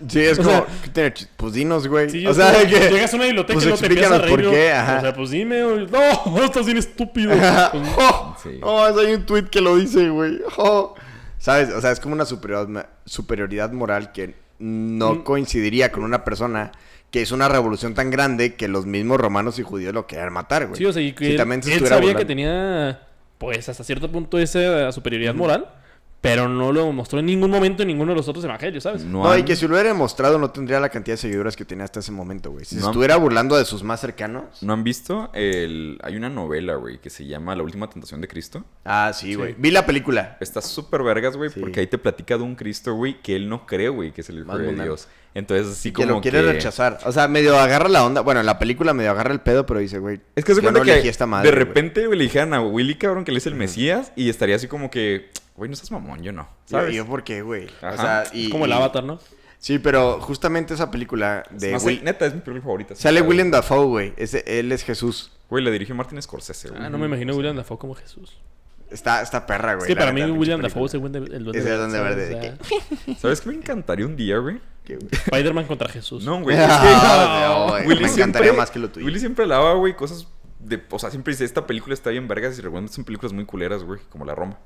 Sí, es O como, sea, ¿qué tiene pues dinos, güey. Sí, o sea, como, que... llegas a una biblioteca pues y no te empiezas a explícanos reír. por qué, ¿No? ajá. O sea, pues dime. No, estás bien estúpido. Pues, Oh, Sí. oh, hay un tweet que lo dice, güey. Oh. ¿Sabes? O sea, es como una superioridad moral que no coincidiría con una persona que es una revolución tan grande que los mismos romanos y judíos lo querían matar, güey. sí, o sea, y que Si él, también se él estuviera sabía que burlando. tenía, pues, hasta cierto punto esa superioridad moral, pero no lo mostró en ningún momento en ninguno de los otros evangelios, ¿sabes? No No, han- y que si lo hubiera demostrado no tendría la cantidad de seguidores que tenía hasta ese momento, güey. Si se No han- estuviera burlando de sus más cercanos. ¿No han visto? Hay una novela, güey, que se llama La Última Tentación de Cristo. Ah, sí, güey. Vi la película. Está súper vergas, güey, Sí. porque ahí te platica de un Cristo, güey, que él no cree, güey, que es el Hijo Más de mundano. Dios. Entonces, así Que como lo quiere rechazar. O sea, medio agarra la onda. Bueno, en la película medio agarra el pedo, pero dice, güey. Es que se yo cuenta no que elegí esta madre, de güey. repente güey, le dijeran a Willy, cabrón, que él es el Mesías, y estaría así como que, güey, no seas mamón, yo no, ¿sabes? ¿Yo por qué, güey? O Ajá. sea, y... Es como el y- Avatar, ¿no? Sí, pero justamente esa película de No sé, Will... neta, es mi película favorita. Sale sí, Willem Dafoe, güey. Él es Jesús. Güey, la dirigió Martin Scorsese, güey. Ah, no me imagino a William Dafoe como Jesús. Está perra, güey. Es que la para mí neta, William pinche Dafoe es película. el duende Es el Duende ¿sabes? Verde, O ¿de sea, ¿Sabes qué me encantaría un día, güey? ¿Qué, güey? Spider-Man contra Jesús. No, güey, es que... No, güey, Willy me encantaría más que lo tuyo. Willy siempre hablaba, güey, cosas de... O sea, siempre dice, esta película está bien vergas y realmente son películas muy culeras, güey, como La Roma.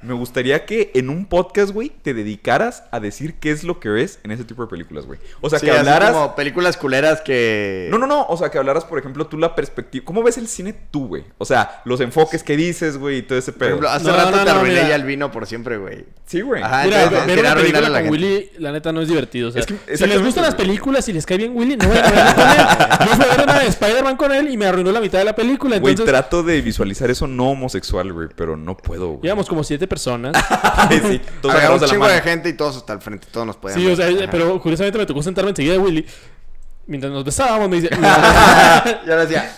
Me gustaría que en un podcast, güey, te dedicaras a decir qué es lo que ves en ese tipo de películas, güey. O sea, Sí, que así hablaras... como películas culeras que... No. O sea, que hablaras, por ejemplo, tú la perspectiva... ¿Cómo ves el cine tú, güey? O sea, los enfoques que dices, güey, y todo ese Por pedo. ejemplo, hace No, rato no, te no, arruiné mira. ya el vino por siempre, güey. Sí, güey. Ajá, Mira, entonces, ver quería una película arruinarle a la con gente. Willy, la neta, no es divertido. O sea, Es que- si les exactamente, gustan las güey. películas y les cae bien Willy, no vayan a verla con él. Yo fui a ver una de Spider-Man con él y me arruinó la mitad de la película. Güey, Entonces, trato de visualizar eso no homosexual, güey, pero no puedo, güey. íbamos como 7 personas. Sí, todos Había agarrados un de la chingo de mano. gente y todos hasta el frente. Todos nos podían Sí, o sea, ver. Ajá. pero curiosamente me tocó sentarme enseguida de Willy. Mientras nos besábamos, me dice... Yo le decía,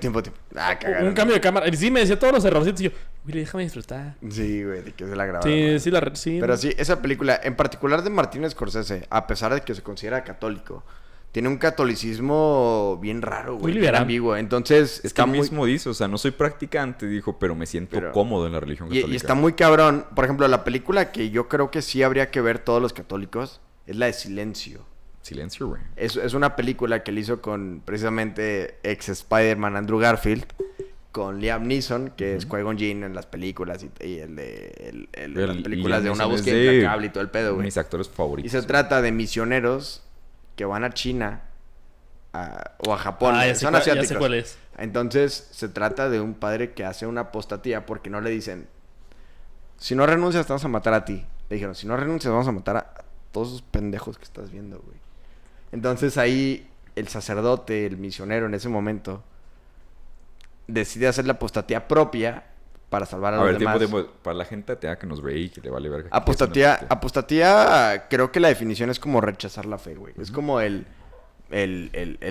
tiempo. Ah, cagaron. un cambio de cámara. Y sí, me decía todos los errorcitos. Y yo, Willy, déjame disfrutar. Sí, güey, de que se la grabaron. Sí, sí. Pero sí, esa película, en particular de Martin Scorsese, a pesar de que se considera católico, tiene un catolicismo bien raro, Muy güey, bien liberal. ambiguo. Entonces, Es que está él muy... mismo dice, o sea, no soy practicante, dijo, pero me siento Pero- cómodo en la religión católica. Y está muy cabrón. Por ejemplo, la película que yo creo que sí habría que ver todos los católicos es la de Silencio. Silencio, güey. Es una película que él hizo con precisamente ex Spider-Man Andrew Garfield, con Liam Neeson, que es Qui-Gon Jinn en las películas y el de las películas de una Liam Neeson búsqueda es de implacable y todo el pedo, güey. Mis actores Y favoritos. se trata de misioneros que van a China o a Japón. Ah, Son ya asiáticos. sé cuál es. Entonces se trata de un padre que hace una apostatía porque no le dicen, si no renuncias te vamos a matar a ti. Le dijeron, si no renuncias vamos a matar a todos esos pendejos que estás viendo, güey. Entonces ahí el sacerdote, el misionero en ese momento, decide hacer la apostasía propia para salvar a, A los ver, demás. tiempo. Para la gente atea que nos ve y que le vale verga. Apostasía, creo que la definición es como rechazar la fe, güey. Es como el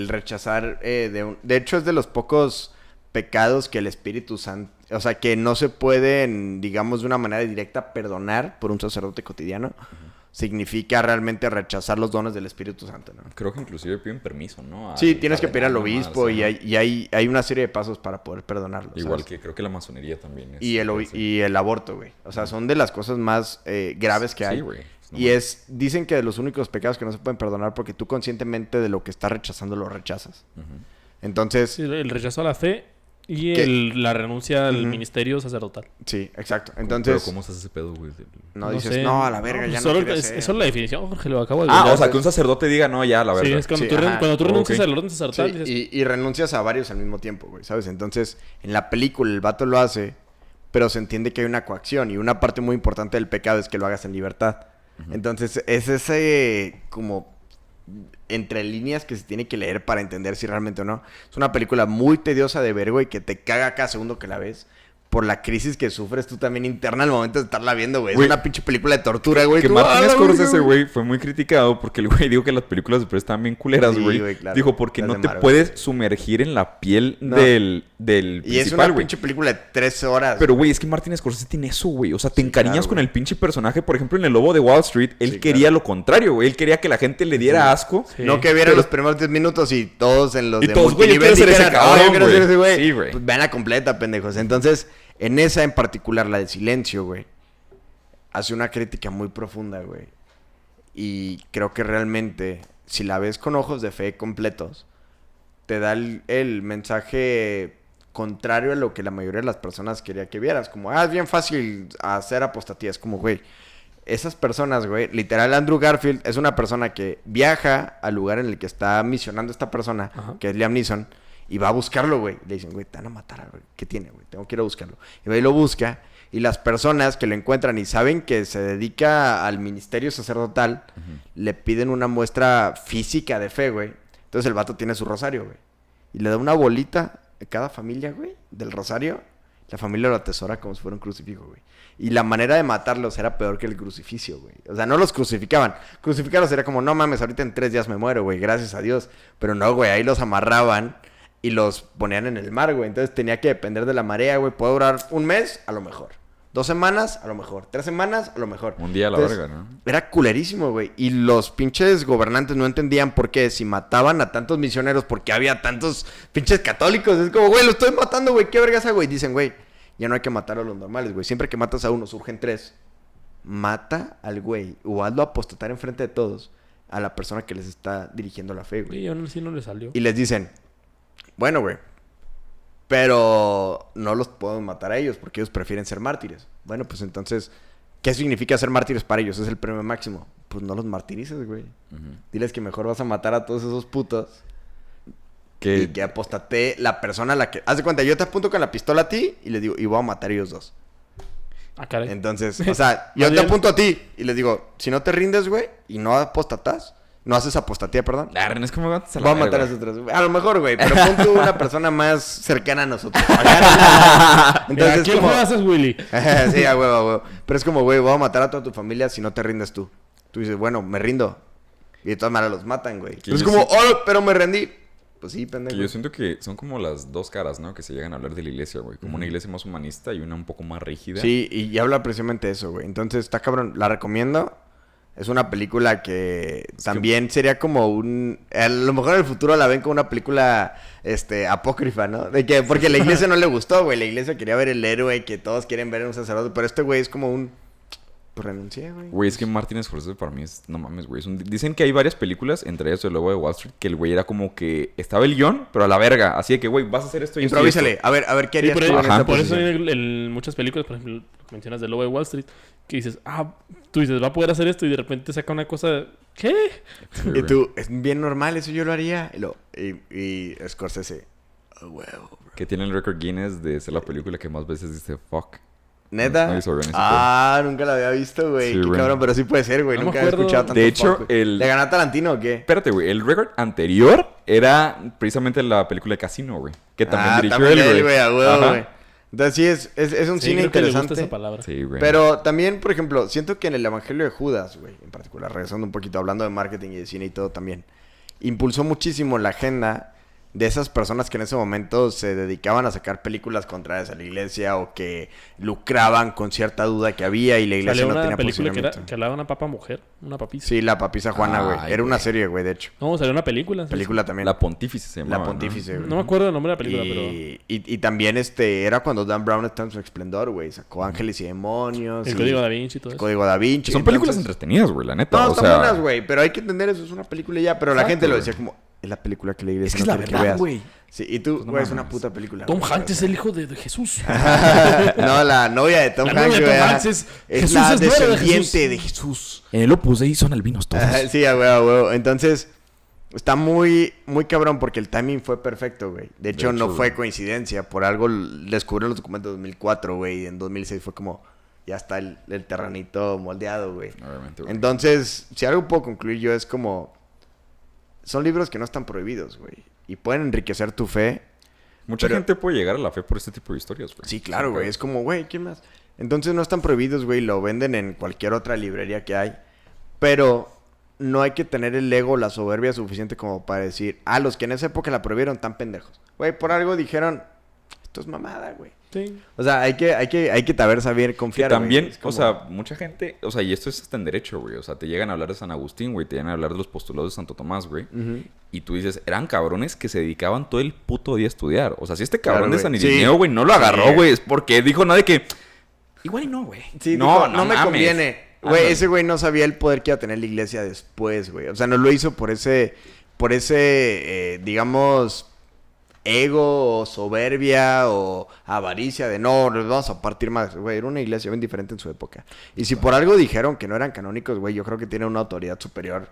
rechazar de hecho, es de los pocos pecados que el Espíritu Santo... O sea, que no se pueden, digamos, de una manera directa perdonar por un sacerdote cotidiano. Significa realmente rechazar los dones del Espíritu Santo, ¿no? Creo que inclusive piden permiso, ¿no? Sí, tienes que pedir al cardenal obispo nomás, y hay una serie de pasos para poder perdonarlo. Igual ¿sabes? que creo que la masonería también. Y el aborto, güey. O sea, son de las cosas más graves que hay. Sí, güey. Y dicen que de los únicos pecados que no se pueden perdonar porque tú conscientemente de lo que estás rechazando lo rechazas. Ujú. Entonces, Sí, el rechazo a la fe y ¿Qué? la renuncia al Ujú. ministerio sacerdotal. sí, exacto. Pero Entonces, ¿cómo se hace ese pedo, güey? no dices, sé. no, a la verga, ya no solo, quería es, hacer. eso es la definición, Jorge, lo acabo de Ah, googlear. o sea, que un sacerdote diga, no, ya, la verdad. Sí, es cuando, Sí, tú, ajá. cuando tú renuncias Ok. al orden sacerdotal, Sí, dices, y renuncias a varios al mismo tiempo, güey, ¿sabes? Entonces, en la película el vato lo hace, pero se entiende que hay una coacción y una parte muy importante del pecado es que lo hagas en libertad. Entonces, es ese como entre líneas que se tiene que leer para entender si realmente o no. Es una película muy tediosa de ver, güey, que te caga cada segundo que la ves. Por la crisis que sufres tú también interna al momento de estarla viendo, güey. Es Güey, una pinche película de tortura, güey. Que Tú, Martin ¡ah, la Scorsese, verga, güey, fue muy criticado porque el güey dijo que las películas de estaban bien culeras, Sí, güey. güey, claro. Dijo, porque Las no de te Marvel. puedes sumergir en la piel No. del Y es principal, una güey. pinche película de 3 horas. Pero, güey, es que Martin Scorsese tiene eso, güey. O sea, te Sí, encariñas claro, con güey. el pinche personaje. Por ejemplo, en El Lobo de Wall Street, él Sí, quería claro. lo contrario, güey. Él quería que la gente le diera asco. Sí. No que vieran los primeros 10 minutos y todos en los Y de todos, güey, yo multinivel quiero ser ese dijeran, cabrón, "Oh, yo quiero güey". ser ese güey". Sí, güey. Pues vean la completa, pendejos. Entonces, en esa en particular, la de Silencio, güey, hace una crítica muy profunda, güey. Y creo que realmente, si la ves con ojos de fe completos, te da el mensaje contrario a lo que la mayoría de las personas quería que vieras. Como, es bien fácil hacer apostatía. Es como, güey, esas personas, güey, literal, Andrew Garfield es una persona que viaja al lugar en el que está misionando esta persona, Ajá. que es Liam Neeson, y va a buscarlo, güey. Le dicen, güey, te van a matar, güey. ¿Qué tiene, güey? Tengo que ir a buscarlo. Y va y lo busca. Y las personas que lo encuentran y saben que se dedica al ministerio sacerdotal, le piden una muestra física de fe, güey. Entonces el vato tiene su rosario, güey. Y le da una bolita a cada familia, güey, del rosario. La familia lo atesora como si fuera un crucifijo, güey. Y la manera de matarlos era peor que el crucifijo, güey. O sea, no los crucificaban. Crucificarlos era como, no mames, ahorita en 3 días me muero, güey, gracias a Dios. Pero no, güey, ahí los amarraban y los ponían en el mar, güey. Entonces tenía que depender de la marea, güey. Puede durar 1 mes, a lo mejor. 2 semanas, a lo mejor. 3 semanas, a lo mejor. Un día a la Entonces, verga, ¿no? Era culerísimo, güey. Y los pinches gobernantes no entendían por qué. Si mataban a tantos misioneros, porque había tantos pinches católicos. Es como, güey, lo estoy matando, güey. ¿Qué vergas hago? Y dicen, güey, ya no hay que matar a los normales, güey. Siempre que matas a uno, surgen 3. Mata al güey. O hazlo apostatar enfrente de todos a la persona que les está dirigiendo la fe, güey. y aún así no le salió. Y les dicen, bueno, güey, pero no los podemos matar a ellos porque ellos prefieren ser mártires. Bueno, pues entonces, ¿qué significa ser mártires para ellos? Es el premio máximo. Pues no los martirices, güey. Diles que mejor vas a matar a todos esos putos y que apostate la persona a la que... Haz de cuenta, yo te apunto con la pistola a ti y les digo, y voy a matar a ellos 2. Ah, caray. Entonces, o sea, yo Más te bien- apunto a ti y les digo, si no te rindes, güey, y no apostatas, no haces apostatía, perdón. La es como Voy a matar a esos 3. A lo mejor, güey, pero pon tú una persona más cercana a nosotros. Mira, Entonces, ¿quién como... haces, Willy? sí, a huevo, a huevo. Pero es como, güey, voy a matar a toda tu familia si no te rindes tú. Tú dices, bueno, me rindo. Y de todas maneras los matan, güey. Que Es yo como, sí- oh, pero me rendí. Pues sí, pendejo. Que yo siento que son como las dos caras, ¿no? Que se llegan a hablar de la iglesia, güey. Como una iglesia más humanista y una un poco más rígida. Sí, y habla precisamente de eso, güey. Entonces, está cabrón. La recomiendo. Es una película que también sería como un... A lo mejor en el futuro la ven como una película apócrifa, ¿no? De que, porque a la iglesia no le gustó, güey. La iglesia quería ver el héroe que todos quieren ver en un sacerdote. Pero este güey es como un... Pues renuncié, güey. Güey, es que Martin Scorsese para mí es... No mames, güey. Dicen que hay varias películas, entre ellas El Lobo de Wall Street, que el güey era como que... Estaba el guión, pero a la verga. Así de que, güey, vas a hacer esto y esto y esto. Improvísale. A ver, ¿qué Sí, harías por, tú en ahí- esta por eso posición? en muchas películas, por ejemplo, lo que mencionas del Lobo de Wall Street, que dices, tú dices, va a poder hacer esto y de repente saca una cosa, ¿qué? Sí, Y güey. tú, es bien normal, eso yo lo haría. Y Scorsese, oh, huevo, bro. Que tiene el récord Guinness de ser la película que más veces dice fuck ¿Neta? Nadie sabe, ni Nunca la había visto, güey. Sí, Qué güey. cabrón, pero sí puede ser, güey. No me Nunca había acuerdo. escuchado tanto De hecho, fuck, güey. ¿Le ganó a Tarantino o qué? Espérate, güey. El récord anterior era precisamente la película de Casino, güey. Que también dirigió también él, él, güey. a huevo, Ajá. güey. Entonces sí, es un Sí, cine creo que le gusta interesante. esa palabra. Sí, güey. Pero también, por ejemplo, siento que en el Evangelio de Judas, güey, en particular, regresando un poquito, hablando de marketing y de cine y todo también, impulsó muchísimo la agenda de esas personas que en ese momento se dedicaban a sacar películas contrarias a la iglesia o que lucraban con cierta duda que había y la iglesia Salió no una tenía película posicionamiento. que hablaba de una papa mujer, una papisa. Sí, la papisa Juana, güey. Ay, Era una güey. serie, güey, de hecho. No, salió una película. ¿sí? Película también. La Pontífice se llamaba, La Pontífice, güey. No me acuerdo el nombre de la película, pero... Y también era cuando Dan Brown estaba en su esplendor, güey. Sacó Ángeles y Demonios. El y Código Da Vinci y todo el eso. Código Da Vinci. Son películas entonces- entretenidas, güey, la neta. No, o están sea, buenas, güey. Pero hay que entender eso. Es una película ya. Pero la Exacto, gente lo güey. decía como... Es la película que la iglesia Es que no es la quiere que verdad, veas. güey. Sí, y tú, Pues no güey, es una mames. puta película. Tom güey, Hanks o es sea. el hijo de Jesús. No, la novia de Tom La Hanks, novia de Tom güey, Hanks es- es Jesús la es nuera de descendiente Jesús. de Jesús. En el Opus Dei son albinos todos. Ajá, sí, a huevo. Entonces, está muy, muy cabrón porque el timing fue perfecto, güey. De hecho, no hecho, fue güey. coincidencia. Por algo descubrieron los documentos de 2004, güey. Y en 2006 fue como... Ya está el terranito moldeado, güey. Obviamente, güey. Entonces, si algo puedo concluir yo es como... Son libros que no están prohibidos, güey. Y pueden enriquecer tu fe. Mucha pero- gente puede llegar a la fe por este tipo de historias, güey. Sí, claro, Sin güey. pedo. Es como, güey, ¿quién más? Entonces no están prohibidos, güey. Lo venden en cualquier otra librería que hay. Pero no hay que tener el ego o la soberbia suficiente como para decir... los que en esa época la prohibieron tan pendejos. Güey, por algo dijeron... Esto es mamada, güey. Sí. O sea, hay que saber Que confiar, güey. también, Es como- o sea, mucha gente, o sea, y esto es hasta en derecho, güey. O sea, te llegan a hablar de San Agustín, güey. Te llegan a hablar de los postulados de Santo Tomás, güey. Ujú. Y tú dices, eran cabrones que se dedicaban todo el puto día a estudiar. O sea, si este Claro, cabrón de güey. San Sí. Irineo, güey, no lo agarró, Sí. güey, es porque dijo nada de que... Igual y no, güey. Sí, no, dijo, no me mames. conviene. Güey, Ándale. ese güey no sabía el poder que iba a tener la iglesia después, güey. O sea, no lo hizo por ese, digamos, ego o soberbia o avaricia de no, nos vamos a partir más. Güey, era una iglesia bien diferente en su época. Y si por algo dijeron que no eran canónicos, güey, yo creo que tiene una autoridad superior.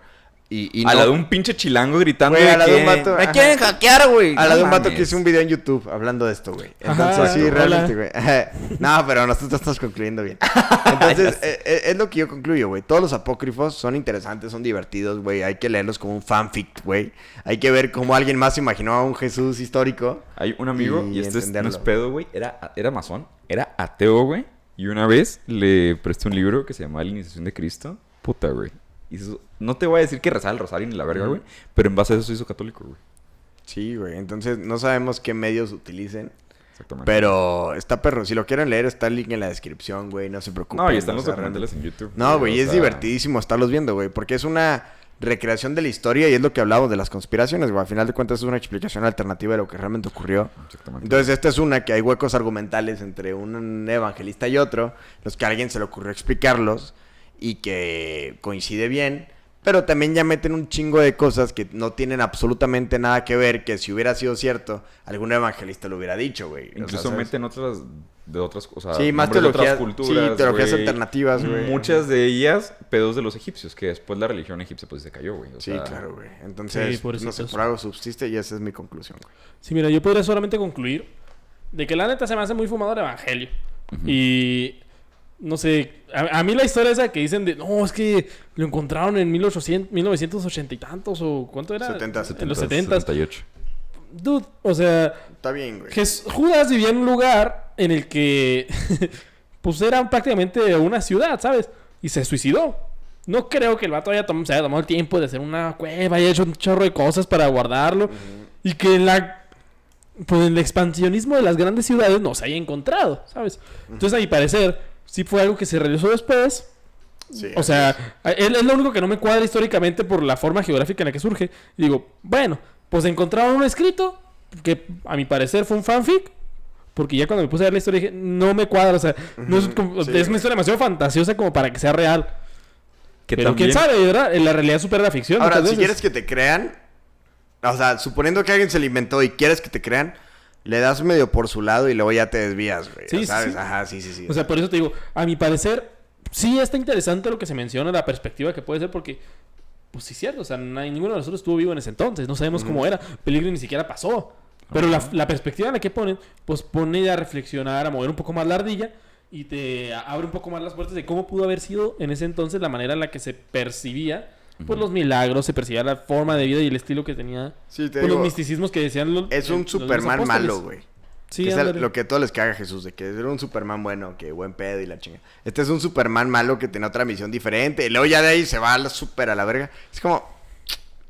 Y A no, la de un pinche chilango gritando Güey, de a la que... de un vato, ¡Me ajá. quieren hackear, güey! a la No de un vato mames. que hizo un video en YouTube hablando de esto, güey. Ajá, Entonces, sí, exacto. realmente, güey. No, pero nosotros estamos concluyendo bien. Entonces, es lo que yo concluyo, güey. Todos los apócrifos son interesantes, son divertidos, güey. Hay que leerlos como un fanfic, güey. Hay que ver cómo alguien más imaginó a un Jesús histórico. Hay un amigo, Y y este no es entenderlo. pedo, güey. Era masón, era ateo, güey. Y una vez le presté un libro que se llamaba La Iniciación de Cristo. Puta, güey. Y no te voy a decir que rezaba el rosario ni la verga, güey. Pero en base a eso se hizo católico, güey. Sí, güey. Entonces, no sabemos qué medios utilicen. Exactamente. Pero está perro. Si lo quieren leer, está el link en la descripción, güey. No se preocupen. No, y están o los sea, documentales en YouTube. No, güey, o es sea, divertidísimo estarlos viendo, güey, porque es una recreación de la historia y es lo que hablamos de las conspiraciones, güey. Al final de cuentas es una explicación alternativa de lo que realmente ocurrió. Exactamente. Entonces, esta es una que hay huecos argumentales entre un evangelista y otro, los que a alguien se le ocurrió explicarlos y que coincide bien, pero también ya meten un chingo de cosas que no tienen absolutamente nada que ver, que si hubiera sido cierto, algún evangelista lo hubiera dicho, güey. O sea, Incluso ¿sabes? meten otras de otras cosas. Sí, más teologías, sí, teologías alternativas, güey. Muchas de ellas pedos de los egipcios, que después la religión egipcia pues se cayó, güey. O Sí, sea, claro, güey. Entonces, Sí, pobrecitos. no sé, por algo subsiste y esa es mi conclusión, güey. Sí, mira, yo podría solamente concluir de que la neta se me hace muy fumado el evangelio. Y no sé, a mí la historia esa que dicen de no, es que lo encontraron en 1980 y tantos o ¿cuánto era? 70, En los 70. 78. Dude, o sea, Está bien, güey. Judas vivía en un lugar en el que pues era prácticamente una ciudad, ¿sabes? Y se suicidó. No creo que el vato se haya tomado el tiempo de hacer una cueva y haya hecho un chorro de cosas para guardarlo. Y que pues el expansionismo de las grandes ciudades no se haya encontrado, ¿sabes? Entonces, a mi parecer, sí fue algo que se realizó después. Sí, O sea, es lo único que no me cuadra históricamente por la forma geográfica en la que surge. Y digo, bueno, pues encontraron un escrito que a mi parecer fue un fanfic. Porque ya cuando me puse a ver la historia dije, no me cuadra, o sea, no es, como- Sí, es una historia demasiado fantasiosa como para que sea real. Que Pero también... quién sabe, ¿verdad? En la realidad supera la ficción. Ahora, muchas si veces. quieres que te crean, o sea, suponiendo que alguien se lo inventó y quieres que te crean, le das medio por su lado y luego ya te desvías, güey. Sí, ¿sabes? sí. Ajá, sí. O sea, por eso te digo, a mi parecer, sí está interesante lo que se menciona, la perspectiva que puede ser, porque, pues sí es cierto, o sea, ninguno de nosotros estuvo vivo en ese entonces, no sabemos cómo era, peligro ni siquiera pasó. Pero la perspectiva en la que ponen, pues pone a reflexionar, a mover un poco más la ardilla y te abre un poco más las puertas de cómo pudo haber sido en ese entonces la manera en la que se percibía pues los milagros, se percibía la forma de vida y el estilo que tenía, Sí, te pues, digo, los misticismos que decían es un los Superman apóstoles. malo, güey. Sí, Que es ándale. lo que a todos les caga a Jesús, de que era un Superman bueno, que buen pedo y la chinga. Este es un Superman malo que tenía otra misión diferente. Y luego ya de ahí se va súper a la verga. Es como,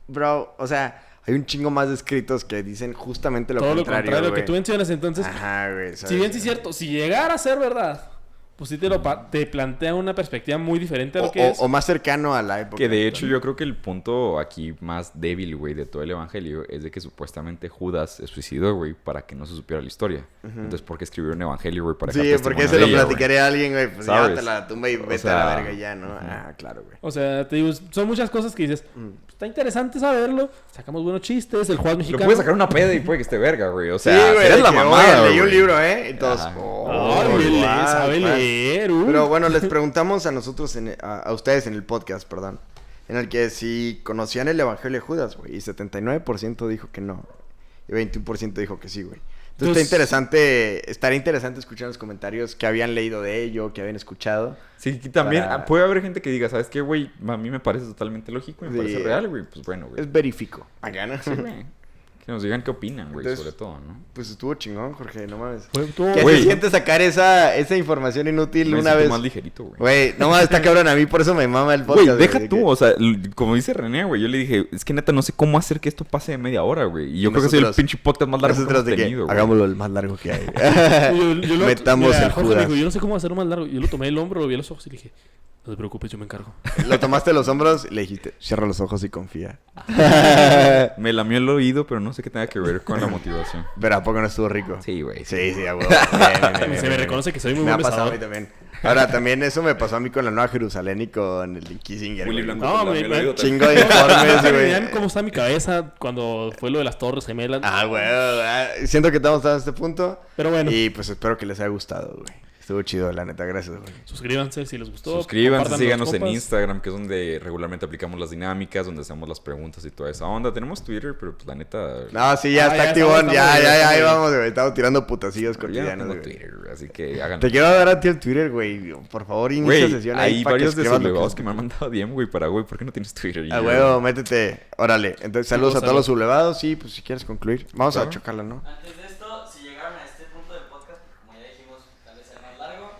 bro, o sea, hay un chingo más de escritos que dicen justamente lo Todo contrario, lo contrario que güey. tú mencionas. Entonces, Ajá, güey. si bien sí es cierto, si llegara a ser verdad, pues sí te plantea una perspectiva muy diferente a lo que es. O más cercano a la época. Que de hecho yo creo que el punto aquí más débil, güey, de todo el evangelio es de que supuestamente Judas se suicidó, güey, para que no se supiera la historia. Entonces, ¿por qué escribió un evangelio, güey? Para Sí, dejar porque testimonio se lo de ella, güey? platicaré a alguien, güey. Pues ¿Sabes? llévate a la tumba y vete sea, a la verga ya, ¿no? Ah, claro, güey. O sea, te digo, son muchas cosas que dices, está interesante saberlo, sacamos buenos chistes, el juego Lo mexicano. puedes sacar una peda y puede que esté verga, güey. O Sí, sea, güey. eres de la que, mamada, oye, leí un güey. libro, ¿eh? Y todos, Ajá. Ay, lee, guau, sabe guau. leer. Pero bueno, les preguntamos a nosotros, a ustedes en el podcast, perdón, en el que si conocían el Evangelio de Judas, güey, y 79% dijo que no, y 21% dijo que sí, güey. Entonces estaría interesante escuchar en los comentarios qué habían leído de ello, qué habían escuchado. Sí, que también Para- puede haber gente que diga, ¿sabes qué, güey? A mí me parece totalmente lógico y me Sí. parece real, güey. Pues bueno, güey. Es verifico. Acá, ¿no? Sí, güey. Que nos digan qué opinan, güey, Entonces, sobre todo, ¿no? Pues estuvo chingón, Jorge, no mames. Tú- ¿Qué Güey. se siente sacar esa información inútil Me una siento vez? más ligerito, güey. Güey, no mames, está cabrón a mí, por eso me mama el podcast. Güey, deja de tú, que- o sea, como dice René, güey, yo le dije, es que neta no sé cómo hacer que esto pase de media hora, güey. Y yo creo que soy el Nosotros- pinche podcast más largo que Nosotros hemos de que tenido, güey. hagámoslo el más largo que hay. Metamos Metamos el Jorge me Judas. dijo, yo no sé cómo hacerlo más largo. Yo lo tomé el hombro, lo vi a los ojos y le dije, no te preocupes, yo me encargo. Lo tomaste a los hombros y le dijiste, cierra los ojos y confía. Me lamió el oído, pero no sé qué tenga que ver con la motivación. Pero ¿a poco no estuvo rico? Sí, güey. Sí, sí, a huevo. Bien, bien, Se me bien. reconoce que soy muy Me buen ha pasado a besador. mí también. Ahora, también eso me pasó a mí con la Nueva Jerusalén y con el Kissinger. Willy güey. Blanco. No, pues, me- lamió el oído Chingo de informes, ¿Vean güey. cómo está mi cabeza cuando fue lo de las Torres Gemelas? Ah, güey. Siento que estamos a este punto. Pero bueno, Y pues espero que les haya gustado, güey. Estuvo chido, la neta. Gracias, güey. suscríbanse si les gustó. Suscríbanse, compartan síganos los en compas. Instagram, que es donde regularmente aplicamos las dinámicas, donde hacemos las preguntas y toda esa onda. Tenemos Twitter, pero pues la neta... No, sí, ya Ah, está ya activón. estamos Ya, bien, ya, estamos ahí bien. vamos, güey. Estamos tirando putacillos yo no cotidianos, tengo güey. Twitter, así que háganlo. Te quiero dar a ti el Twitter, güey. Por favor, inicia Güey, sesión ahí hay para varios escribas lo desublevados que me han mandado DM, güey, para, güey, ¿por qué no tienes Twitter? Y A yo, huevo, métete. Órale. Entonces, saludos a todos salud. los sublevados. Sí, pues si quieres concluir. Vamos a Claro. chocarla, ¿no? Antes de esto, si llegaron a este punto del podcast, porque como ya dijimos, tal vez sea más largo,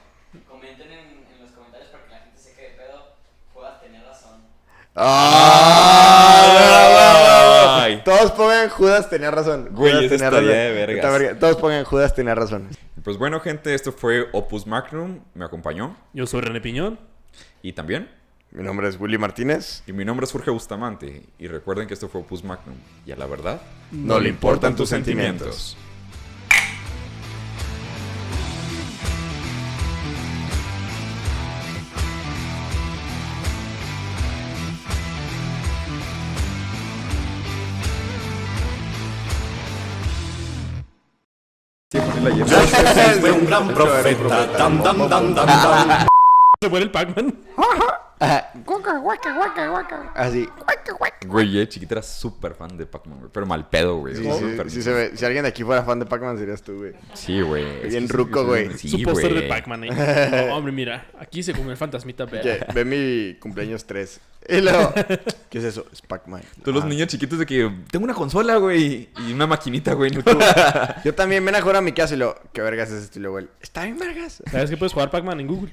comenten en los comentarios para que la gente se quede de pedo. Judas tenía razón. Ay. Todos pongan Judas tenía razón. Güey, Judas eso tenía estaría razón. de vergas. Está verga. Todos pongan Judas tenía razón. Pues bueno, gente, esto fue Opus Magnum. Me acompañó. Yo soy René Piñón. Y también... Mi nombre es Willy Martínez. Y mi nombre es Jorge Bustamante. Y recuerden que esto fue Opus Magnum. Y a la verdad... No le importan tus sentimientos. Sí, ponle la hierba. Fue un gran profeta. Dam, dam, dam, dam, dam. Se muere el Pac-Man. Así. Güey, chiquita era súper fan de Pac-Man, güey. Pero mal pedo, güey. Sí, o sea, sí, súper- sí se ve. Si alguien de aquí fuera fan de Pac-Man, serías tú, güey. Sí, güey. Es Bien que ruco, sí, güey. sí, Su póster güey. de Pac-Man ahí. No, hombre, mira. Aquí se come el fantasmita, pero... Que ve mi cumpleaños 3. Y luego, ¿qué es eso? Es Pac-Man. Todos los Ah. niños chiquitos de que tengo una consola, güey. Y una maquinita, güey. Yo también ven a jugar a mi casa y luego, ¿qué vergas es esto? Y luego él, está bien vergas. ¿Sabes que puedes jugar Pac-Man en Google?